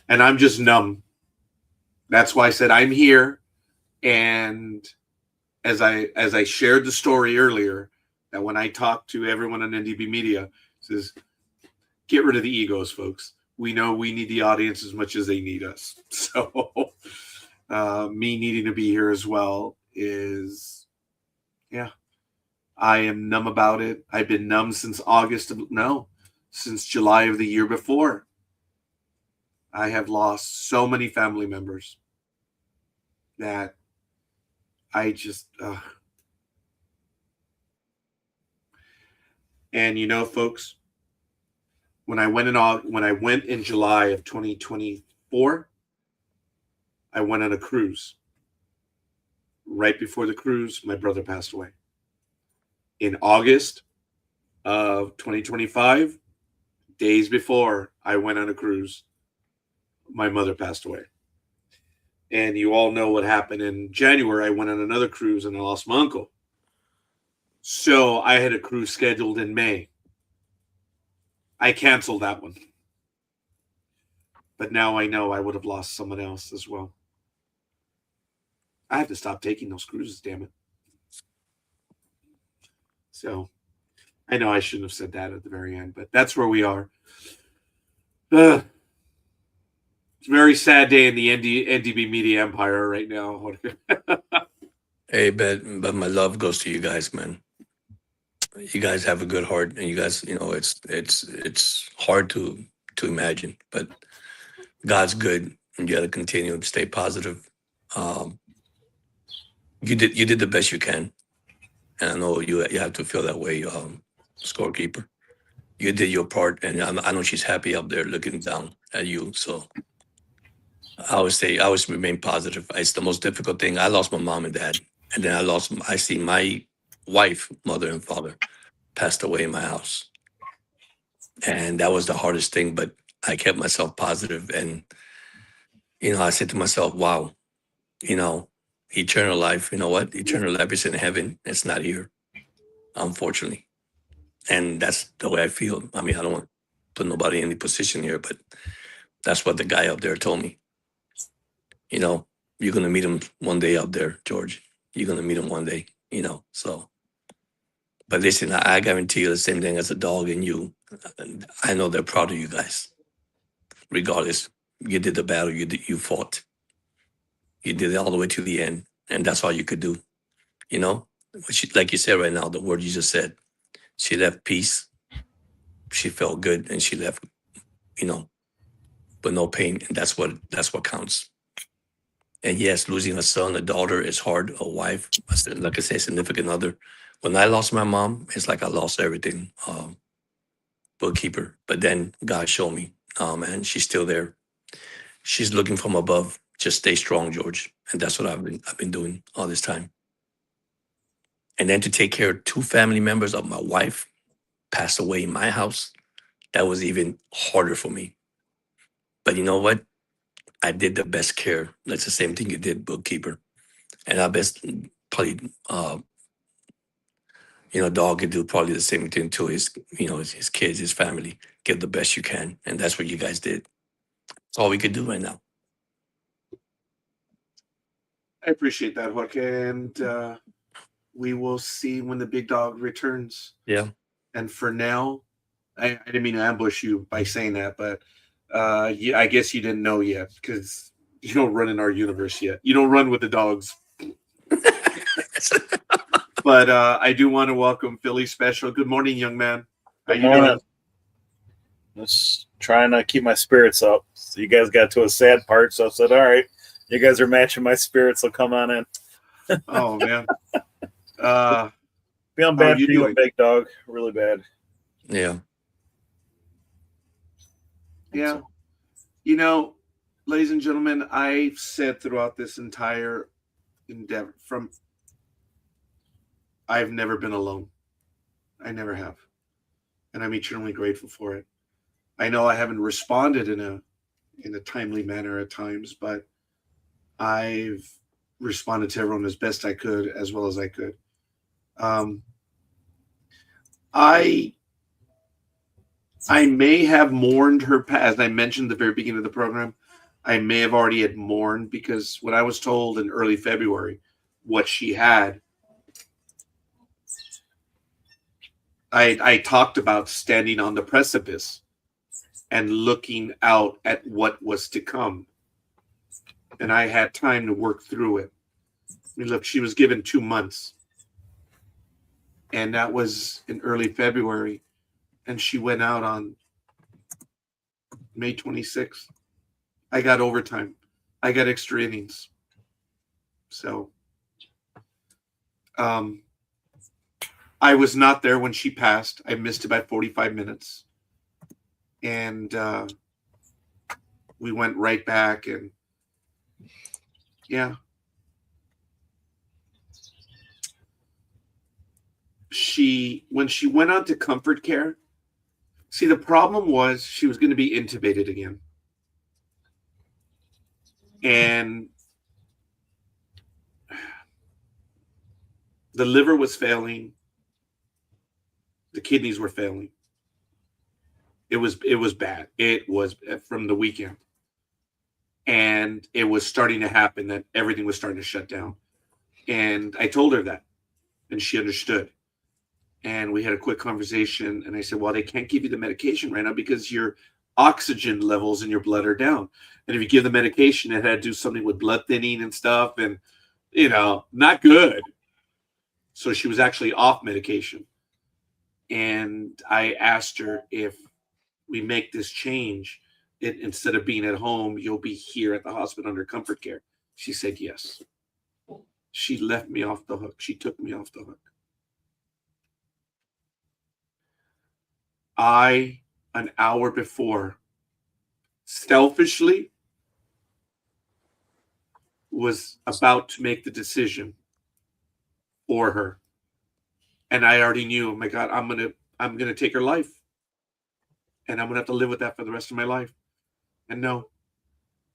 and I'm just numb. That's why I said I'm here. And as I shared the story earlier, that when I talked to everyone on NDB Media, says, get rid of the egos, folks. We know we need the audience as much as they need us. So me needing to be here as well is, yeah, I am numb about it. I've been numb since since July of the year before. I have lost so many family members that I just, and you know, folks, when I went in July of 2024, I went on a cruise. Right before the cruise, my brother passed away. In August of 2025, days before I went on a cruise, my mother passed away. And you all know what happened in January. I went on another cruise and I lost my uncle. So I had a cruise scheduled in May. I canceled that one. But now I know I would have lost someone else as well. I have to stop taking those cruises, damn it. So I know I shouldn't have said that at the very end, but that's where we are. It's a very sad day in the NDB media empire right now. Hey, but my love goes to you guys, man. You guys have a good heart, and you guys, it's hard to imagine, but God's good, and you got to continue to stay positive. You did the best you can, and I know you have to feel that way, scorekeeper. You did your part, and I know she's happy up there looking down at you. So I always remain positive. It's the most difficult thing. I lost my mom and dad, and then I see my wife, mother, and father passed away in my house, and that was the hardest thing. But I kept myself positive, and I said to myself, "Wow, eternal life. You know what? Eternal life is in heaven. It's not here, unfortunately. And that's the way I feel. I mean, I don't want to put nobody in any position here, but that's what the guy up there told me. You know, you're gonna meet him one day up there, George. You're gonna meet him one day. You know, so. But listen, I guarantee you the same thing as a dog and you. I know they're proud of you guys. Regardless, you did the battle. You fought. You did it all the way to the end, and that's all you could do. You know, like you said right now, the word you just said. She left peace. She felt good, and she left. You know, but no pain, and that's what counts. And yes, losing a son, a daughter is hard. A wife, like I say, significant other. When I lost my mom, it's like I lost everything. Bookkeeper, but then God showed me, oh man, she's still there. She's looking from above. Just stay strong, George, and that's what I've been doing all this time. And then to take care of two family members of my wife passed away in my house, that was even harder for me. But you know what? I did the best care. That's the same thing you did, bookkeeper. And I best probably, dog could do probably the same thing to his kids, his family. Give the best you can, and that's what you guys did. That's all we could do right now. I appreciate that, Jorge, and we will see when the big dog returns. Yeah. And for now, I didn't mean to ambush you by saying that, but I guess you didn't know yet because you don't run in our universe yet. You don't run with the dogs. But I do want to welcome Philly Special. Good morning, young man. How Good you morning. doing? Just trying to keep my spirits up. So you guys got to a sad part, so I said, all right, you guys are matching my spirits, so come on in. Oh, man. Feeling How are bad you for you, doing? big dog. Really bad. Yeah. Yeah. You know, ladies and gentlemen, I've said throughout this entire endeavor I've never been alone. I never have. And I'm eternally grateful for it. I know I haven't responded in a timely manner at times, but I've responded to everyone as best I could, as well as I could. I may have mourned her past. As I mentioned at the very beginning of the program, I may have already had mourned because when I was told in early February what she had, I talked about standing on the precipice and looking out at what was to come. And I had time to work through it. I mean, look, she was given 2 months. And that was in early February. And she went out on May 26th. I got overtime. I got extra innings. So I was not there when she passed. I missed about 45 minutes. And we went right back. And yeah. When she went on to comfort care, see, the problem was she was going to be intubated again. And the liver was failing. The kidneys were failing. It was bad. It was from the weekend. And it was starting to happen that everything was starting to shut down. And I told her that. And she understood. And we had a quick conversation. And I said, well, they can't give you the medication right now because your oxygen levels in your blood are down. And if you give the medication, it had to do something with blood thinning and stuff. And, not good. So she was actually off medication. And I asked her, if we make this change, instead of being at home, you'll be here at the hospital under comfort care. She said yes. She left me off the hook. She took me off the hook. An hour before, selfishly was about to make the decision for her. And I already knew, oh my God, I'm gonna take her life. And I'm gonna have to live with that for the rest of my life. And no,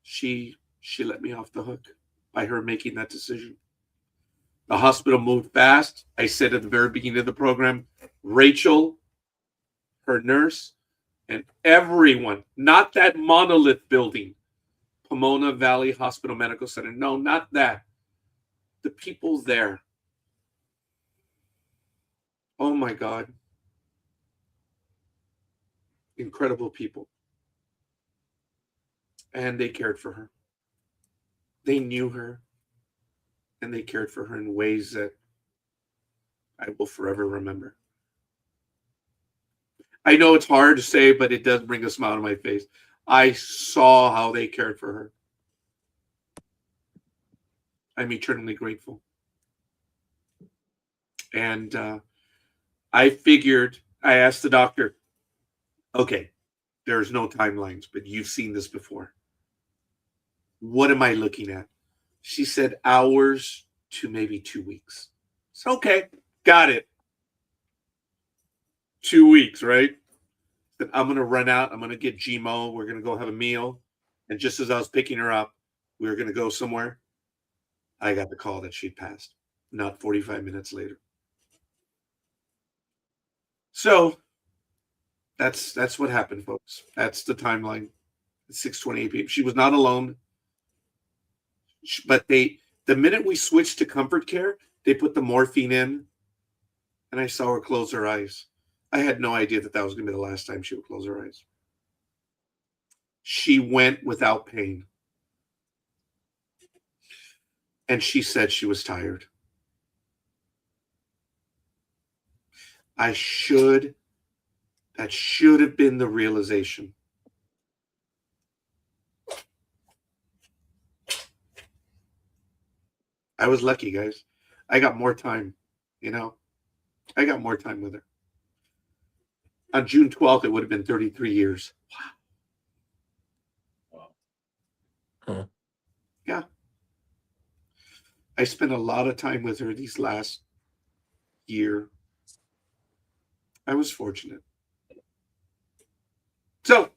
she let me off the hook by her making that decision. The hospital moved fast. I said at the very beginning of the program, Rachel, her nurse, and everyone, not that monolith building, Pomona Valley Hospital Medical Center. No, not that. The people there. Oh my God. Incredible people. And they cared for her. They knew her. And they cared for her in ways that I will forever remember. I know it's hard to say, but it does bring a smile to my face. I saw how they cared for her. I'm eternally grateful. And I asked the doctor, okay, there's no timelines, but you've seen this before. What am I looking at? She said hours to maybe 2 weeks. So, okay, got it. 2 weeks, right? Then I'm going to run out. I'm going to get Gmo. We're going to go have a meal. And just as I was picking her up, we were going to go somewhere. I got the call that she'd passed, not 45 minutes later. So that's what happened, folks. That's the timeline. 6:28 p.m. She was not alone. But the minute we switched to comfort care, they put the morphine in, and I saw her close her eyes. I had no idea that was going to be the last time she would close her eyes. She went without pain. And she said she was tired. That should have been the realization. I was lucky, guys. I got more time, I got more time with her. On June 12th, it would have been 33 years. Wow. Huh. Yeah. I spent a lot of time with her these last year. I was fortunate. So,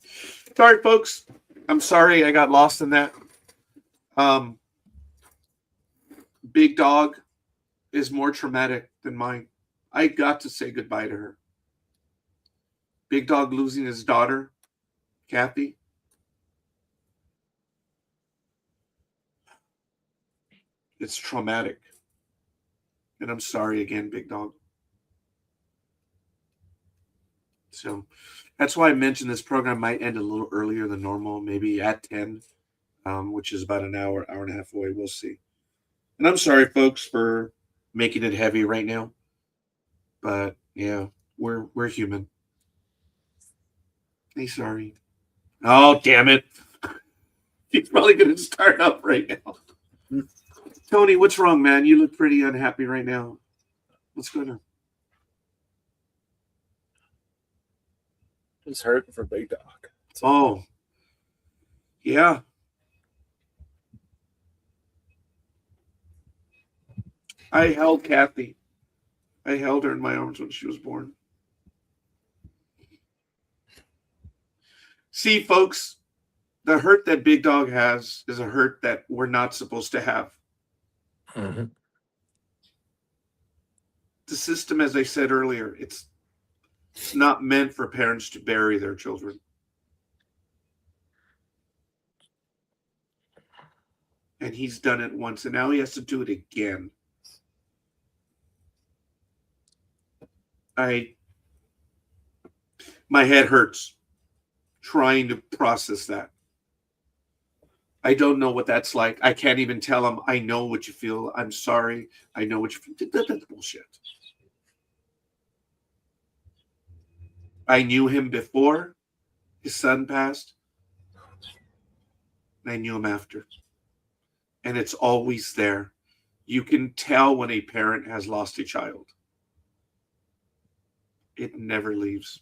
sorry, folks. I'm sorry I got lost in that. Big Dog is more traumatic than mine. I got to say goodbye to her. Big Dog losing his daughter, Kathy. It's traumatic. And I'm sorry again, Big Dog. So that's why I mentioned this program might end a little earlier than normal, maybe at 10, which is about an hour and a half away. We'll see. And I'm sorry, folks, for making it heavy right now. But yeah, we're human. Hey, sorry. Oh, damn it. He's probably going to start up right now. Tony, what's wrong, man? You look pretty unhappy right now. What's going on? Just hurting for Big Dog. Oh, yeah. I held Kathy. I held her in my arms when she was born. See, folks, the hurt that Big Dog has is a hurt that we're not supposed to have. Mm-hmm. The system, as I said earlier, it's not meant for parents to bury their children. And he's done it once, and now he has to do it again. My head hurts trying to process that. I don't know what that's like. I can't even tell him, I know what you feel. I'm sorry. I know what you feel. That's bullshit. I knew him before his son passed. And I knew him after. And it's always there. You can tell when a parent has lost a child. It never leaves.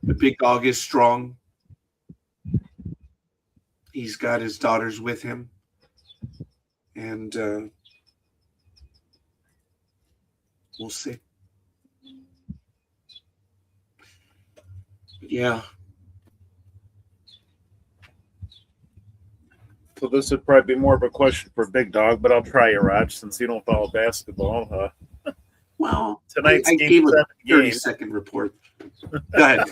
The Big Dog is strong. He's got his daughters with him. And we'll see. Yeah. So this would probably be more of a question for Big Dog, but I'll try you, Raj, since you don't follow basketball. Well, Tonight's I game gave a 7 game. 30-second report. Go ahead.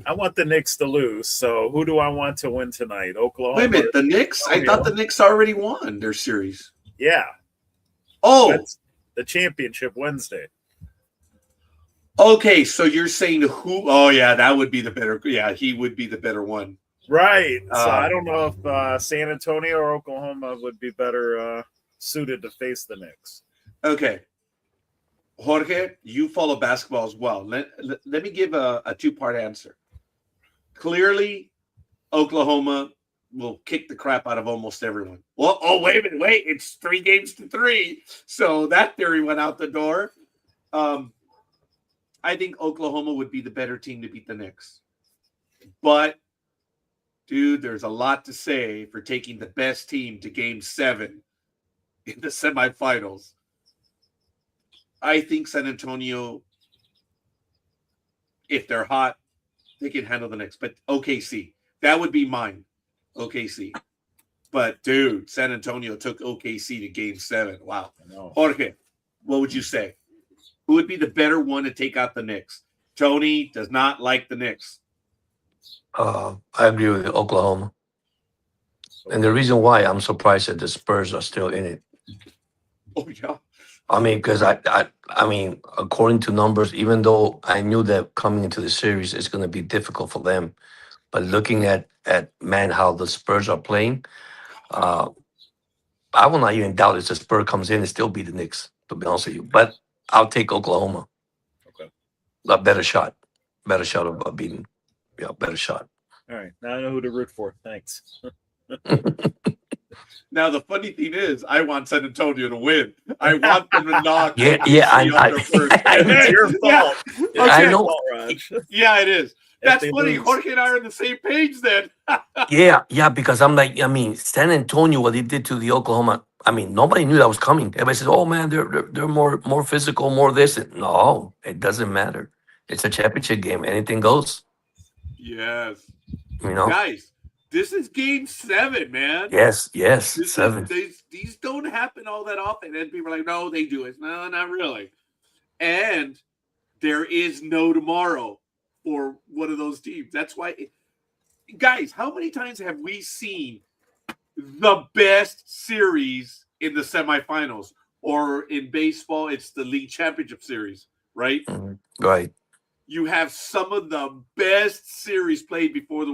I want the Knicks to lose. So who do I want to win tonight? Oklahoma. Wait a minute. The Knicks? I thought the Knicks already won their series. Yeah. Oh. That's the championship Wednesday. Okay, so you're saying who? Oh, yeah, that would be the better. Yeah, he would be the better one. Right. So I don't know if San Antonio or Oklahoma would be better suited to face the Knicks. Okay. Jorge, you follow basketball as well. Let me give a two-part answer. Clearly, Oklahoma will kick the crap out of almost everyone. Well, oh, wait a minute. Wait, it's 3-3. So that theory went out the door. I think Oklahoma would be the better team to beat the Knicks. But, dude, there's a lot to say for taking the best team to Game 7 in the semifinals. I think San Antonio, if they're hot, they can handle the Knicks. But OKC, that would be mine. OKC. But, dude, San Antonio took OKC to Game 7. Wow. Jorge, what would you say? Who would be the better one to take out the Knicks? Tony does not like the Knicks. I agree with Oklahoma. And the reason why I'm surprised that the Spurs are still in it. Oh, yeah. I mean, because I mean, according to numbers, even though I knew that coming into the series it's going to be difficult for them, but looking at man how the Spurs are playing, I will not even doubt if the Spurs comes in and still beat the Knicks. To be honest with you, but I'll take Oklahoma. Okay. A better shot of beating. Yeah, better shot. All right. Now I know who to root for. Thanks. Now, the funny thing is, I want San Antonio to win. I want them to knock. Yeah, It's your fault. Yeah. I know. Yeah, it is. That's they funny. lose. Jorge and I are on the same page then. Yeah, because I'm like, I mean, San Antonio, what they did to the Oklahoma, I mean, nobody knew that was coming. Everybody says, "Oh man, they're more physical, more this." No, it doesn't matter. It's a championship game. Anything goes. Yes. You know. Guys, this is Game 7, man. Yes. 7. These don't happen all that often. And people are like, no, they do it. No, not really. And there is no tomorrow for one of those teams. That's why, guys, how many times have we seen the best series in the semifinals? Or in baseball, it's the league championship series, right? Mhm. Right. You have some of the best series played before the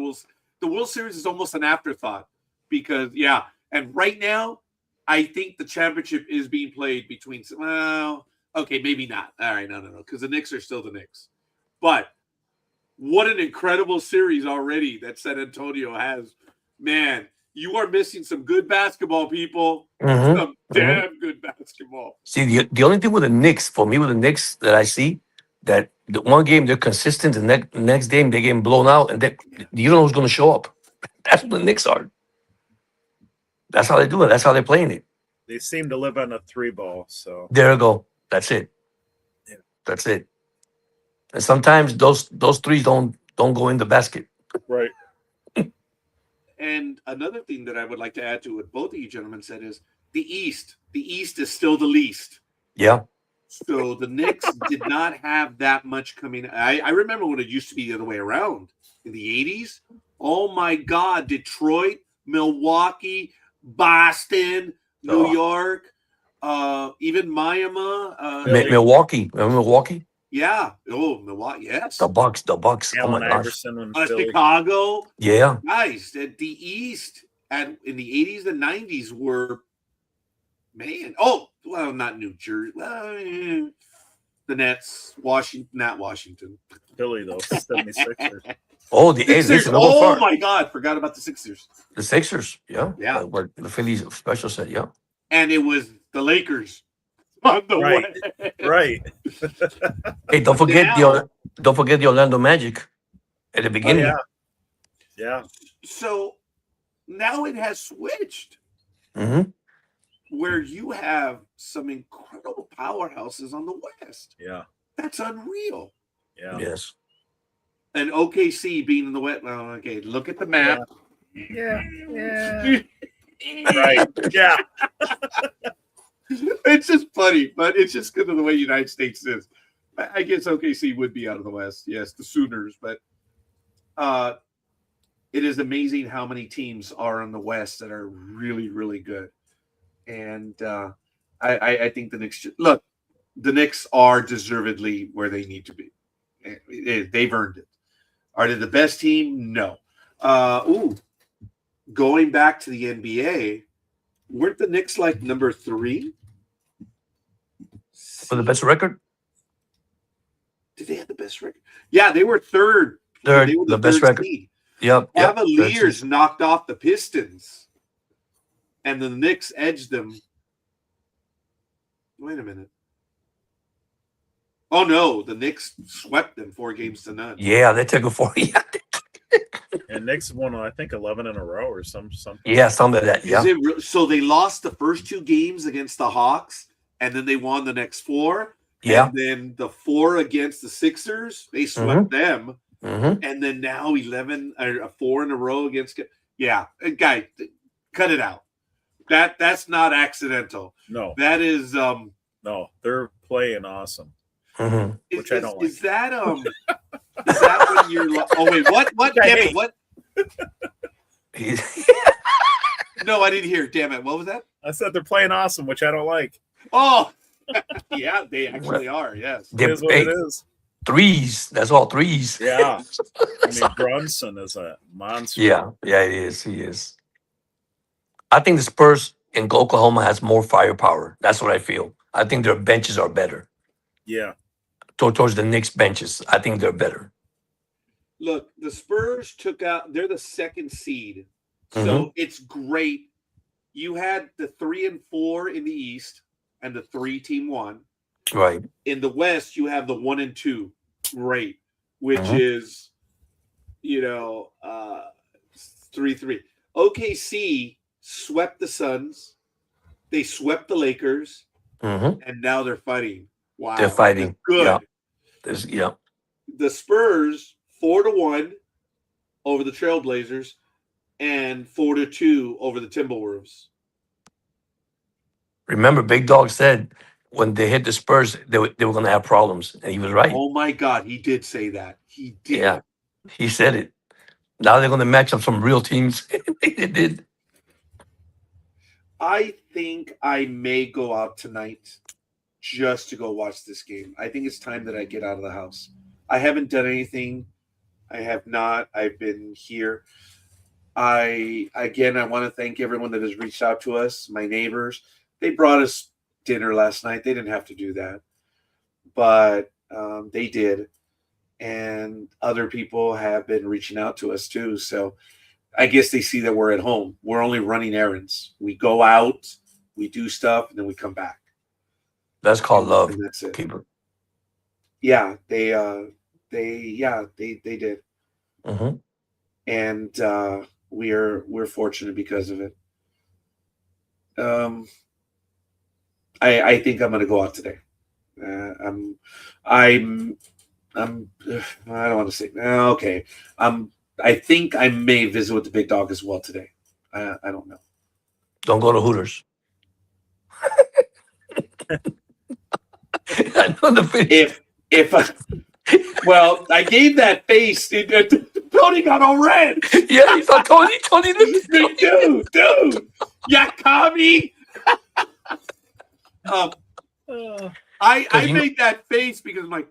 World Series is almost an afterthought because, yeah. And right now, I think the championship is being played between, well, okay, maybe not. All right, no, because the Knicks are still the Knicks. But what an incredible series already that San Antonio has. Man, you are missing some good basketball, people. Some damn good basketball. See, the only thing with the Knicks, for me, with the Knicks that I see, that the one game they're consistent, the next game they get blown out, and you don't know who's going to show up. That's what the Knicks are. That's how they do it. That's how they're playing it. They seem to live on a 3-ball. So there you go. That's it. Yeah. That's it. And sometimes those threes don't go in the basket. Right. And another thing that I would like to add to what both of you gentlemen said is the East. The East is still the least. Yeah. So the Knicks did not have that much coming. I remember when it used to be the other way around in the 80s. Oh, my God. Detroit, Milwaukee, Boston, New York, even Miami. Milwaukee. Remember Milwaukee? Yeah. Oh, Milwaukee. Yes. The Bucks. Allen Oh, my gosh. Iverson Chicago. Yeah. Guys, the East in the 80s and 90s were, man. Oh, well, not New Jersey. Well, the Nets, not Washington. Philly, though. 76ers. Oh, the Sixers. Oh, my God. Forgot about the Sixers. The Sixers. Yeah. Yeah. What the Phillies special said. Yeah. And it was the Lakers on the way. Right. Hey, don't forget the Orlando Magic at the beginning. Oh, yeah. So now it has switched. Mm-hmm. Where you have some incredible powerhouses on the West. Yeah. That's unreal. Yeah. Yes. And OKC being in the West. Well, okay, look at the map. Yeah. Right. Yeah. It's just funny, but it's just because of the way the United States is. I guess OKC would be out of the West. Yes, the Sooners, but it is amazing how many teams are in the West that are really, really good. And I think the Knicks look, the Knicks are deservedly where they need to be. They've earned it. Are they the best team? No. Going back to the NBA, weren't the Knicks like number 3 For the best record? Did they have the best record? Yeah, they were third. Third, They were the best record. seed. Yep. Cavaliers knocked off the Pistons, and the Knicks edged them. Wait a minute. Oh no, the Knicks swept them 4-0. Yeah, they took it for you. And Knicks won, I think, 11 in a row or something. Yeah, some of that. Yeah. So they lost the first 2 games against the Hawks, and then they won the next 4. Yeah. And then the 4 against the Sixers, they swept them. Mm-hmm. And then now 11 or 4 in a row against. Yeah, guy, cut it out. That's not accidental. No, that is no, they're playing awesome. Mm-hmm. Which I don't like. Is that is that when you're oh wait, what damn it, what? No, I didn't hear. Damn it, what was that? I said they're playing awesome, which I don't like. Oh, yeah, they actually are. Yes, it is what it is. Threes. That's all threes. Yeah. I mean, Brunson is a monster. Yeah, it is. He is. I think the Spurs in Oklahoma has more firepower. That's what I feel. I think their benches are better. Yeah. Towards the Knicks benches, I think they're better. Look, the Spurs they're the 2nd seed. So it's great. You had the 3 and 4 in the East and the 3-team 1. Right. In the West, you have the 1 and 2. Great. Which is, 3-3. OKC swept the Suns. They swept the Lakers. And now they're fighting. Wow. They're fighting. Good. Yeah. The Spurs 4-1 over the Trailblazers and 4-2 over the Timberwolves. Remember, Big Dog said when they hit the Spurs, they were going to have problems, and he was right. Oh my God, he did say that. He did. Yeah, he said it. Now they're going to match up some real teams. They did. I think I may go out tonight just to go watch this game. I think it's time that I get out of the house. I haven't done anything. I have not. I've been here. I want to thank everyone that has reached out to us, my neighbors. They brought us dinner last night. They didn't have to do that, but they did. And other people have been reaching out to us too. So I guess they see that we're at home. We're only running errands. We go out, we do stuff, and then we come back. That's called love. And that's it. People. Yeah, they did. And we're fortunate because of it. I think I'm going to go out today. I don't want to say. Okay. I think I may visit with the Big Dog as well today. I don't know. Don't go to Hooters. I know the face. Well, I gave that face. Tony got all red. Yeah, he saw Tony. Tony, dude, yeah, Kami. I made that face because I'm like,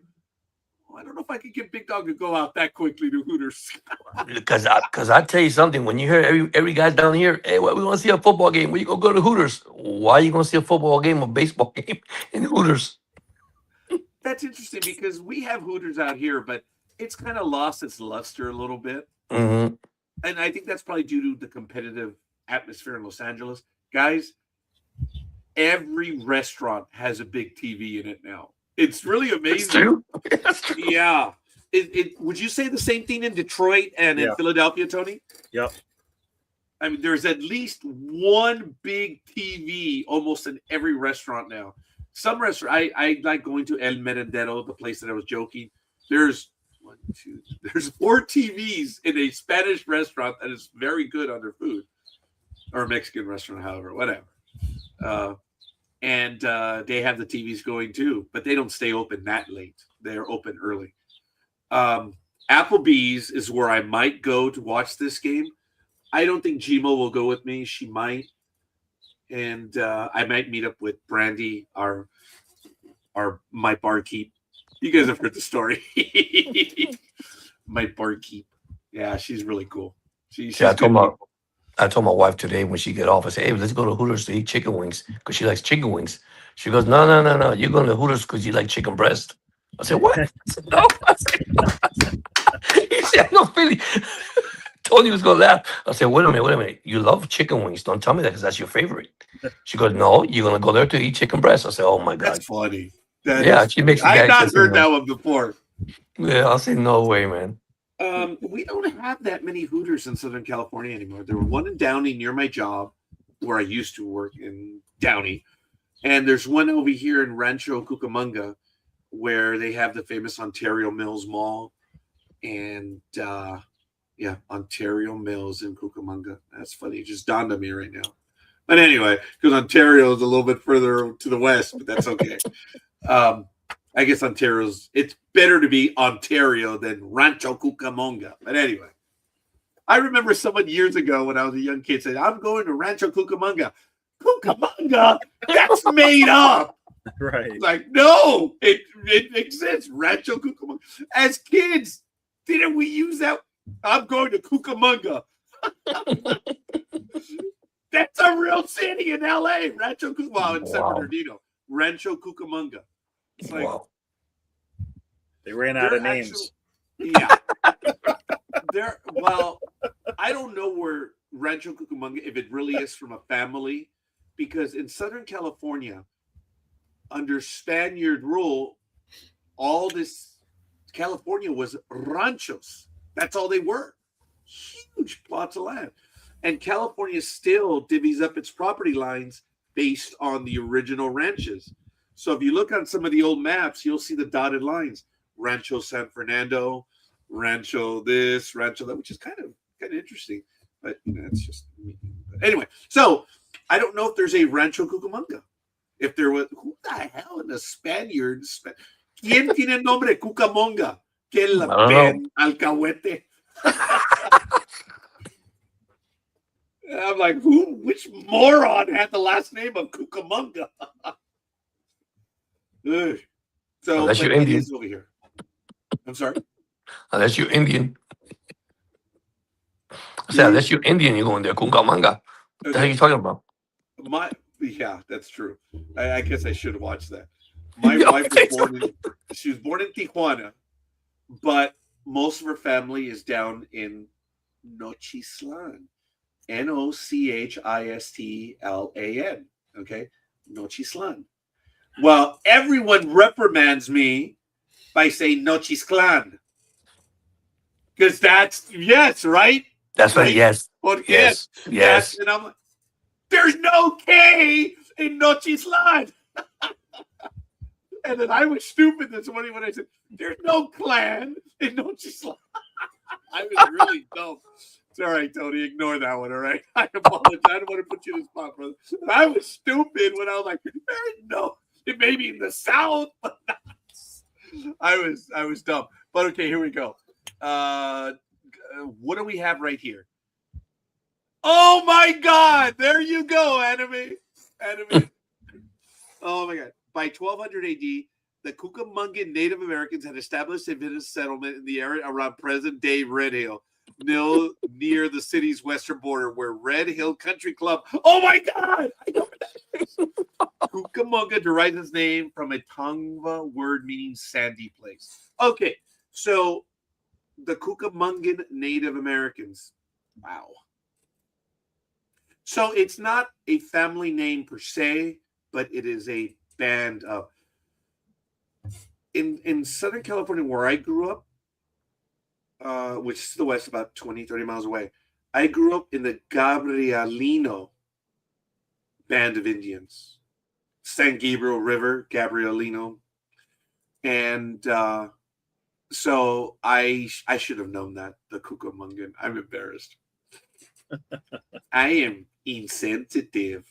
I don't know if I could get Big Dog to go out that quickly to Hooters. Because I tell you something, when you hear every guy down here, hey, we want to see a football game. Where you gonna go to Hooters? Why are you gonna see a football game or baseball game in Hooters? That's interesting because we have Hooters out here, but it's kind of lost its luster a little bit. Mm-hmm. And I think that's probably due to the competitive atmosphere in Los Angeles. Guys, every restaurant has a big TV in it now. It's really amazing. That's true. Yeah. Would you say the same thing in Detroit and in Philadelphia, Tony? Yep. I mean, there's at least one big TV almost in every restaurant now. Some restaurant, I like going to El Merendero, the place that I was joking. There's 1, 2. There's 4 TVs in a Spanish restaurant that is very good on their food, or a Mexican restaurant, however, whatever. And they have the TVs going too, but they don't stay open that late. They're open early. Applebee's is where I might go to watch this game. I don't think Gmo will go with me. She might, and I might meet up with Brandy, my barkeep. You guys have heard the story. My barkeep. Yeah, she's really cool. She's Yeah, good. I told my wife today when she get off, I said, hey, let's go to Hooters to eat chicken wings because she likes chicken wings. She goes, no, no, no, no. You're going to Hooters because you like chicken breast. I said, what? I said, no. I said, he said, I don't really. Told he was going to laugh. I said, wait a minute. You love chicken wings. Don't tell me that because that's your favorite. She goes, no, you're going to go there to eat chicken breast. I said, oh, my God. That's funny. That Yeah, is she makes funny. the I've guy not say heard no. that one before. Yeah, I'll say, no way, man. We don't have that many Hooters in Southern California anymore. There were one in Downey near my job where I used to work in Downey. And there's one over here in Rancho Cucamonga where they have the famous Ontario Mills Mall. And Ontario Mills in Cucamonga. That's funny. It just dawned on me right now. But anyway, because Ontario is a little bit further to the west, but that's okay. I guess it's better to be Ontario than Rancho Cucamonga. But anyway, I remember someone years ago when I was a young kid said, I'm going to Rancho Cucamonga. Cucamonga? That's made up. Right. Like, no, it exists. Rancho Cucamonga. As kids, didn't we use that? I'm going to Cucamonga. That's a real city in LA. Rancho Cucamonga. Well, in San Bernardino. Rancho Cucamonga. It's like, Wow. They ran out of names. Yeah. Well, I don't know where Rancho Cucamonga, if it really is from a family, because in Southern California, under Spaniard rule, all this California was ranchos. That's all they were. Huge plots of land. And California still divvies up its property lines based on the original ranches. So if you look on some of the old maps, you'll see the dotted lines. Rancho San Fernando, Rancho this, Rancho that, which is kind of interesting. But it's just me. But anyway, so I don't know if there's a Rancho Cucamonga. If there was, who the hell in the Spaniards? ¿Quién tiene el nombre Cucamonga? Que la pen alcahuete. I'm like, which moron had the last name of Cucamonga? So unless you're Indian. over here. I'm sorry. Unless you're Indian. I said, unless you're Indian, you're going there. Cucamonga. What the hell are you talking about? Yeah, that's true. I guess I should have watched that. My wife was born in Tijuana, but most of her family is down in Nochislan. Nochislan. Okay, Nochislan. Well, everyone reprimands me by saying Nochisclan. Because that's, yes, right? That's right, yes. Well, Yes. And I'm like, there's no K in Nochislan. And then I was stupid this morning when I said, there's no clan in Nochislan. I was really dumb. It's all right, Tony. Ignore that one, all right? I apologize. I don't want to put you in the spot, brother. I was stupid when I was like, no, it may be in the South, but not. I was dumb. But okay, here we go. What do we have right here? Oh my God! There you go, anime. Oh my God! By 1200 AD, the Cucamongan Native Americans had established a village settlement in the area around present-day Red Hill, near the city's western border, where Red Hill Country Club. Oh my God! I know what that is. Cucamonga derives its name from a Tongva word meaning sandy place. Okay, so the Cucamongan Native Americans. Wow. So it's not a family name per se, but it is a band of. In Southern California, where I grew up, which is the west, about 20, 30 miles away, I grew up in the Gabrielino band of Indians. San Gabriel River, Gabrielino. And So I should have known that, the Cucamonga. I'm embarrassed. I am insensitive.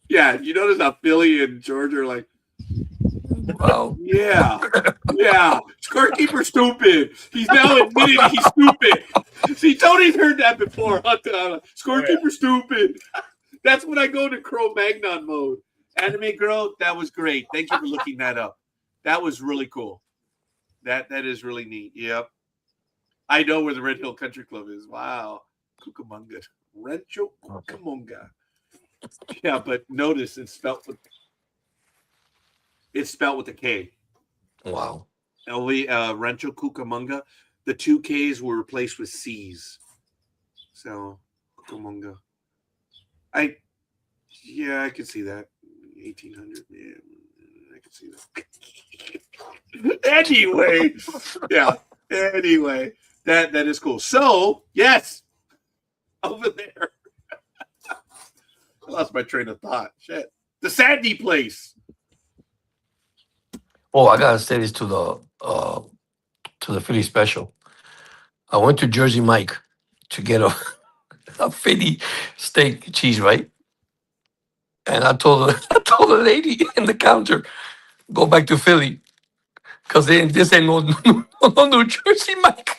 Yeah, you notice how Philly and George are like, Wow. yeah, scorekeeper stupid. He's now admitted he's stupid. See, Tony's heard that before. Scorekeeper stupid. That's when I go into Cro-Magnon mode. Anime girl, that was great. Thank you for looking that up. That was really cool. That is really neat. Yep. I know where the Red Hill Country Club is. Wow. Cucamonga. Rancho Cucamonga. Yeah, but notice it's spelled with a K. Wow. Rancho Cucamonga. The two K's were replaced with C's. So Cucamonga. I can see that. 1800. Yeah, I can see that. Anyway, yeah. Anyway, that is cool. So yes, over there. I lost my train of thought. Shit. The Sandy place. Oh, I gotta say this to the Philly special. I went to Jersey Mike to get a Philly steak cheese, right? And I told I told the lady in the counter, go back to Philly, because this ain't no New Jersey Mike.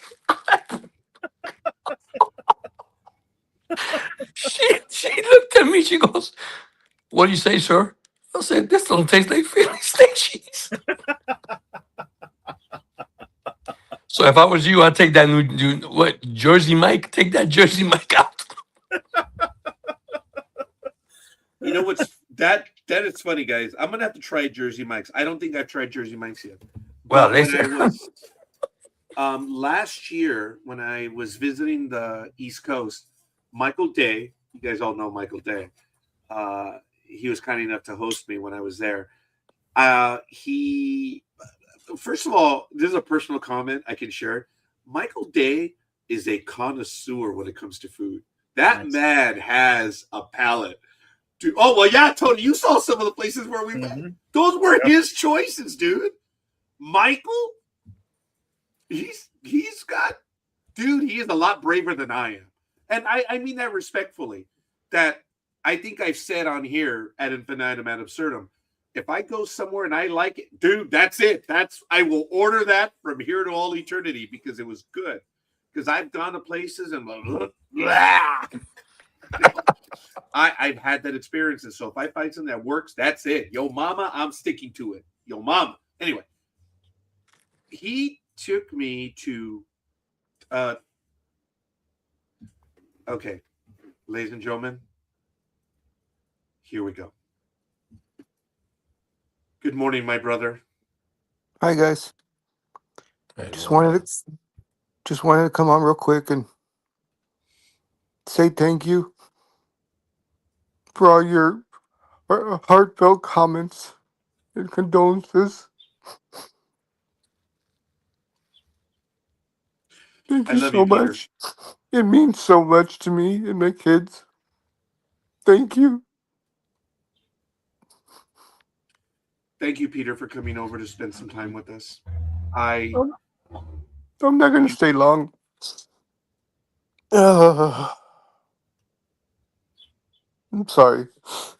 She looked at me, she goes, what do you say, sir? I said, this don't taste like Philly steak cheese. So if I was you, I'd take that Jersey Mike, take that Jersey Mike out. You know what's that is funny, guys. I'm gonna have to try Jersey Mike's. I don't think I've tried Jersey Mike's yet. Well, But when I was last year when I was visiting the East Coast, Michael Day, you guys all know Michael Day. He was kind enough to host me when I was there. He First of all, this is a personal comment I can share. Michael Day is a connoisseur when it comes to food. That Nice. man has a palate. Dude, oh well, yeah, Tony, you saw some of the places where we went. Mhm. Those were his choices, dude. Michael, he's got, dude, he is a lot braver than I am, and I mean that respectfully. That I think I've said on here ad infinitum ad absurdum. If I go somewhere and I like it, dude, that's it. I will order that from here to all eternity because it was good. Because I've gone to places and I've had that experience. And so if I find something that works, that's it. Yo, mama, I'm sticking to it. Yo, mama. Anyway, he took me to, okay, ladies and gentlemen, here we go. Good morning, my brother. Hi guys. Just wanted to come on real quick and say thank you for all your heartfelt comments and condolences. Thank I you love so you, Peter. much. It means so much to me and my kids. Thank you. Thank you, Peter, for coming over to spend some time with us. I I'm not gonna stay long. I'm sorry.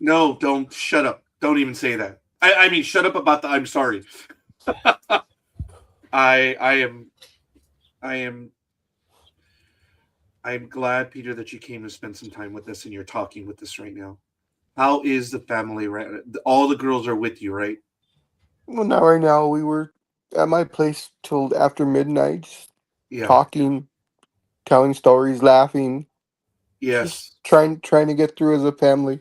No, don't shut up. Don't even say that. I mean, shut up about the I'm sorry. I'm glad, Peter, that you came to spend some time with us and you're talking with us right now. How is the family right? All the girls are with you, right? Well, not right now. We were at my place till after midnight, just Yeah. talking, telling stories, laughing, Yes. trying to get through as a family.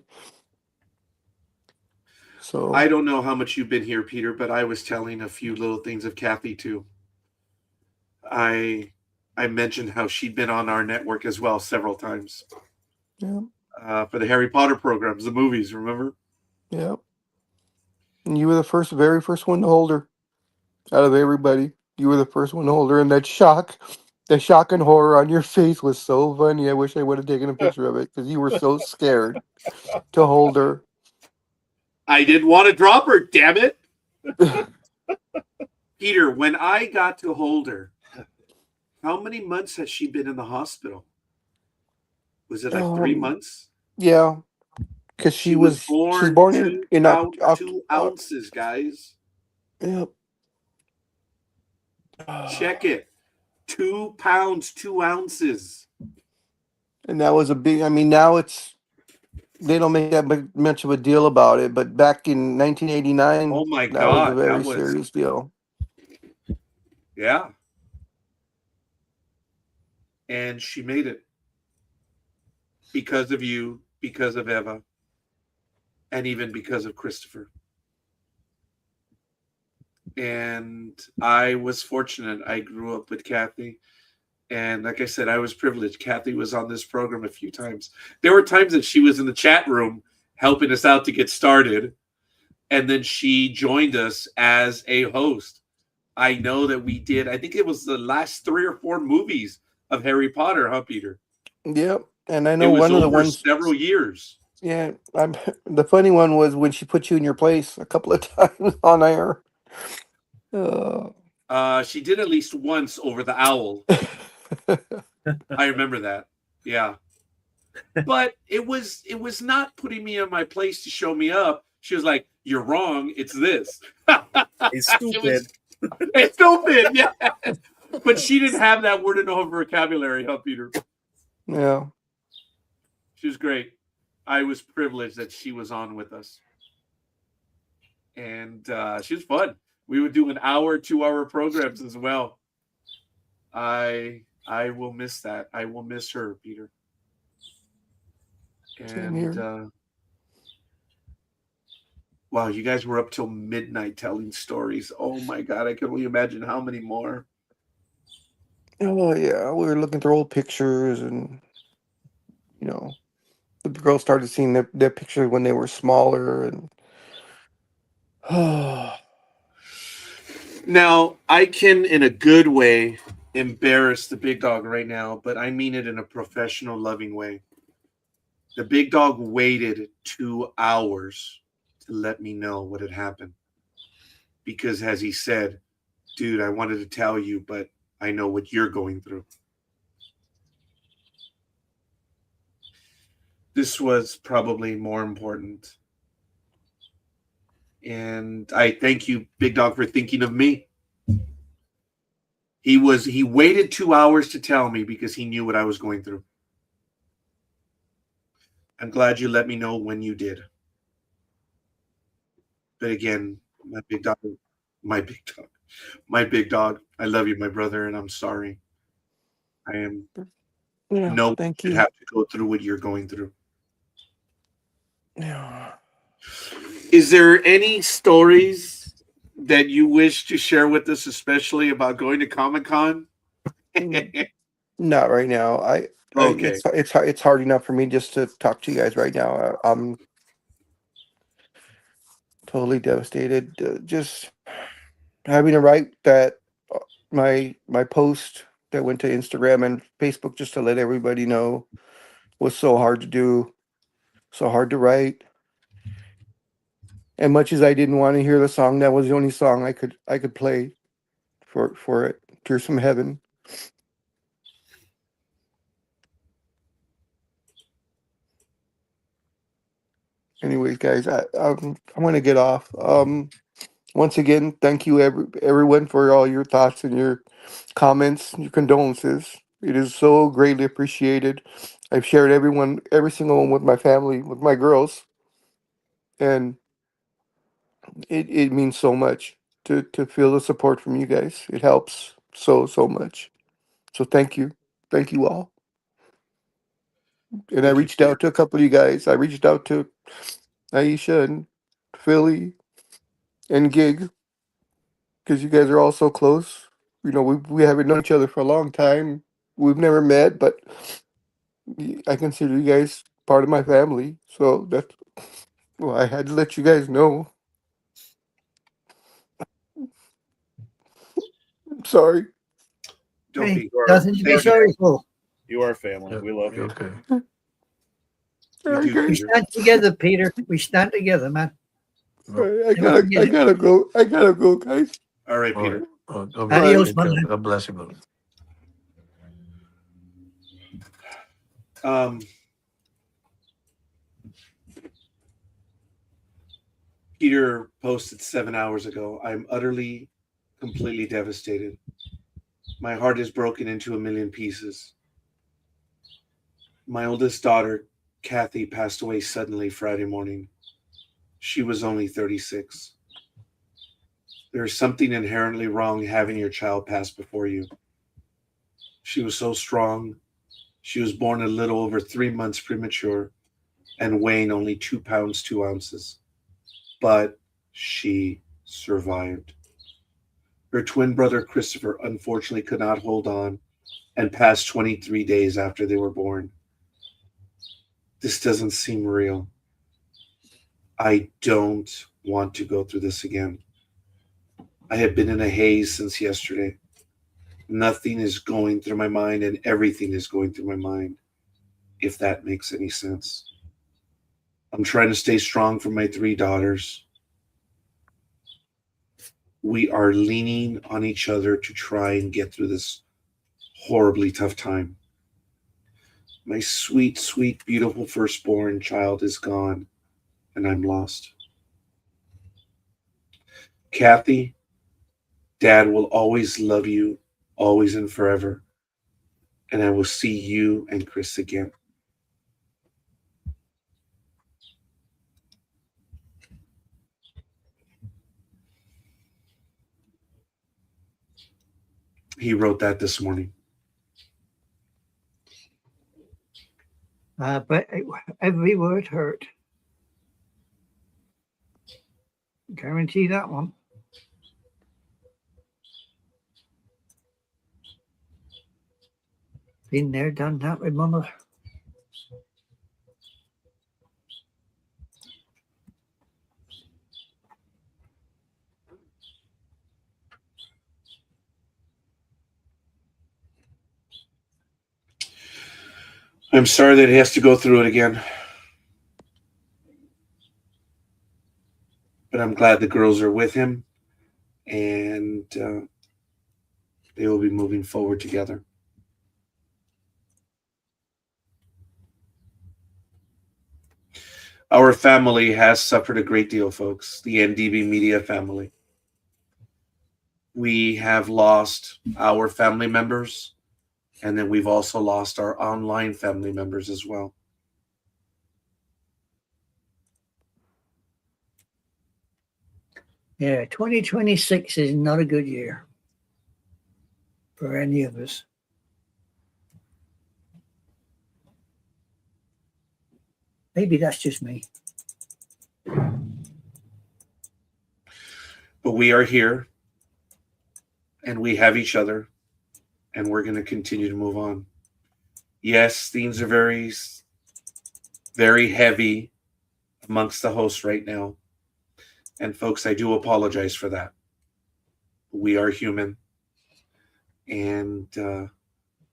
So I don't know how much you've been here, Peter, but I was telling a few little things of Kathy too. I mentioned how she'd been on our network as well several times. yeah. For the Harry Potter programs, the movies, remember? Yeah. And you were the very first one to hold her out of everybody. You were the first one to hold her, and the shock and horror on your face was so funny. I wish I would have taken a picture of it because you were so scared to hold her. I didn't want to drop her, damn it. Peter, when I got to hold her, how many months had she been in the hospital? Was it like 3 months? Yeah, because She was she's born born in 2 ounces, guys. Yep. Check it. 2 pounds, 2 ounces. And that was a big. I mean, now they don't make that much of a deal about it, but back in 1989, Oh my that was a God. very That was, serious deal. yeah. And she made it because of you, because of Eva, and even because of Christopher. And I was fortunate. I grew up with Kathy. And like I said, I was privileged. Kathy was on this program a few times. There were times that she was in the chat room helping us out to get started. And then she joined us as a host. I know that we did, I think it was the last 3 or 4 movies of Harry Potter, huh, Peter? Yep. And I It know was one of the over ones. several years. Yeah, the funny one was when she put you in your place a couple of times on air. She did at least once over the owl. I remember that. Yeah. But it was not putting me in my place to show me up. She was like, "You're wrong. It's this." He's stupid. It's stupid. Yeah. But she didn't have that word in her vocabulary, huh, Peter? Yeah. She was great. I was privileged that she was on with us. And she was fun. We would do an hour, 2-hour programs as well. I will miss that. I will miss her, Peter. Same here. And wow, you guys were up till midnight telling stories. Oh my God, I can only imagine how many more. Oh yeah, we were looking through old pictures, and the girls started seeing their pictures when they were smaller, and Now, I can, in a good way, embarrass the big dog right now, but I mean it in a professional, loving way. The big dog waited 2 hours to let me know what had happened. Because, as he said, dude, I wanted to tell you, but I know what you're going through. This was probably more important. And I thank you, Big Dog, for thinking of me. He waited 2 hours to tell me because he knew what I was going through. I'm glad you let me know when you did. But again, my big dog, I love you, my brother, and I'm sorry. I am no one thank should you. have to go through what you're going through. Yeah. Is there any stories that you wish to share with us, especially about going to Comic-Con? Not right now. Okay. It's hard enough for me just to talk to you guys right now. I'm totally devastated. Just having to write that my post that went to Instagram and Facebook just to let everybody know was so hard to do, so hard to write. And much as I didn't want to hear the song, that was the only song I could play for it. Tears from Heaven. Anyways, guys, I'm gonna get off. Once again, thank you everyone for all your thoughts and your comments, your condolences. It is so greatly appreciated. I've shared every single one with my family, with my girls, and it means so much to feel the support from you guys. It helps so much. So thank you all. And I Thank you, reached Peter. out to a couple of you guys. I reached out to Aisha and Philly and Gig because you guys are all so close. We haven't known each other for a long time. We've never met, but I consider you guys part of my family. So I had to let you guys know. I'm sorry. Don't Hey, be. nothing to be Thank you. sorry for. You are family. We love you. Okay. You Alright, do, We guys. Peter. stand together, Peter. We stand together, man. I gotta go. I gotta go, guys. All right, All right. Peter. God Adios, bless you. man. God bless you, brother. Peter posted 7 hours ago. I'm utterly, completely devastated. My heart is broken into a million pieces. My oldest daughter, Kathy, passed away suddenly Friday morning. She was only 36. There is something inherently wrong having your child pass before you. She was so strong. She was born a little over 3 months premature and weighing only 2 pounds, 2 ounces. But she survived. Her twin brother, Christopher, unfortunately could not hold on and passed 23 days after they were born. This doesn't seem real. I don't want to go through this again. I have been in a haze since yesterday. Nothing is going through my mind and everything is going through my mind, if that makes any sense. I'm trying to stay strong for my 3 daughters. We are leaning on each other to try and get through this horribly tough time. My sweet, sweet, beautiful firstborn child is gone, and I'm lost. Kathy, Dad will always love you, always and forever, and I will see you and Chris again. He wrote that this morning. But every word hurt. Guarantee that one. Been there, done that with Mama. I'm sorry that he has to go through it again. But I'm glad the girls are with him, and they will be moving forward together. Our family has suffered a great deal, folks, the NDB Media family. We have lost our family members, and then we've also lost our online family members as well. Yeah, 2026 is not a good year for any of us. Maybe that's just me. But we are here, and we have each other, and we're going to continue to move on. Yes, things are very, very heavy amongst the hosts right now. And folks, I do apologize for that. We are human, and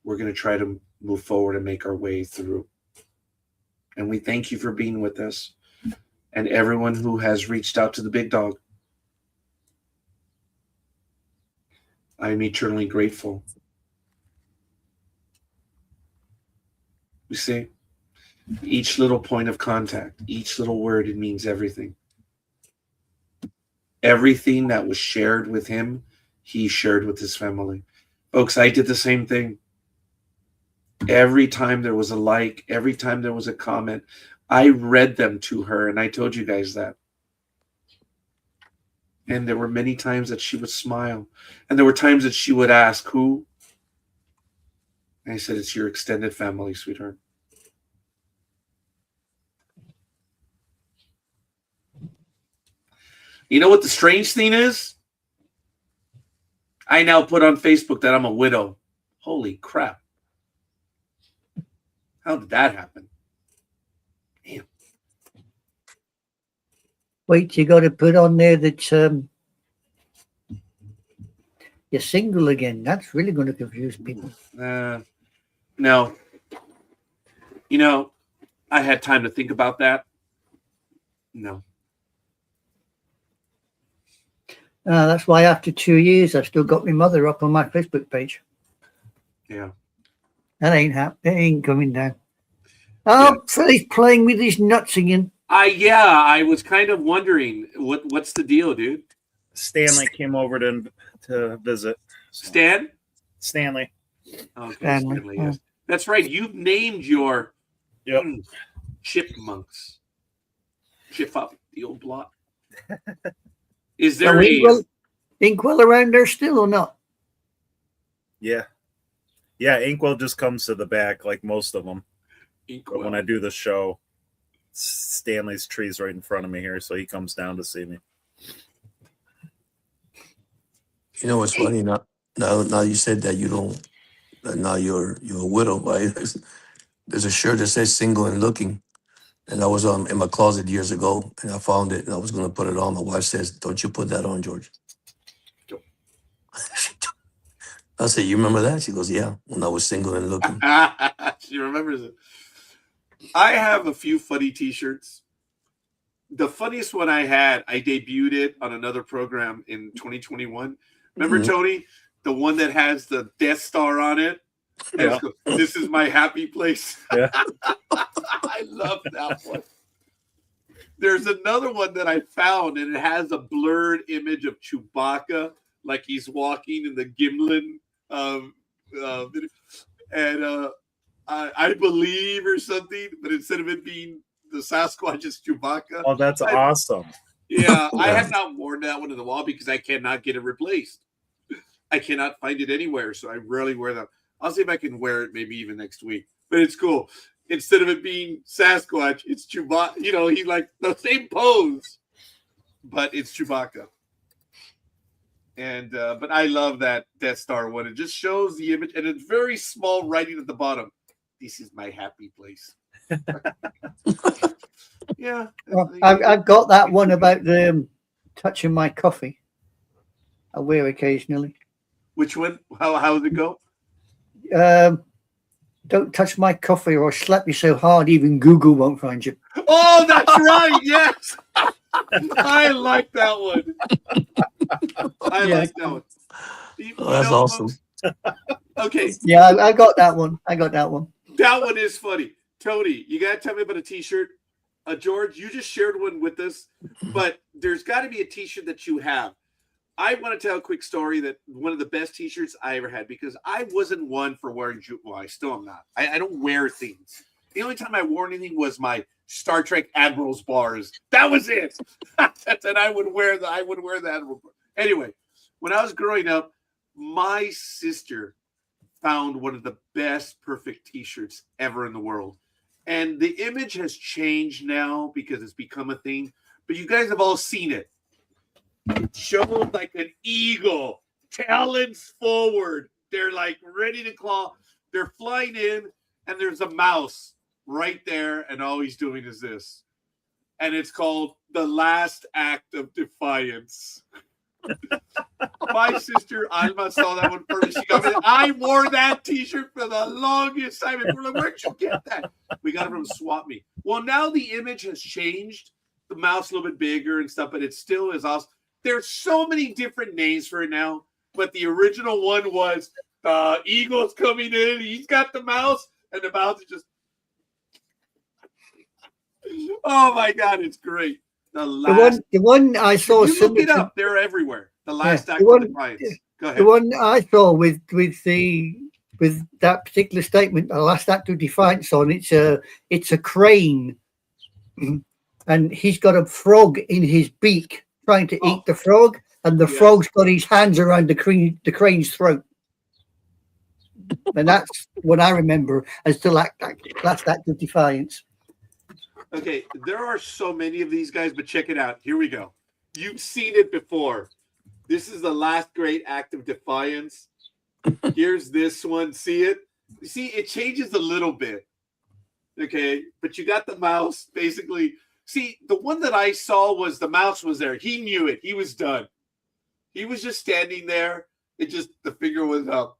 we're going to try to move forward and make our way through. And we thank you for being with us, and everyone who has reached out to the big dog. I am eternally grateful. You see, each little point of contact, each little word, it means everything. Everything that was shared with him, he shared with his family. Folks, I did the same thing. Every time there was a like, every time there was a comment, I read them to her, and I told you guys that. And there were many times that she would smile. And there were times that she would ask, who? And I said, it's your extended family, sweetheart. You know what the strange thing is? I now put on Facebook that I'm a widow. Holy crap. How did that happen? Damn. Wait, you got to put on there that you're single again. That's really going to confuse people. No. You know, I had time to think about that. No. That's why after 2 years, I've still got my mother up on my Facebook page. Yeah. That ain't coming down. Oh, so he's playing with his nuts again. I was kind of wondering what's the deal, dude? Stanley came over to visit. Stan? Stanley. Okay, Stanley, Stanley, yes. That's right. You've named your Yep. chipmunks. Chip up the old block. Is So there Inkwell around there still or not? Yeah. Yeah, Inkwell just comes to the back like most of them. But when I do the show, Stanley's tree's right in front of me here, so he comes down to see me. You know what's funny? Now you said that you don't. Now you're a widow, right? There's a shirt that says "single and looking," and I was in my closet years ago, and I found it, and I was gonna put it on. My wife says, "Don't you put that on, George." I said, "You remember that?" She goes, "Yeah, when I was single and looking." She remembers it. I have a few funny T-shirts. The funniest one I debuted it on another program in 2021. Remember, Tony, the one that has the Death Star on it? Yeah. This is my happy place. Yeah. I love that one. There's another one that I found, and it has a blurred image of Chewbacca, like he's walking in the Gimlin, and I believe or something, but instead of it being the Sasquatch, it's Chewbacca. Oh, that's awesome. Yeah, I have not worn that one to the wall because I cannot get it replaced. I cannot find it anywhere, so I rarely wear that. I'll see if I can wear it maybe even next week. But it's cool. Instead of it being Sasquatch, it's Chewbacca. You know, he's like the same pose, but it's Chewbacca. And but I love that Death Star one. It just shows the image, and it's very small writing at the bottom. This is my happy place. Yeah. Well, I've got that one about the touching my coffee. I wear occasionally. Which one? How does it go? Don't touch my coffee or I'll slap you so hard even Google won't find you. Oh, that's right. Yes. I like that one. I like that one. That's awesome. Okay. Yeah, I got that one. That one is funny. Tony, you got to tell me about a T-shirt. George, you just shared one with us, but there's got to be a T-shirt that you have. I want to tell a quick story that one of the best T-shirts I ever had, because I wasn't one for wearing well, I still am not. I don't wear things. The only time I wore anything was my Star Trek Admiral's bars. That was it. And I would wear the Admiral bar. Anyway, when I was growing up, my sister found one of the best perfect T-shirts ever in the world. And the image has changed now because it's become a thing. But you guys have all seen it. It shows like an eagle, talons forward. They're like ready to claw. They're flying in, and there's a mouse right there, and all he's doing is this. And it's called The Last Act of Defiance. My sister Alma saw that one first. She got me. I wore that T-shirt for the longest time. And we're like, where'd you get that? We got it from Swap Me. Well, now the image has changed. The mouse a little bit bigger and stuff, but it still is awesome. There's so many different names for it now, but the original one was the eagle's coming in. He's got the mouse, and the mouse is just. Oh my God, it's great. The one I saw. You look it up. They're everywhere. The Last Act of Defiance. Go ahead. The one I saw with that particular statement, the Last Act of Defiance on it's a crane, and he's got a frog in his beak trying to eat the frog, and the frog's got his hands around the crane's throat. And that's what I remember as the Last Act of Defiance. Okay, there are so many of these guys, but check it out. Here we go. You've seen it before. This is the last great act of defiance. Here's this one. See it? You see, it changes a little bit. Okay, but you got the mouse basically. See, the one that I saw was the mouse was there. He knew it. He was done. He was just standing there. It just, the figure was up.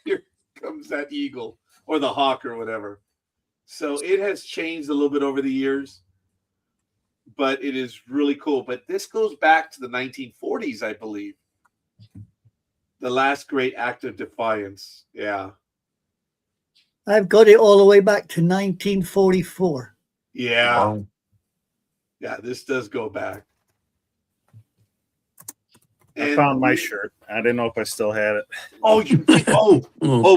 Here comes that eagle or the hawk or whatever. So it has changed a little bit over the years. but it is really cool. But this goes back to the 1940s, I believe. The last great act of defiance. Yeah. I've got it all the way back to 1944. Yeah. Wow. Yeah, this does go back. I found my shirt. I didn't know if I still had it. Oh, you did? Oh,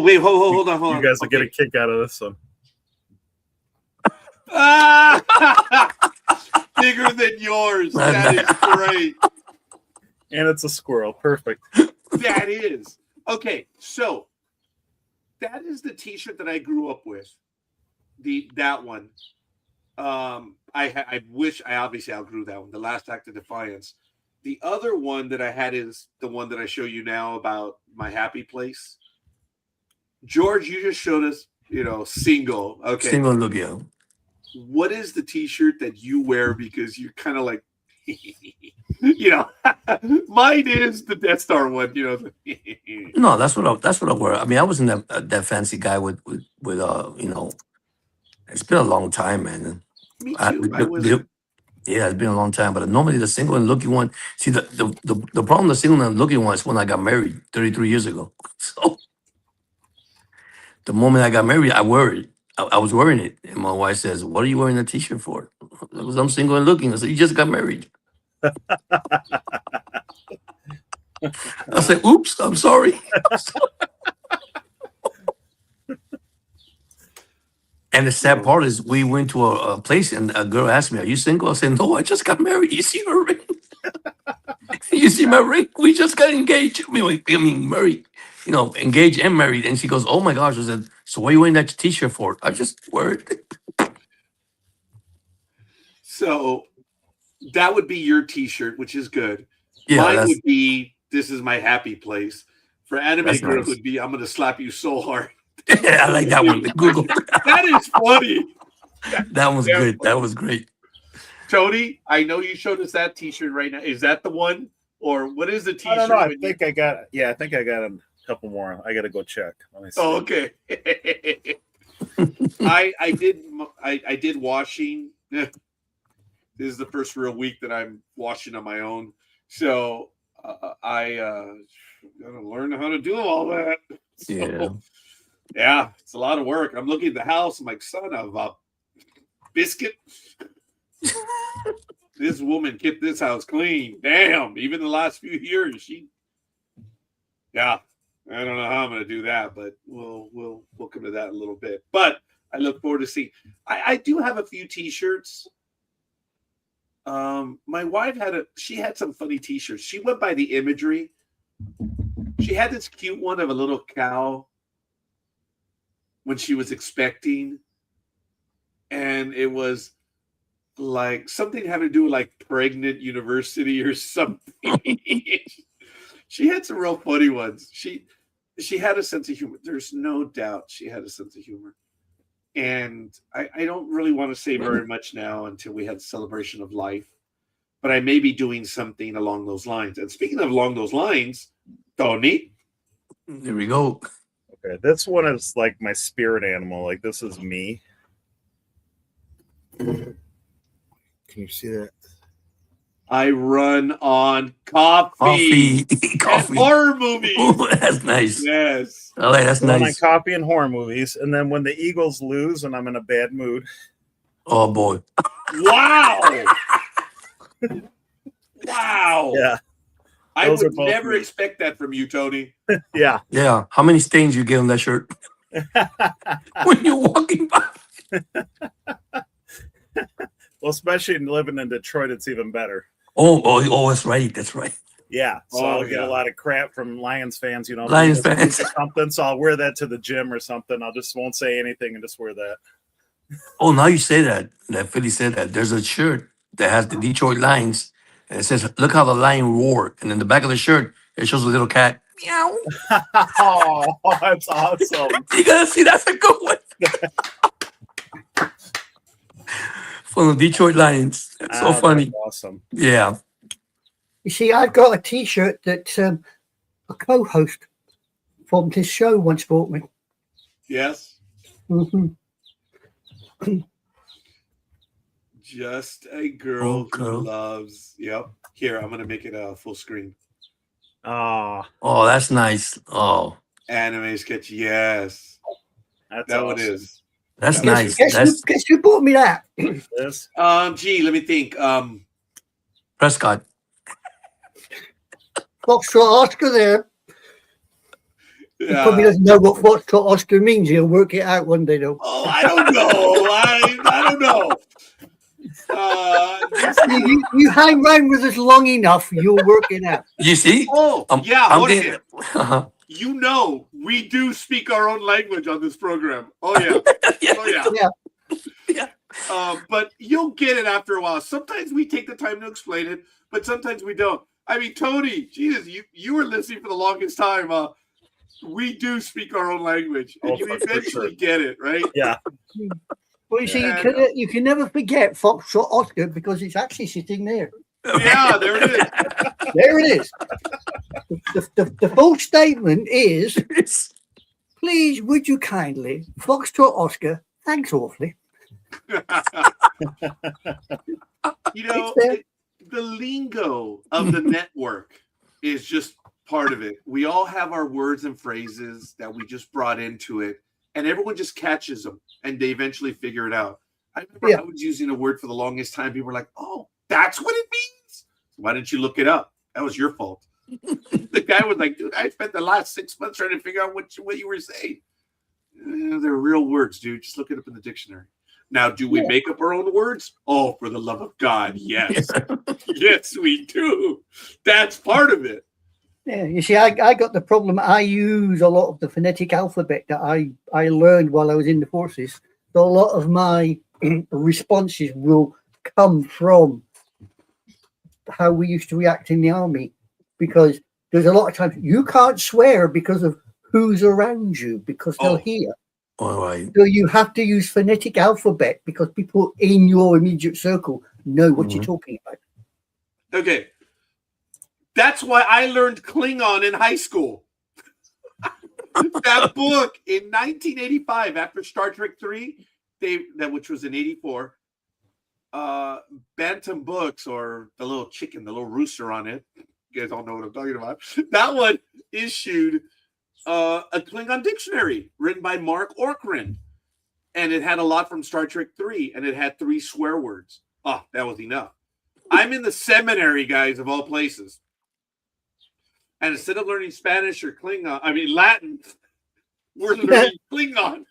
wait, hold on. You guys will get a kick out of this one. Bigger than yours. That is great. And it's a squirrel. Perfect. That is. Okay, so that is the T-shirt that I grew up with. That one. I wish I obviously outgrew that one. The Last Act of Defiance. The other one that I had is the one that I show you now about my happy place. George, you just showed us, single. Okay. Single look, yeah. What is the T-shirt that you wear because you're kind of like, mine is the Death Star one. No, that's what I wear. I mean, I wasn't that fancy guy with it's been a long time, man. Me too. Yeah, it's been a long time. But normally the single and looking one. See, the problem with the single and looking one is when I got married 33 years ago. So the moment I got married, I wear it. I was wearing it, and my wife says, "What are you wearing a T-shirt for?" Because I'm single and looking. I said, "You just got married." I said, "Oops, I'm sorry." And the sad part is, we went to a place, and a girl asked me, "Are you single?" I said, "No, I just got married. You see my ring? You see my ring? We just got engaged. I mean, married. Engaged and married." And she goes, "Oh my gosh!" I said, "So what are you wearing that T-shirt for?" I just wear it. So that would be your T-shirt, which is good. Yeah, mine would be, "This is my happy place." For Anime Girl, nice. would be, "I'm going to slap you so hard." Yeah, I like that one. Google. That is funny. That was good. That was great. Tony, I know you showed us that T-shirt right now. Is that the one, or what is the T-shirt? I don't know. I think I got a couple more. I got to go check. Let me see. Oh, okay. I did washing. This is the first real week that I'm washing on my own, so I gotta learn how to do all that. So, yeah, it's a lot of work. I'm looking at the house. I'm like, son of a biscuit. This woman kept this house clean. Damn, even the last few years, I don't know how I'm going to do that, but we'll come to that in a little bit. But I look forward to seeing. I do have a few T-shirts. My wife had some funny T-shirts. She went by the imagery. She had this cute one of a little cow when she was expecting, and it was like something had to do with like pregnant university or something. She had some real funny ones. She had a sense of humor. There's no doubt she had a sense of humor. And I don't really want to say very much now until we have Celebration of Life, but I may be doing something along those lines. And speaking of along those lines, Tony. There we go. Okay, this one is like my spirit animal. Like, this is me. Can you see that? I run on coffee. And horror movies. Oh, that's nice. Yes. Oh, that's nice. On coffee and horror movies, and then when the Eagles lose and I'm in a bad mood. Oh boy! Wow! Wow! Yeah, I would never expect that from you, Tony. Yeah. How many stains you give him that shirt when you're walking by? Well, especially living in Detroit, it's even better. Oh, that's right. That's right. Yeah, so I'll get a lot of crap from Lions fans, Lions fans or something. So I'll wear that to the gym or something. I just won't say anything and just wear that. Oh, now you say that Philly said that. There's a shirt that has the Detroit Lions, and it says, "Look how the lion roared." And in the back of the shirt, it shows a little cat. Meow. Oh, that's awesome! You gotta see, that's a good one. From the Detroit Lions. That's so funny. That's awesome. Yeah. You see, I've got a T-shirt that a co-host from this show once bought me. Yes. Mm-hmm. Just a girl who girl. loves. Yep. Here, I'm gonna make it a full screen. Ah, Oh, that's nice. Oh, Anime sketch. Yes, that's that one awesome. is. that's That was nice. Guess That's who bought me that? This. Gee, let me think. Prescott. Foxtrot Oscar there. He probably Uh, doesn't know what Foxtrot Oscar means. He'll work it out one day, though. oh, I don't know. I don't know. You hang around with us long enough, you'll work it out. You see? Oh, yeah, I'm Jorge. getting. You know, we do speak our own language on this program. Oh yeah, oh yeah. Yeah. But you'll get it after a while. Sometimes we take the time to explain it, but sometimes we don't. I mean, Tony, Jesus, you were listening for the longest time. We do speak our own language, and Oh, you for eventually sure. get it, right? Yeah. Well, you see, Yeah, you can never forget Foxtrot Oscar because it's actually sitting there. Yeah, there it is. There it is. The full statement is, please, would you kindly, Foxtrot Oscar, thanks awfully. You know, It's there. the lingo of the network is just part of it. We all have our words and phrases that we just brought into it, and everyone just catches them, and they eventually figure it out. I remember I was using a word for the longest time. People were like, "Oh, that's what it means." Why didn't you look it up? That was your fault. The guy was like, "Dude, I spent the last 6 months trying to figure out what you were saying." They're real words, dude. Just look it up in the dictionary. Now, do we make up our own words? Oh, for the love of God, yes. Yes, we do. That's part of it. Yeah, you see, I got the problem. I use a lot of the phonetic alphabet that I learned while I was in the forces. So a lot of my responses will come from how we used to react in the army, because there's a lot of times you can't swear because of who's around you, because they'll hear. All right. So you have to use phonetic alphabet because people in your immediate circle know what you're talking about. Okay. That's why I learned Klingon in high school. That book in 1985, after Star Trek 3, which was in 84, Bantam Books, or the little chicken, the little rooster on it. You guys all know what I'm talking about. That one issued a Klingon dictionary written by Mark Orkran. And it had a lot from Star Trek 3, and it had 3 swear words. Oh, that was enough. I'm in the seminary, guys, of all places. And instead of learning Spanish or Latin, we're learning Klingon.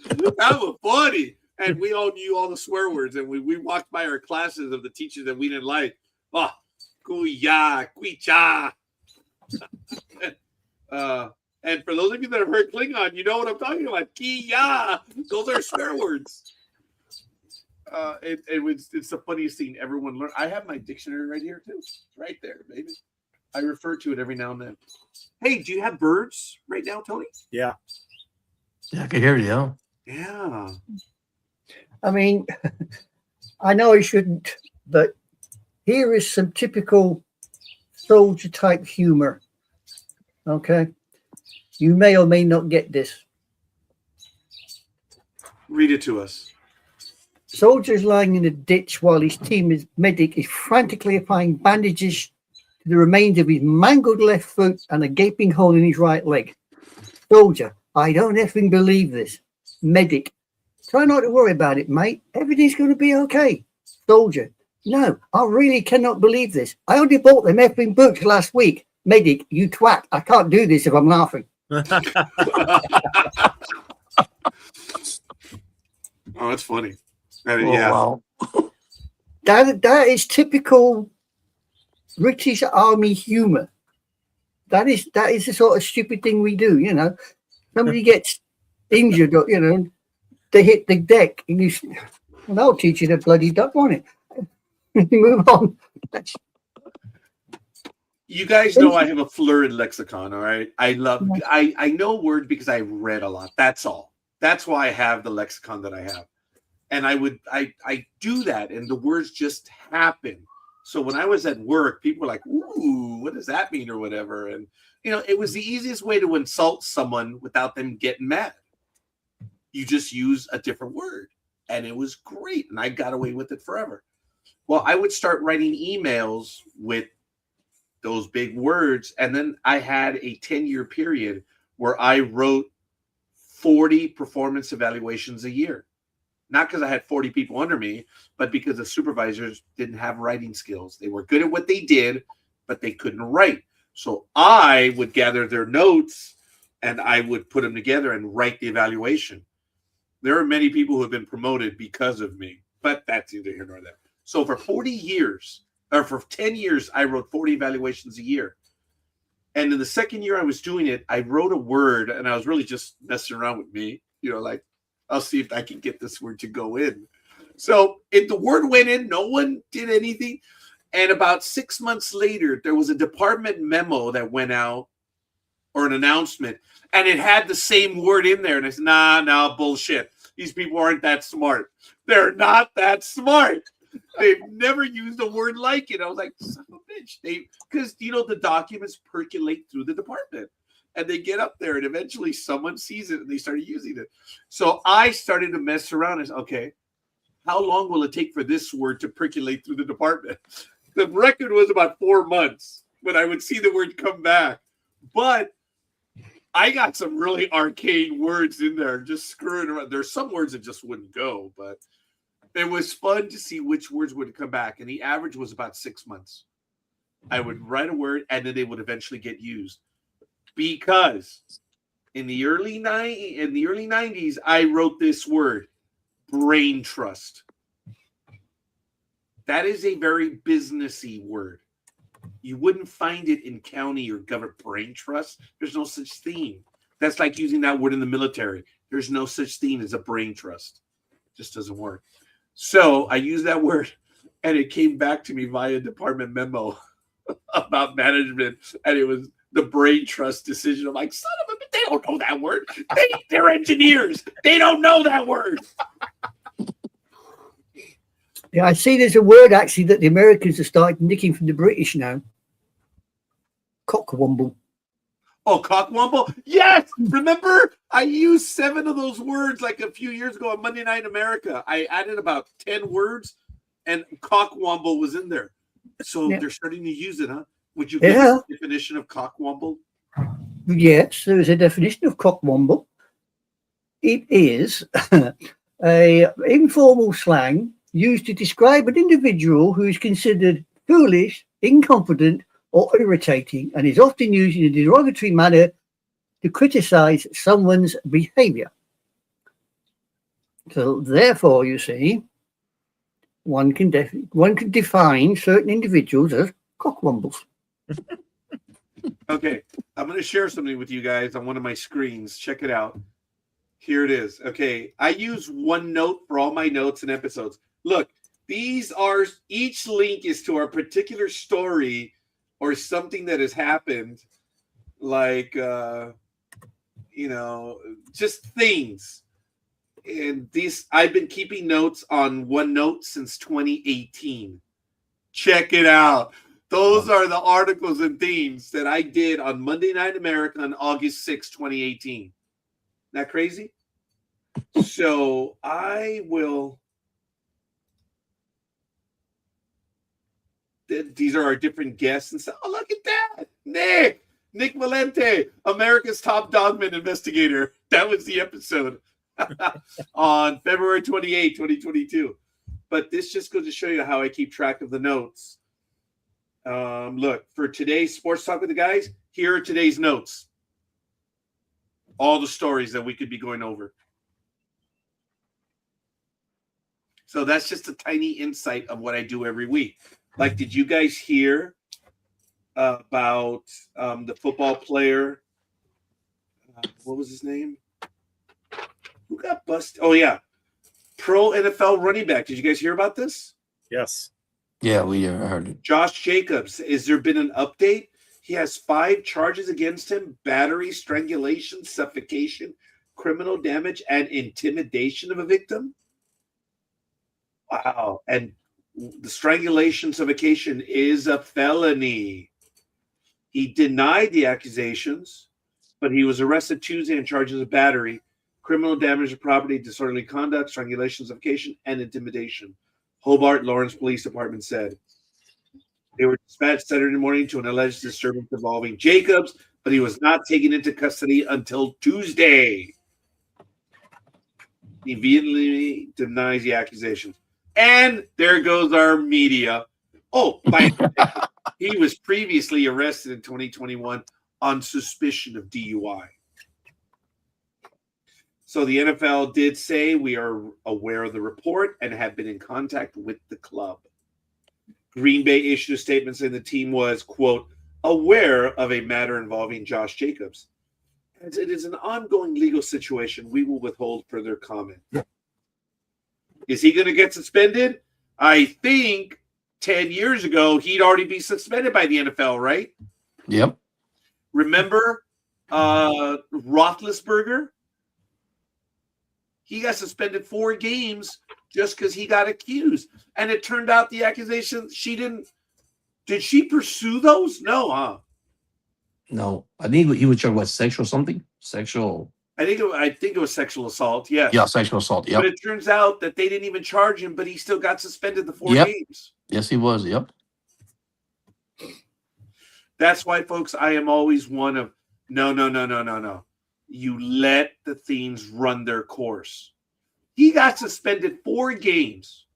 That was funny. And we all knew all the swear words. And we walked by our classes of the teachers that we didn't like. Oh, kuya, kuicha. And for those of you that have heard Klingon, you know what I'm talking about. Kia. Those are swear words. It's the funniest thing everyone learned. I have my dictionary right here, too. It's right there, baby. I refer to it every now and then. Hey, do you have birds right now, Tony? Yeah. Yeah, I can hear you. Yeah. I mean, I know I shouldn't, but here is some typical soldier type humor. Okay. You may or may not get this. Read it to us. Soldiers lying in a ditch while his medic is frantically applying bandages to the remains of his mangled left foot and a gaping hole in his right leg. Soldier, I don't effing believe this. Medic, try not to worry about it, mate. Everything's going to be okay. Soldier, no, I really cannot believe this. I only bought them effing books last week. Medic, you twat. I can't do this if I'm laughing. Oh, that's funny. Yeah. Wow. That is typical British Army humor. That is the sort of stupid thing we do. You know, somebody gets injured, or they hit the deck, and I'll teach you the bloody duck on it. Move on. You guys know I have a florid lexicon, all right? I know words because I read a lot. That's all. That's why I have the lexicon that I have. And I do that, and the words just happen. So when I was at work, people were like, "Ooh, what does that mean?" or whatever. And it was the easiest way to insult someone without them getting mad. You just use a different word. and it was great, and I got away with it forever. Well, I would start writing emails with those big words, and then I had a 10-year period where I wrote 40 performance evaluations a year. Not because I had 40 people under me, but because the supervisors didn't have writing skills. They were good at what they did, but they couldn't write. So I would gather their notes and I would put them together and write the evaluation. There are many people who have been promoted because of me, but that's neither here nor there. So for 40 years, or for 10 years, I wrote 40 evaluations a year. And in the second year I was doing it, I wrote a word, and I was really just messing around with me, like, I'll see if I can get this word to go in. So if the word went in, no one did anything. And about 6 months later, there was a department memo that went out, or an announcement, and it had the same word in there. And I said, nah, bullshit. These people aren't that smart. They're not that smart. They've never used a word like it. I was like, son of a bitch. Because, the documents percolate through the department. And they get up there, and eventually someone sees it, and they started using it. So I started to mess around. And said, okay, how long will it take for this word to percolate through the department? The record was about 4 months when I would see the word come back. But I got some really arcane words in there, just screwing around. There's some words that just wouldn't go, but it was fun to see which words would come back. And the average was about 6 months. I would write a word, and then they would eventually get used. Because in the early 90s, I wrote this word, brain trust. That is a very businessy word. You wouldn't find it in county or government. Brain trust. There's no such thing. That's like using that word in the military. There's no such thing as a brain trust. It just doesn't work. So I used that word, and it came back to me via department memo about management, and it was the brain trust decision. I'm like, son of a bitch, they don't know that word. They're engineers. They don't know that word. Yeah, I see there's a word actually that the Americans have started nicking from the British now. Cockwomble. Oh, cockwomble? Yes! Remember, I used 7 of those words like a few years ago on Monday Night America. I added about 10 words, and cockwomble was in there. So They're starting to use it, huh? Would you give us a definition of cockwomble? Yes, there is a definition of cockwomble. It is a informal slang used to describe an individual who is considered foolish, incompetent, or irritating, and is often used in a derogatory manner to criticize someone's behavior. So therefore, you see, one can define certain individuals as cockwombles. Okay, I'm going to share something with you guys on one of my screens. Check it out. Here it is. Okay, I use OneNote for all my notes and episodes. Look, each link is to a particular story or something that has happened, like, just things. And I've been keeping notes on OneNote since 2018. Check it out. Those are the articles and themes that I did on Monday Night America on August 6, 2018. Isn't that crazy? So I will. These are our different guests and stuff. Oh, look at that. Nick Valente, America's top dogman investigator. That was the episode on February 28, 2022. But this just goes to show you how I keep track of the notes. Look, for today's Sports Talk with the Guys, here are today's notes. All the stories that we could be going over. So that's just a tiny insight of what I do every week. Like, did you guys hear about the football player? What was his name? Who got busted? Oh, yeah. Pro NFL running back. Did you guys hear about this? Yes. Yeah, we heard it. Josh Jacobs. Has there been an update? He has 5 charges against him: battery, strangulation, suffocation, criminal damage, and intimidation of a victim. Wow. And the strangulation, suffocation is a felony. He denied the accusations, but he was arrested Tuesday on charges of battery, criminal damage to property, disorderly conduct, strangulation, suffocation, and intimidation. Hobart Lawrence Police Department said they were dispatched Saturday morning to an alleged disturbance involving Jacobs, but he was not taken into custody until Tuesday. He vehemently denies the accusations. And there goes our media. Oh, he was previously arrested in 2021 on suspicion of DUI. So the NFL did say we are aware of the report and have been in contact with the club. Green Bay issued a statement saying the team was, quote, aware of a matter involving Josh Jacobs. As it is an ongoing legal situation, we will withhold further comment. Is he going to get suspended? I think 10 years ago, he'd already be suspended by the NFL, right? Yep. Remember Roethlisberger? He got suspended 4 games just because he got accused. And it turned out the accusation, she didn't. Did she pursue those? No, huh? No. I think he was charged with sexual something. Sexual. I think it was sexual assault. Yes. Yeah, sexual assault. Yep. But it turns out that they didn't even charge him, but he still got suspended the 4 Yep. games. Yes, he was. Yep. That's why, folks, I am always one of no. You let the things run their course. He got suspended 4 games.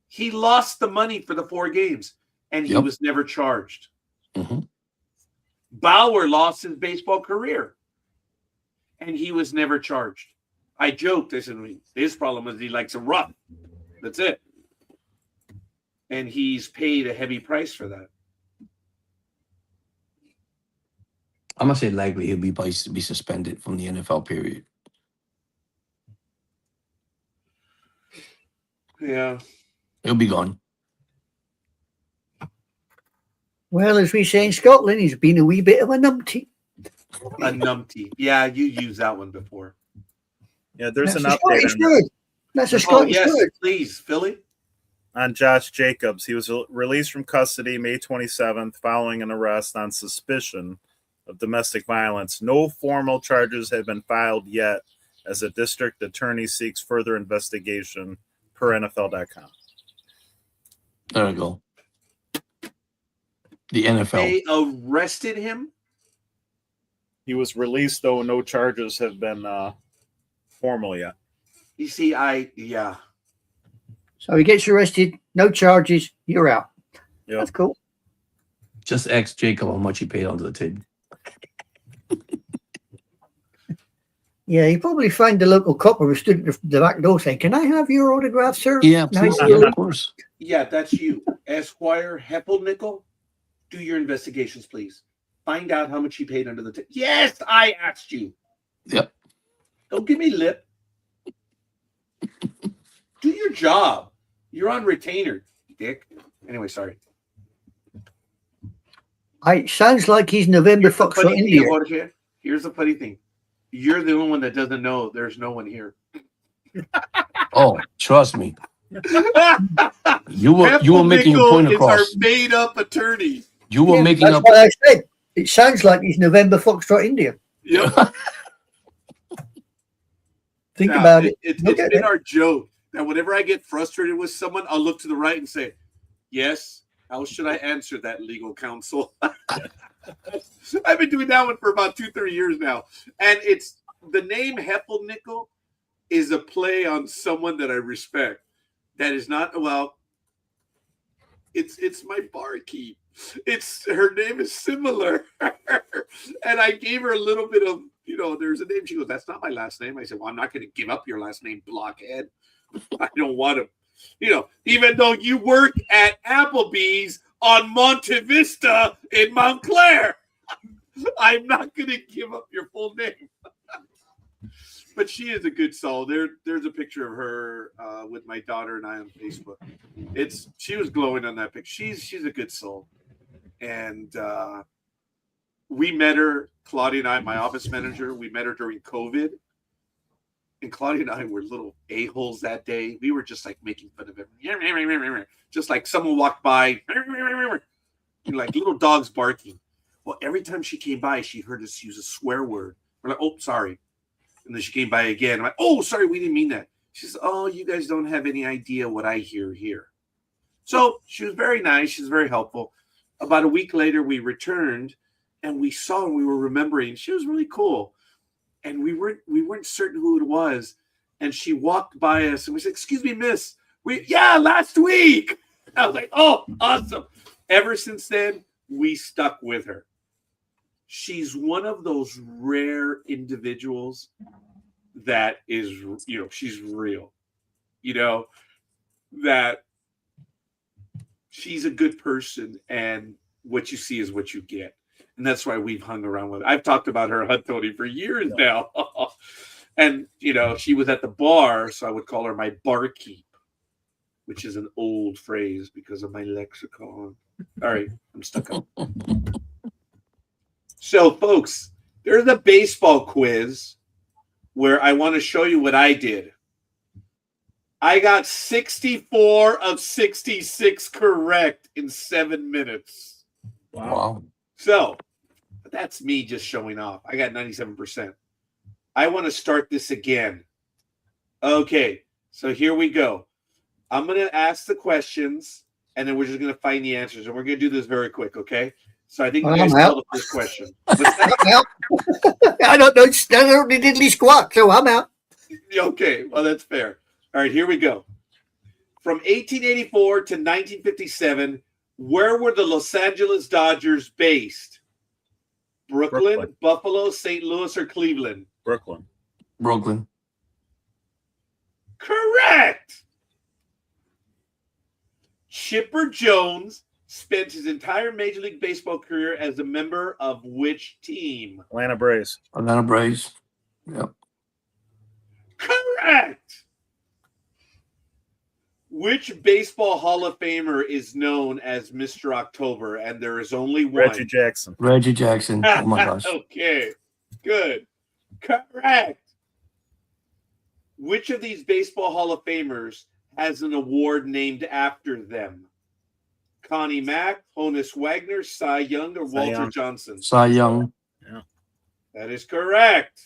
He lost the money for the 4 games, and he was never charged. Mm-hmm. Bauer lost his baseball career, and he was never charged. I joked. I said, his problem is he likes to run. That's it. And he's paid a heavy price for that. I'm going to say likely he'll be suspended from the NFL period. Yeah. He'll be gone. Well, as we say in Scotland, he's been a wee bit of a numpty. A numpty. Yeah, you used that one before. Yeah, there's That's an a Scottish update word. That's a Scottish yes, word. please, Philly. on Josh Jacobs. He was released from custody May 27th following an arrest on suspicion of domestic violence. No formal charges have been filed yet as a district attorney seeks further investigation per NFL.com. There we go. The NFL. They arrested him? He was released, though no charges have been formal yet. You see, yeah. So he gets arrested, no charges, you're out. Yep. That's cool. Just ask Jacob how much he paid under the table. Yeah, he probably found the local copper who stood at the back door saying, "Can I have your autograph, sir?" Yeah, Nice. please. Yeah, of course. Yeah, that's you. Esquire Heppelnickel, do your investigations, please. Find out how much he paid under the table. Yes, I asked you. Yep. Don't give me lip. Do your job. You're on retainer, dick. Anyway, sorry. It sounds like he's November Here's the Fox for funny thing, India. Jorge. Here's the funny thing. You're the only one that doesn't know there's no one here. Oh, trust me. You were making your point across. Is our made-up attorney. You were making That's up. what I said. It sounds like he's November Foxtrot India. Yep. Think Now, about it. It's Look at been it. our joke that whenever I get frustrated with someone, I'll look to the right and say, yes, how should I answer that, legal counsel? I've been doing that one for about 2-3 years now. And it's the name Heppelnickel is a play on someone that I respect. That is not, well, it's my barkeep. Her name is similar. And I gave her a little bit of, there's a name. She goes, that's not my last name. I said, well, I'm not going to give up your last name, blockhead. I don't want to, even though you work at Applebee's on Monte Vista in Montclair, I'm not going to give up your full name. But she is a good soul. There's a picture of her with my daughter and I on Facebook. She was glowing on that picture. She's a good soul. And we met her, Claudia and I, my office manager, we met her during COVID. And Claudia and I were little a-holes that day. We were just like making fun of everyone. Just like someone walked by, like little dogs barking. Well, every time she came by, she heard us use a swear word. We're like, oh, sorry. And then she came by again. I'm like, oh, sorry, we didn't mean that. She says, oh, you guys don't have any idea what I hear here. So she was very nice. She was very helpful. About a week later, we returned and we saw and we were remembering. She was really cool. And we weren't certain who it was. And she walked by us and we said, excuse me, miss. Last week. I was like, oh, awesome. Ever since then, we stuck with her. She's one of those rare individuals that is, she's real, that she's a good person and what you see is what you get. And that's why we've hung around with her. I've talked about her, Tony, for years now. And, she was at the bar, so I would call her my barkeep, which is an old phrase because of my lexicon. All right, I'm stuck up. So, folks, there's a baseball quiz where I want to show you what I did. I got 64 of 66 correct in 7 minutes. Wow. So, that's me just showing off. I got 97%. I want to start this again. Okay, so here we go. I'm going to ask the questions, and then we're just going to find the answers. And we're going to do this very quick, okay? So I think you guys know the first question. I don't know. I don't do diddly squat, so I'm out. Okay, well, that's fair. All right, here we go. From 1884 to 1957, where were the Los Angeles Dodgers based? Brooklyn, Buffalo, St. Louis, or Cleveland? Brooklyn. Correct. Chipper Jones spent his entire Major League Baseball career as a member of which team? Atlanta Braves. Yep. Correct. Which baseball Hall of Famer is known as Mr. October? And there is only one. Reggie Jackson. Oh my gosh. Okay, good. Correct. Which of these baseball Hall of Famers has an award named after them? Connie Mack, Honus Wagner, Cy Young, or Walter Johnson? Cy Young. Yeah. That is correct.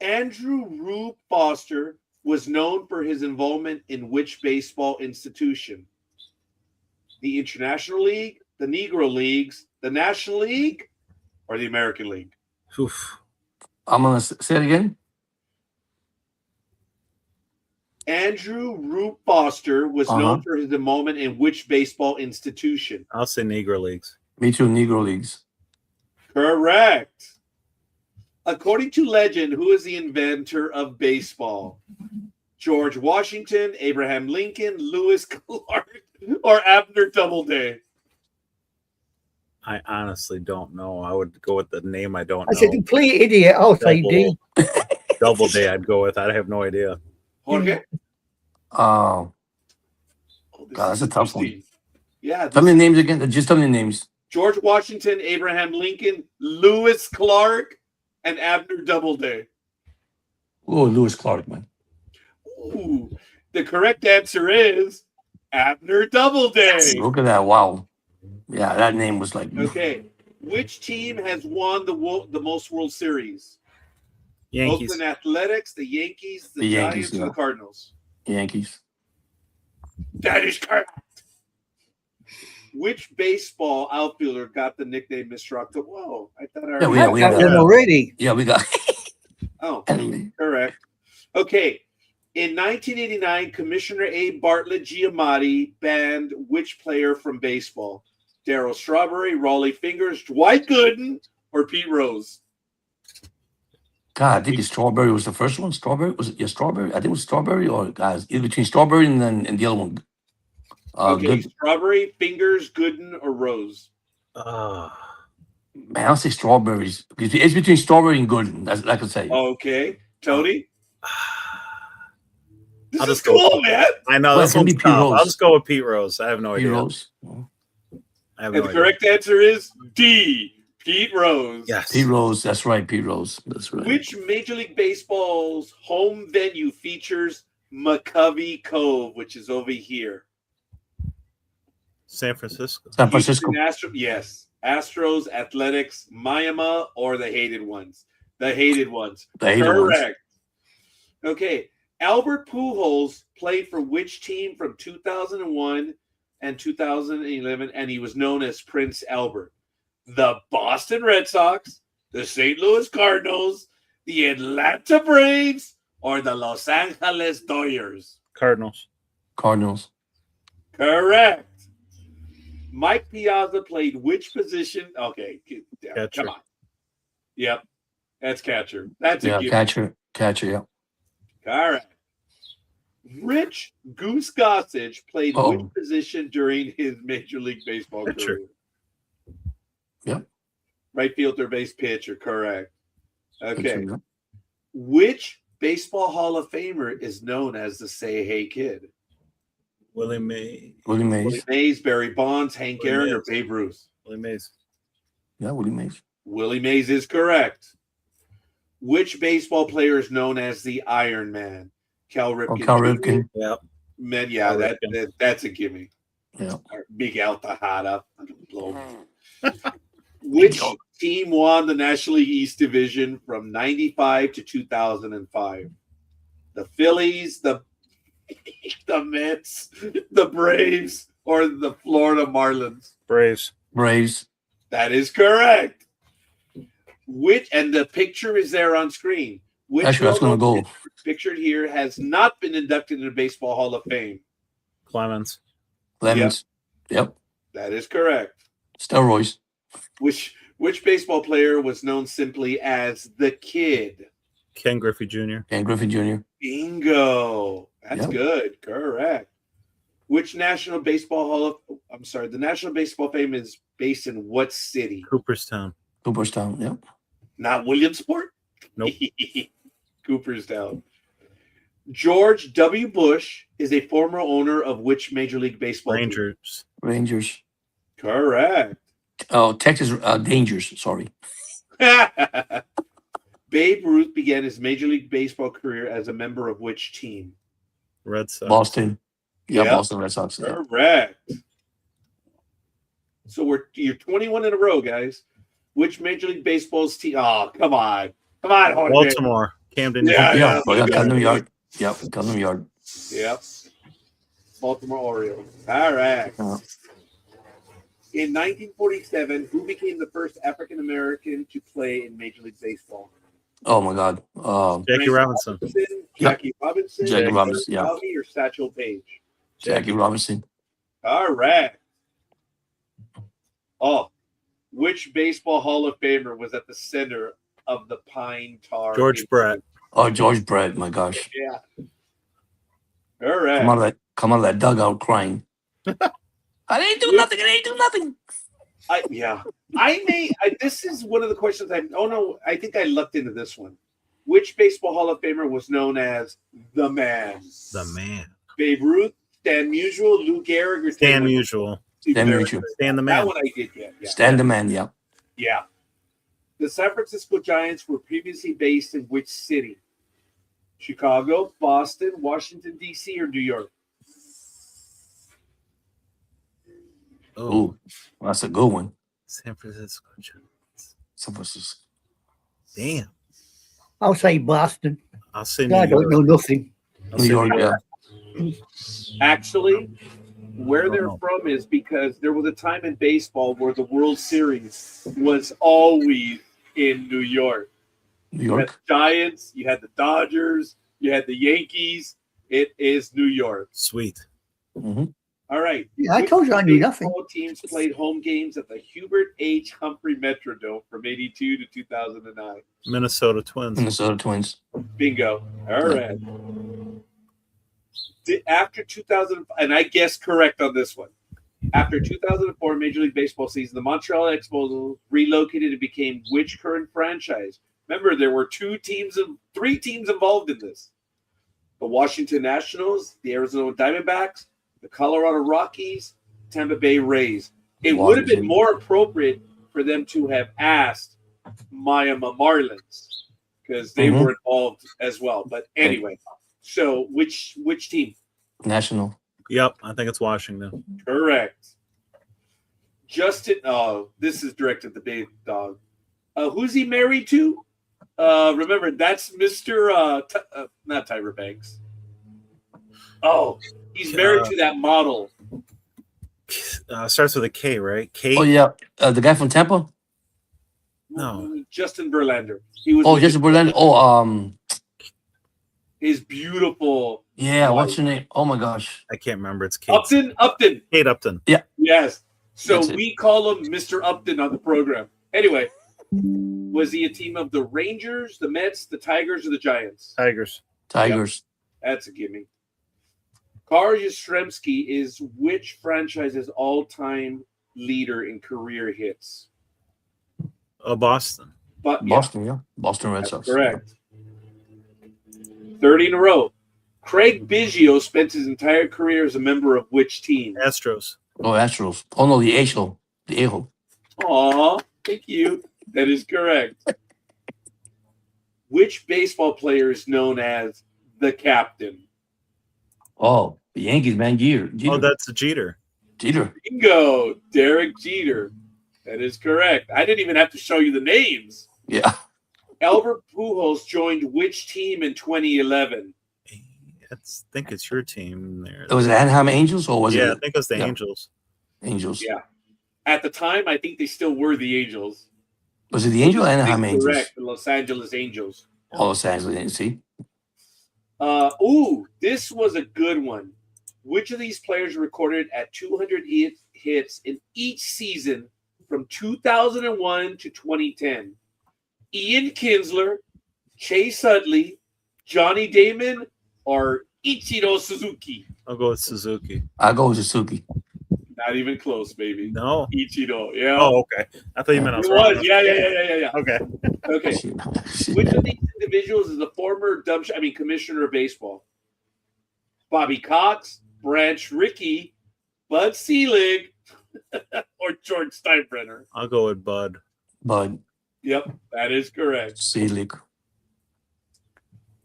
Andrew Rube Foster was known for his involvement in which baseball institution? The International League, the Negro Leagues, the National League, or the American League? Oof. I'm going to say it again. Andrew Rube Foster was known for his involvement in which baseball institution? I'll say Negro Leagues. Me too, Negro Leagues. Correct. According to legend, who is the inventor of baseball? George Washington, Abraham Lincoln, Lewis Clark, or Abner Doubleday? I honestly don't know. I would go with the name I don't know. That's a complete idiot. I'll say D. Doubleday I'd go with. I have no idea. Jorge? God, that's a tough one. Yeah. Tell me the names again. Just tell me the names. George Washington, Abraham Lincoln, Lewis Clark, and Abner Doubleday. Oh, Lewis Clark, man. Ooh, the correct answer is Abner Doubleday. Look at that. Wow. Yeah, that name was like... Okay. Which team has won the most World Series? Yankees. Oakland Athletics, the Yankees, the Giants, or the Cardinals? Yankees. That is correct. Which baseball outfielder got the nickname Mr. October? Whoa, I thought I already we got one already. Yeah, we got... Oh, correct. Okay. In 1989, Commissioner A. Bartlett Giamatti banned which player from baseball? Darryl Strawberry, Raleigh Fingers, Dwight Gooden, or Pete Rose? God, I think Strawberry was the first one. Strawberry? Was it Strawberry? I think it was Strawberry or guys, either between Strawberry and the other one. Okay, Strawberry, Fingers, Gooden, or Rose? Man, I'll say Strawberries. It's between Strawberry and Gooden. That's I can say. Okay. Tony? This I'll is just cool, man. I know. Well, This one's Pete tough. Rose. I'll just go with Pete Rose. I have no Pete idea. Rose. I have And no the idea. correct answer is D. Pete Rose. Yes. Pete Rose. That's right. Pete Rose. That's right. Which Major League Baseball's home venue features McCovey Cove, which is over here? San Francisco. San Francisco. Yes. Astros, Athletics, Miami, or the hated ones? The hated ones. The hated ones. Correct. Okay. Albert Pujols played for which team from 2001 and 2011, and he was known as Prince Albert? The Boston Red Sox, the St. Louis Cardinals, the Atlanta Braves, or the Los Angeles Dodgers? Cardinals. Cardinals. Correct. Mike Piazza played which position? Okay, Catcher. come on. Yep, that's catcher. That's a Yeah, given. catcher. Yeah. All right. Rich Goose Gossage played which position during his Major League Baseball Pitcher. career? Yep. Right fielder, base pitcher. Correct. Okay. Pitcher, yeah. Which Baseball Hall of Famer is known as the Say Hey Kid? Willie Mays. Willie Mays. Willie Mays, Barry Bonds, Hank Willie Aaron, Mays. or Babe Ruth? Willie Mays. Yeah, Willie Mays. Willie Mays is correct. Which baseball player is known as the Iron Man? Cal Ripken. Cal Ripken. Yep. Man, yeah, Cal that, Ripken. that's a gimme. Yeah. Miguel Tejada. Which team won the National League East Division from 95 to 2005? The Phillies, the Mets, the Braves, or the Florida Marlins? Braves. Braves. That is correct. And the picture is there on screen. Which Actually, that's going to go. pictured here has not been inducted in the Baseball Hall of Fame? Clemens. Lemons. Yep. That is correct. Steroids. Which baseball player was known simply as the Kid? Ken Griffey Jr. And Griffey Jr. Bingo. That's Yep. good. Correct. Which the National Baseball Fame is based in what city? Cooperstown. Cooperstown. Yep. Not Williamsport? Nope. Cooperstown. George W. Bush is a former owner of which Major League Baseball team? Rangers. Rangers. Correct. Oh, Texas Rangers. Sorry. Babe Ruth began his Major League Baseball career as a member of which team? Red Sox. Boston. Yeah, Yep. Boston Red Sox. Yeah. Correct. So you're 21 in a row, guys. Which Major League Baseball's team? Oh, come on, Jorge. Baltimore. Camden. Yeah, Yeah, yeah. Camden Yard. Yep, Camden Yard. Yep. Baltimore Orioles. All right. In 1947, who became the first African American to play in Major League Baseball? Oh my God. Jackie Robinson. Jackie Robinson, Jackie Robinson, yeah. Bobby, or Satchel Paige? Jackie Robinson. All right. Oh, which Baseball Hall of Famer was at the center of the Pine Tar? George Brett. Oh, George Brett. My gosh. Yeah. All right. Come out of that dugout crying. I didn't do nothing. I didn't do nothing. This is one of the questions I think I looked into this one. Which Baseball Hall of Famer was known as the Man? The Man. Babe Ruth, Stan Musial, Lou Gehrig, or Stan Musial. Stan Musial. Stan the That Man. one I did get. Yeah. Stan the Man. Yeah. Yeah. The San Francisco Giants were previously based in which city? Chicago, Boston, Washington, D.C., or New York? Oh, that's a good one. San Francisco Giants. San Francisco. Damn. I'll say Boston. I'll say New I don't York. know nothing. I'll New say York. Yeah. Actually, where they're from is because there was a time in baseball where the World Series was always in New York. New You had York. the Giants, you had the Dodgers, you had the Yankees. It is New York. Sweet. Mm-hmm. All right. Yeah, I told you I knew nothing. Baseball teams played home games at the Hubert H. Humphrey Metrodome from 82 to 2009. Minnesota Twins. Minnesota Twins. Bingo. All right. After 2000, and I guessed correct on this one. After 2004 Major League Baseball season, the Montreal Expos relocated and became which current franchise? Remember, there were three teams involved in this. The Washington Nationals, the Arizona Diamondbacks, the Colorado Rockies, Tampa Bay Rays. It would have been more appropriate for them to have asked Miami Marlins because they were involved as well. But anyway, so which team? National. Yep, I think it's Washington. Correct. Justin, this is directed to Big Dog. Who's he married to? Remember, that's Mr. Not Tyra Banks. Oh, he's married to that model. Starts with a K, right? Kate? Oh yeah, the guy from Tampa. No. Justin Verlander. He was. Oh, Justin Verlander. Oh, his beautiful. yeah. wife. What's her name? Oh my gosh. I can't remember. It's Kate. Upton. Kate Upton. Yes. So That's it. we call him Mr. Upton on the program. Anyway, was he a team of the Rangers, the Mets, the Tigers, or the Giants? Tigers. Tigers. That's a gimme. Carl Yastrzemski is which franchise's all-time leader in career hits? Boston. But yeah, Boston, yeah. Boston Red that's Sox. correct. 30 in a row. Craig Biggio spent his entire career as a member of which team? Astros. Oh, Astros. Oh no, the Angel. The Eagle. Aw, thank you. That is correct. Which baseball player is known as the captain? Oh, the Yankees, man. Jeter. Oh, that's a Jeter. Jeter. Bingo, Derek Jeter. That is correct. I didn't even have to show you the names. Yeah. Albert Pujols joined which team in 2011? I think it's your team there. Was it Anaheim Angels or was I it? think it was the Yeah. Angels. Angels. Yeah. At the time, I think they still were the Angels. Was it the Angel or Anaheim Angels? Correct, the Los Angeles Angels. Oh, Los Angeles. See? This was a good one. Which of these players recorded at 200 hits in each season from 2001 to 2010? Ian Kinsler, Chase Utley, Johnny Damon, or Ichiro Suzuki? I'll go with Suzuki. I'll go with Suzuki. Not even close, baby. No. Ichiro, yeah. Oh, okay. I thought you meant I was It wrong. was, yeah. Okay. Okay. Which of these individuals is the former commissioner of baseball? Bobby Cox, Branch Rickey, Bud Selig, or George Steinbrenner? I'll go with Bud. Bud Yep, that is correct. Selig.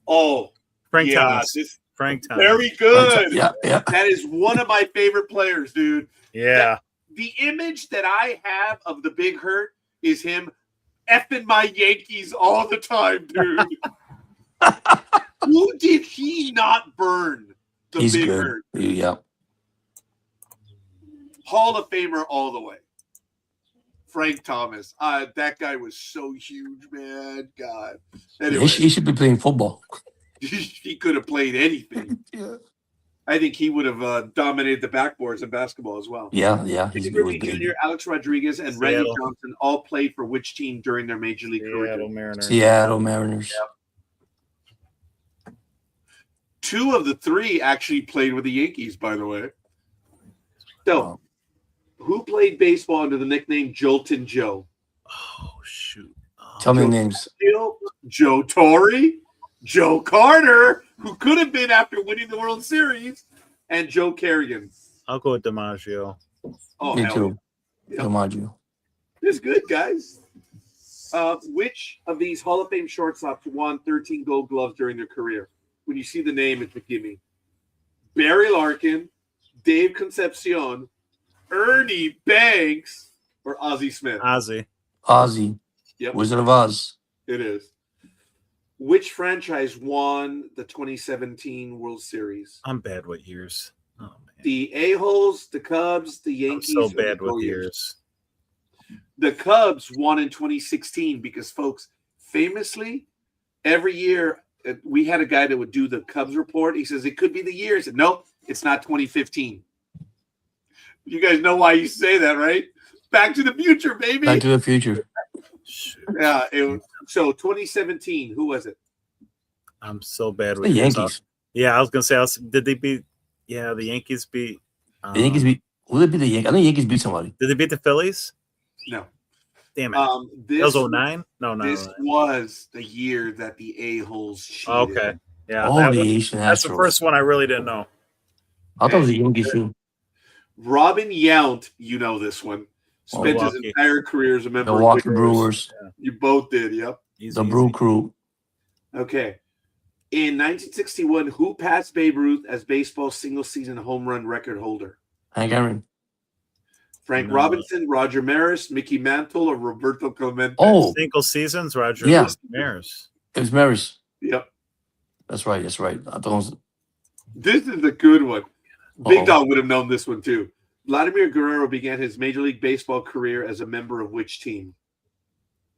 Oh, Frank yeah, Thomas. Frank Thomas. very good. Yeah. That is one of my favorite players, dude. Yeah. The image that I have of the Big Hurt is him effing my Yankees all the time, dude. Who did he not burn? The He's Big good. Hurt. Yeah. Hall of Famer all the way. Frank Thomas. That guy was so huge, man. God. Anyway, He should be playing football. he could have played anything. Yeah. I think he would have dominated the backboards in basketball as well. Yeah. Ricky He was Griffey big. Jr., Alex Rodriguez, and Randy Seattle. Johnson all played for which team during their major league Seattle career? Mariners. Seattle Mariners. Two of the three actually played with the Yankees, by the way. So, Wow. who played baseball under the nickname Joltin' Joe? Oh, shoot. Tell me the names. Joe Torre, Joe Carter, who could have been after winning the World Series, and Joe Kerrigan. I'll go with DiMaggio. Oh, Me hell too. yeah. DiMaggio. It's good, guys. Which of these Hall of Fame shortstops won 13 Gold Gloves during their career? When you see the name, it's a gimme. Barry Larkin, Dave Concepcion, Ernie Banks, or Ozzie Smith? Ozzy. Ozzy. Yep, Wizard of Oz. it is. Which franchise won the 2017 World Series? I'm bad with years. Oh, man. The A-Holes, the Cubs, the I'm Yankees. so or the bad with Warriors? years. The Cubs won in 2016 because, folks, famously, every year we had a guy that would do the Cubs report. He says it could be the year. I said, nope, it's not 2015. You guys know why you say that, right? Back to the Future, baby. Back to the Future. Shoot. Yeah. So 2017, who was it? I'm so bad The with years. Yankees. Yeah, I was going to say, did they beat? Yeah, the Yankees beat. The Yankees beat. Will it be the Yankees? I know Yankees beat somebody. Did they beat the Phillies? No. Damn it. That That was 09? No, no. This was the year that the A-Holes cheated. Okay. Yeah. Oh, that the was- Asian that's the Astros. first one I really didn't know. I thought it was the Yankees too. Robin Yount, you know this one, spent his Milwaukee. entire career as a member Milwaukee of Brewers. You both did, yep. Easy, The Brew easy. Crew. Okay. In 1961, who passed Babe Ruth as baseball's single-season home run record holder? Hank Aaron. Frank No. Robinson, Roger Maris, Mickey Mantle, or Roberto Clemente? Oh, Single seasons, Roger Yeah. Maris. it was Maris. Yep. That's right. That's right. I thought it was. This is a good one. Big Uh-oh. Dog would have known this one too. Vladimir Guerrero began his Major League Baseball career as a member of which team?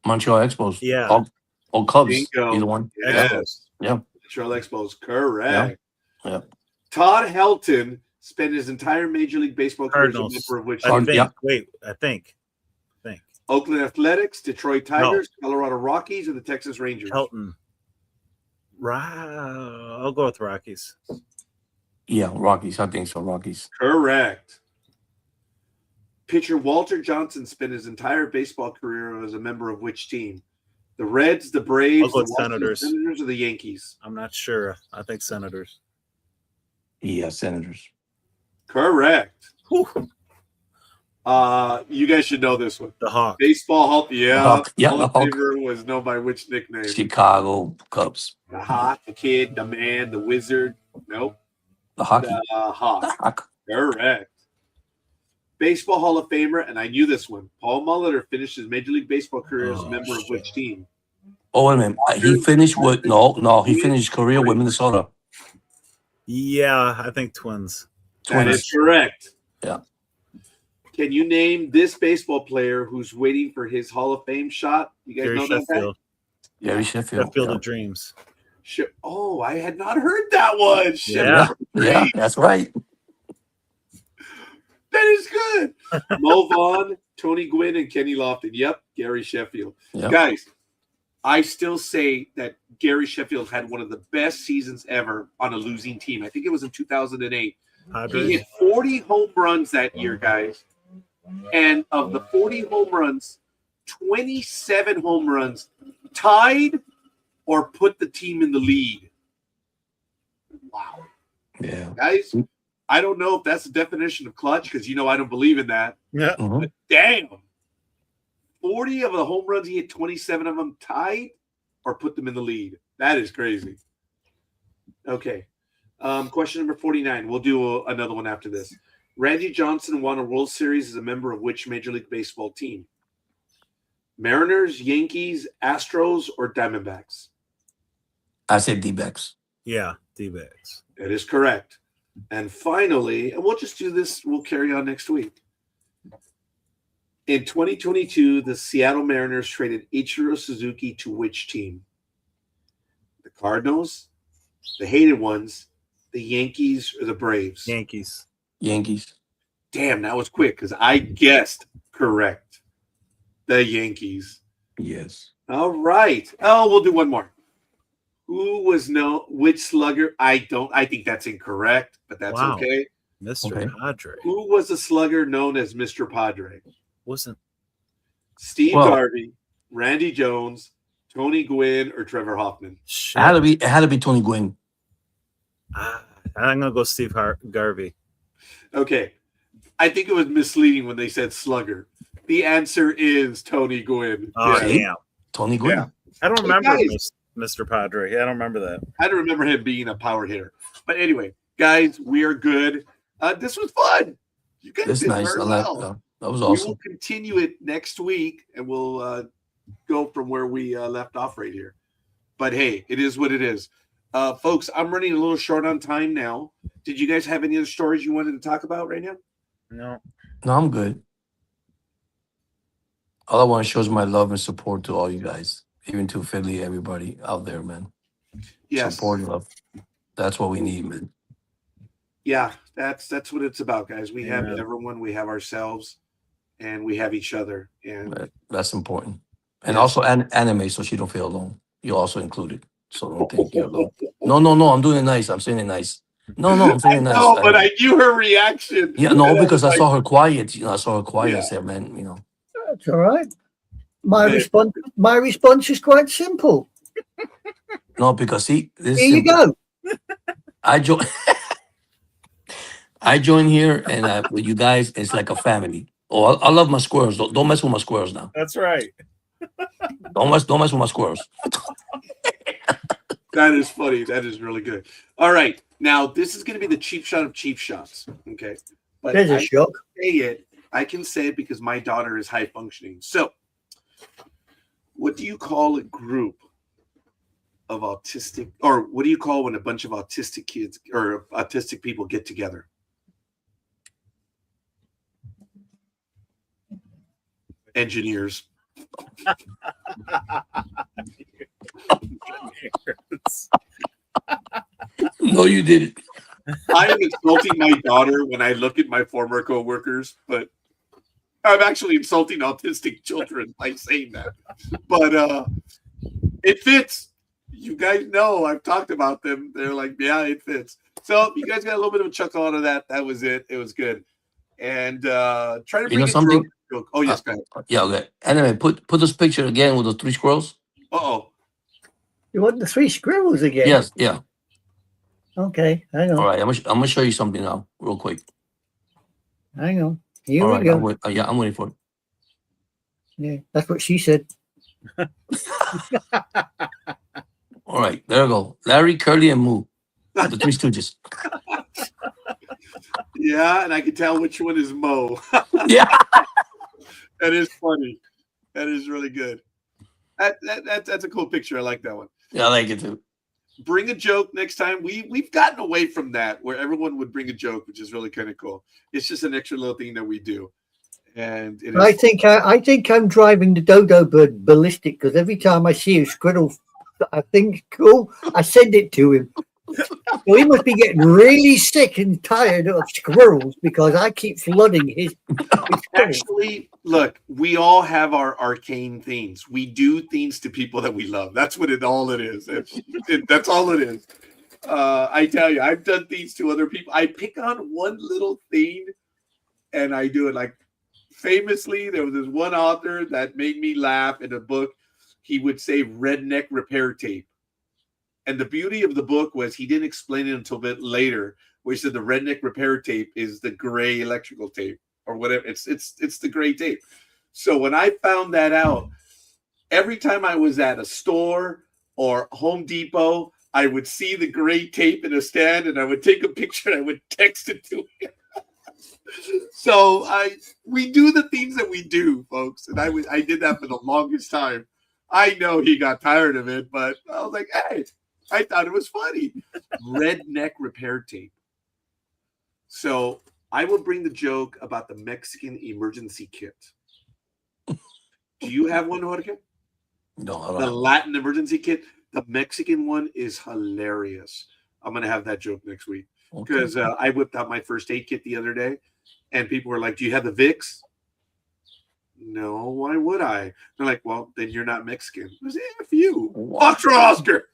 Montreal Expos. Yeah. Oh, Cubs. Bingo. Either one. Yes. Yeah. Montreal Expos. Correct. Yeah. Todd Helton spent his entire Major League Baseball career as a Cardinals. member of which I team? Card- think. yeah. Wait, I think. Oakland Athletics, Detroit Tigers, Colorado Rockies, or the Texas Rangers? Helton. I'll go with Rockies. Yeah. Rockies. I think so. Rockies. Correct. Pitcher Walter Johnson spent his entire baseball career as a member of which team? The Reds, the Braves, I'll go the with Washington Senators. Senators, or the Yankees? I'm not sure. I think Senators. Yeah. Senators. Correct. Whew. You guys should know this one. The Hawk. Baseball Hall, yeah. Hawk. Yeah, Hall the of Hawk. Famer was known by which nickname? Chicago Cubs. The Hawk, the Kid, the Man, the Wizard. Nope. The hockey. The Hawk. The Hawk. Correct. Baseball Hall of Famer, and I knew this one. Paul Molitor finished his Major League Baseball career as a member of which team? Oh, wait a minute. He finished with he finished his career with Minnesota. Yeah, I think Twins. That is correct. Yeah. Can you name this baseball player who's waiting for his Hall of Fame shot? You guys Gary know that guy? Sheffield. Gary Sheffield. Sheffield Yeah. of Dreams. Oh, I had not heard that one. Yeah. Yeah, that's right. That is good. Mo Vaughn, Tony Gwynn, and Kenny Lofton. Yep, Gary Sheffield. Yep. Guys, I still say that Gary Sheffield had one of the best seasons ever on a losing team. I think it was in 2008. He Padres. hit 40 home runs that year, guys. And of the 40 home runs, 27 home runs tied or put the team in the lead. Wow. Yeah. Guys, I don't know if that's the definition of clutch because, I don't believe in that. Yeah. Mhm. Damn. 40 of the home runs, he hit 27 of them tied or put them in the lead. That is crazy. Okay. Question number 49. We'll do another one after this. Randy Johnson won a World Series as a member of which Major League Baseball team? Mariners, Yankees, Astros, or Diamondbacks? I said D-backs. Yeah, D-backs. That is correct. And finally, and we'll just do this, we'll carry on next week. In 2022, the Seattle Mariners traded Ichiro Suzuki to which team? The Cardinals, the hated ones, the Yankees, or the Braves? Yankees. Yankees. Damn, that was quick because I guessed correct. The Yankees. Yes. All right. Oh, we'll do one more. Which slugger? I think that's incorrect, but that's Wow. okay. Mr. Okay. Padre. Who was the slugger known as Mr. Padre? Wasn't Steve Well- Garvey, Randy Jones, Tony Gwynn, or Trevor Hoffman? shit. It had to be Tony Gwynn. I'm gonna go Steve Garvey. Okay. I think it was misleading when they said slugger. The answer is Tony Gwynn. Oh, Yeah. damn. Tony Gwynn. Yeah. I don't Hey, remember guys. Mr. Padre. I don't remember that. I don't remember him being a power hitter. But anyway, guys, we are good. This was fun. You guys That's did nice. very I like well. that was We awesome. will continue it next week, and we'll go from where we left off right here. But hey, it is what it is. Folks, I'm running a little short on time now. Did you guys have any other stories you wanted to talk about right now? No. No, I'm good. All I want to show is my love and support to all you guys, even to Philly, everybody out there, man. Yes. Support and love. That's what we need, man. Yeah, that's what it's about, guys. We have Amen. everyone, we have ourselves, and we have each other. And That's important. And Yes. also anime, so she don't feel alone. You're also included. So don't think you're alone. No, I'm doing it nice. I'm saying it nice. No, I'm saying it nice. no, but I knew her reaction. Yeah, no, And because I was saw her quiet. I saw her quiet. Yeah. I said, man, That's all right. My Yeah. response is quite simple. no, because see, this Here you go. I join. I join here, and with you guys, it's like a family. Oh, I love my squirrels. Don't mess with my squirrels now. That's right. Don't mess with my squirrels. That is funny. That is really good. All right. Now, this is going to be the cheap shot of cheap shots. Okay. But There's a I shock. say it I can say it because my daughter is high functioning. So, what do you call a group of autistic, or what do you call when a bunch of autistic kids or autistic people get together? Engineers. No, you didn't. I am insulting my daughter when I look at my former coworkers, but I'm actually insulting autistic children by saying that. But it fits. You guys know I've talked about them. They're like, yeah, it fits. So you guys got a little bit of a chuckle out of that. That was it. It was good. And try to bring something? joke. Oh yes, go ahead. Yeah, okay. Anyway, put this picture again with the 3 squirrels. Uh-oh. You want the 3 squirrels again? Yes, yeah. Okay, hang on. All right, I'm gonna show you something now, real quick. Hang on. Here All we right, go. I'm waiting for it. Yeah, that's what she said. All right, there we go. Larry, Curly, and Moo, the 3 Stooges. Yeah, and I can tell which one is Mo. Yeah. That is funny. That is really good. That's a cool picture. I like that one. Yeah, I like it too. Bring a joke next time. We've gotten away from that where everyone would bring a joke, which is really kind of cool. It's just an extra little thing that we do. And I think I'm driving the dodo bird ballistic because every time I see a squirrel, I think cool, I send it to him. So he must be getting really sick and tired of squirrels because I keep flooding his Actually, look, we all have our arcane things. We do things to people that we love. That's what all it is. That's all it is. I tell you, I've done things to other people. I pick on one little thing and I do it. Like famously, there was this one author that made me laugh in a book. He would say redneck repair tape. And the beauty of the book was he didn't explain it until a bit later, where he said the redneck repair tape is the gray electrical tape or whatever. It's the gray tape. So when I found that out, every time I was at a store or Home Depot, I would see the gray tape in a stand and I would take a picture and I would text it to him. So we do the things that we do, folks. And I did that for the longest time. I know he got tired of it, but I was like, hey, I thought it was funny. Redneck repair tape. So I will bring the joke about the Mexican emergency kit. Do you have one, Jorge? No, I don't The have Latin emergency kit. The Mexican one is hilarious. I'm going to have that joke next week because I whipped out my first aid kit the other day and people were like, do you have the Vicks? No, why would I? They're like, well, then you're not Mexican. I was F you. Foxtrot Oscar.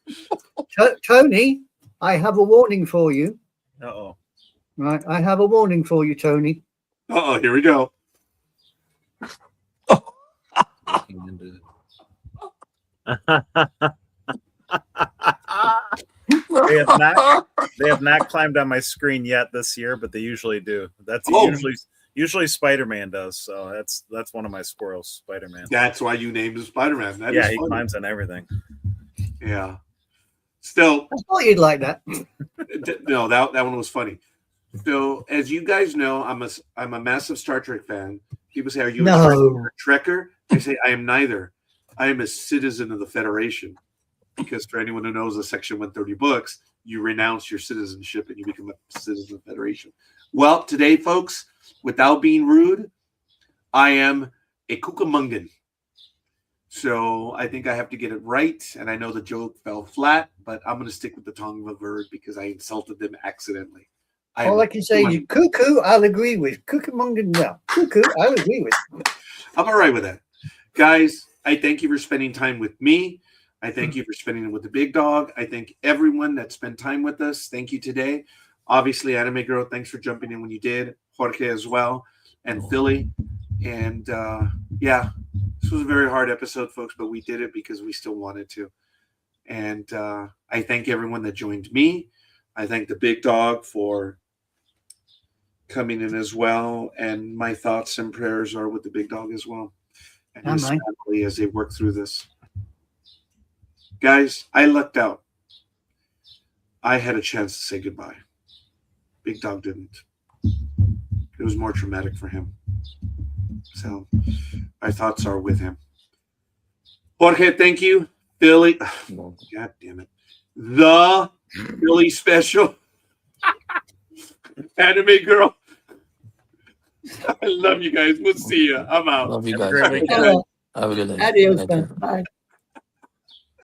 Tony, I have a warning for you. Uh-oh. Right, I have a warning for you, Tony. Uh-oh, here we go. They have not climbed on my screen yet this year, but they usually do. That's usually Spider-Man does. So that's one of my squirrels, Spider-Man. That's why you named him Spider-Man. Yeah, he climbs on everything. Yeah. Still, I thought you'd like that. no, that one was funny. So, as you guys know, I'm a massive Star Trek fan. People say, "Are you a Trekker?" I say, "I am neither. I am a citizen of the Federation." Because for anyone who knows the Section 130 books, you renounce your citizenship and you become a citizen of the Federation. Well, today, folks, without being rude, I am a Cucamongan. So I think I have to get it right. And I know the joke fell flat, but I'm going to stick with the tongue of a bird because I insulted them accidentally. All I can say is cuckoo, I'll agree with. Cucamongan, no. Cuckoo, I'll agree with. I'm all right with that. Guys, I thank you for spending time with me. I thank you for spending it with the big dog. I thank everyone that spent time with us. Thank you today. Obviously, Anime Girl, thanks for jumping in when you did. Jorge as well. And Philly. And yeah, this was a very hard episode, folks, but we did it because we still wanted to. And I thank everyone that joined me. I thank the big dog for coming in as well. And my thoughts and prayers are with the big dog as well. And his family as they work through this. Guys, I lucked out. I had a chance to say goodbye. Big Dog didn't. It was more traumatic for him. So my thoughts are with him. Jorge, thank you. Philly, God damn it. The Philly special. Anime girl. I love you guys. We'll see you. I'm out. Love you Have a guys. great weekend. Hello. Have a good night. Adios, Thank you. man. Bye.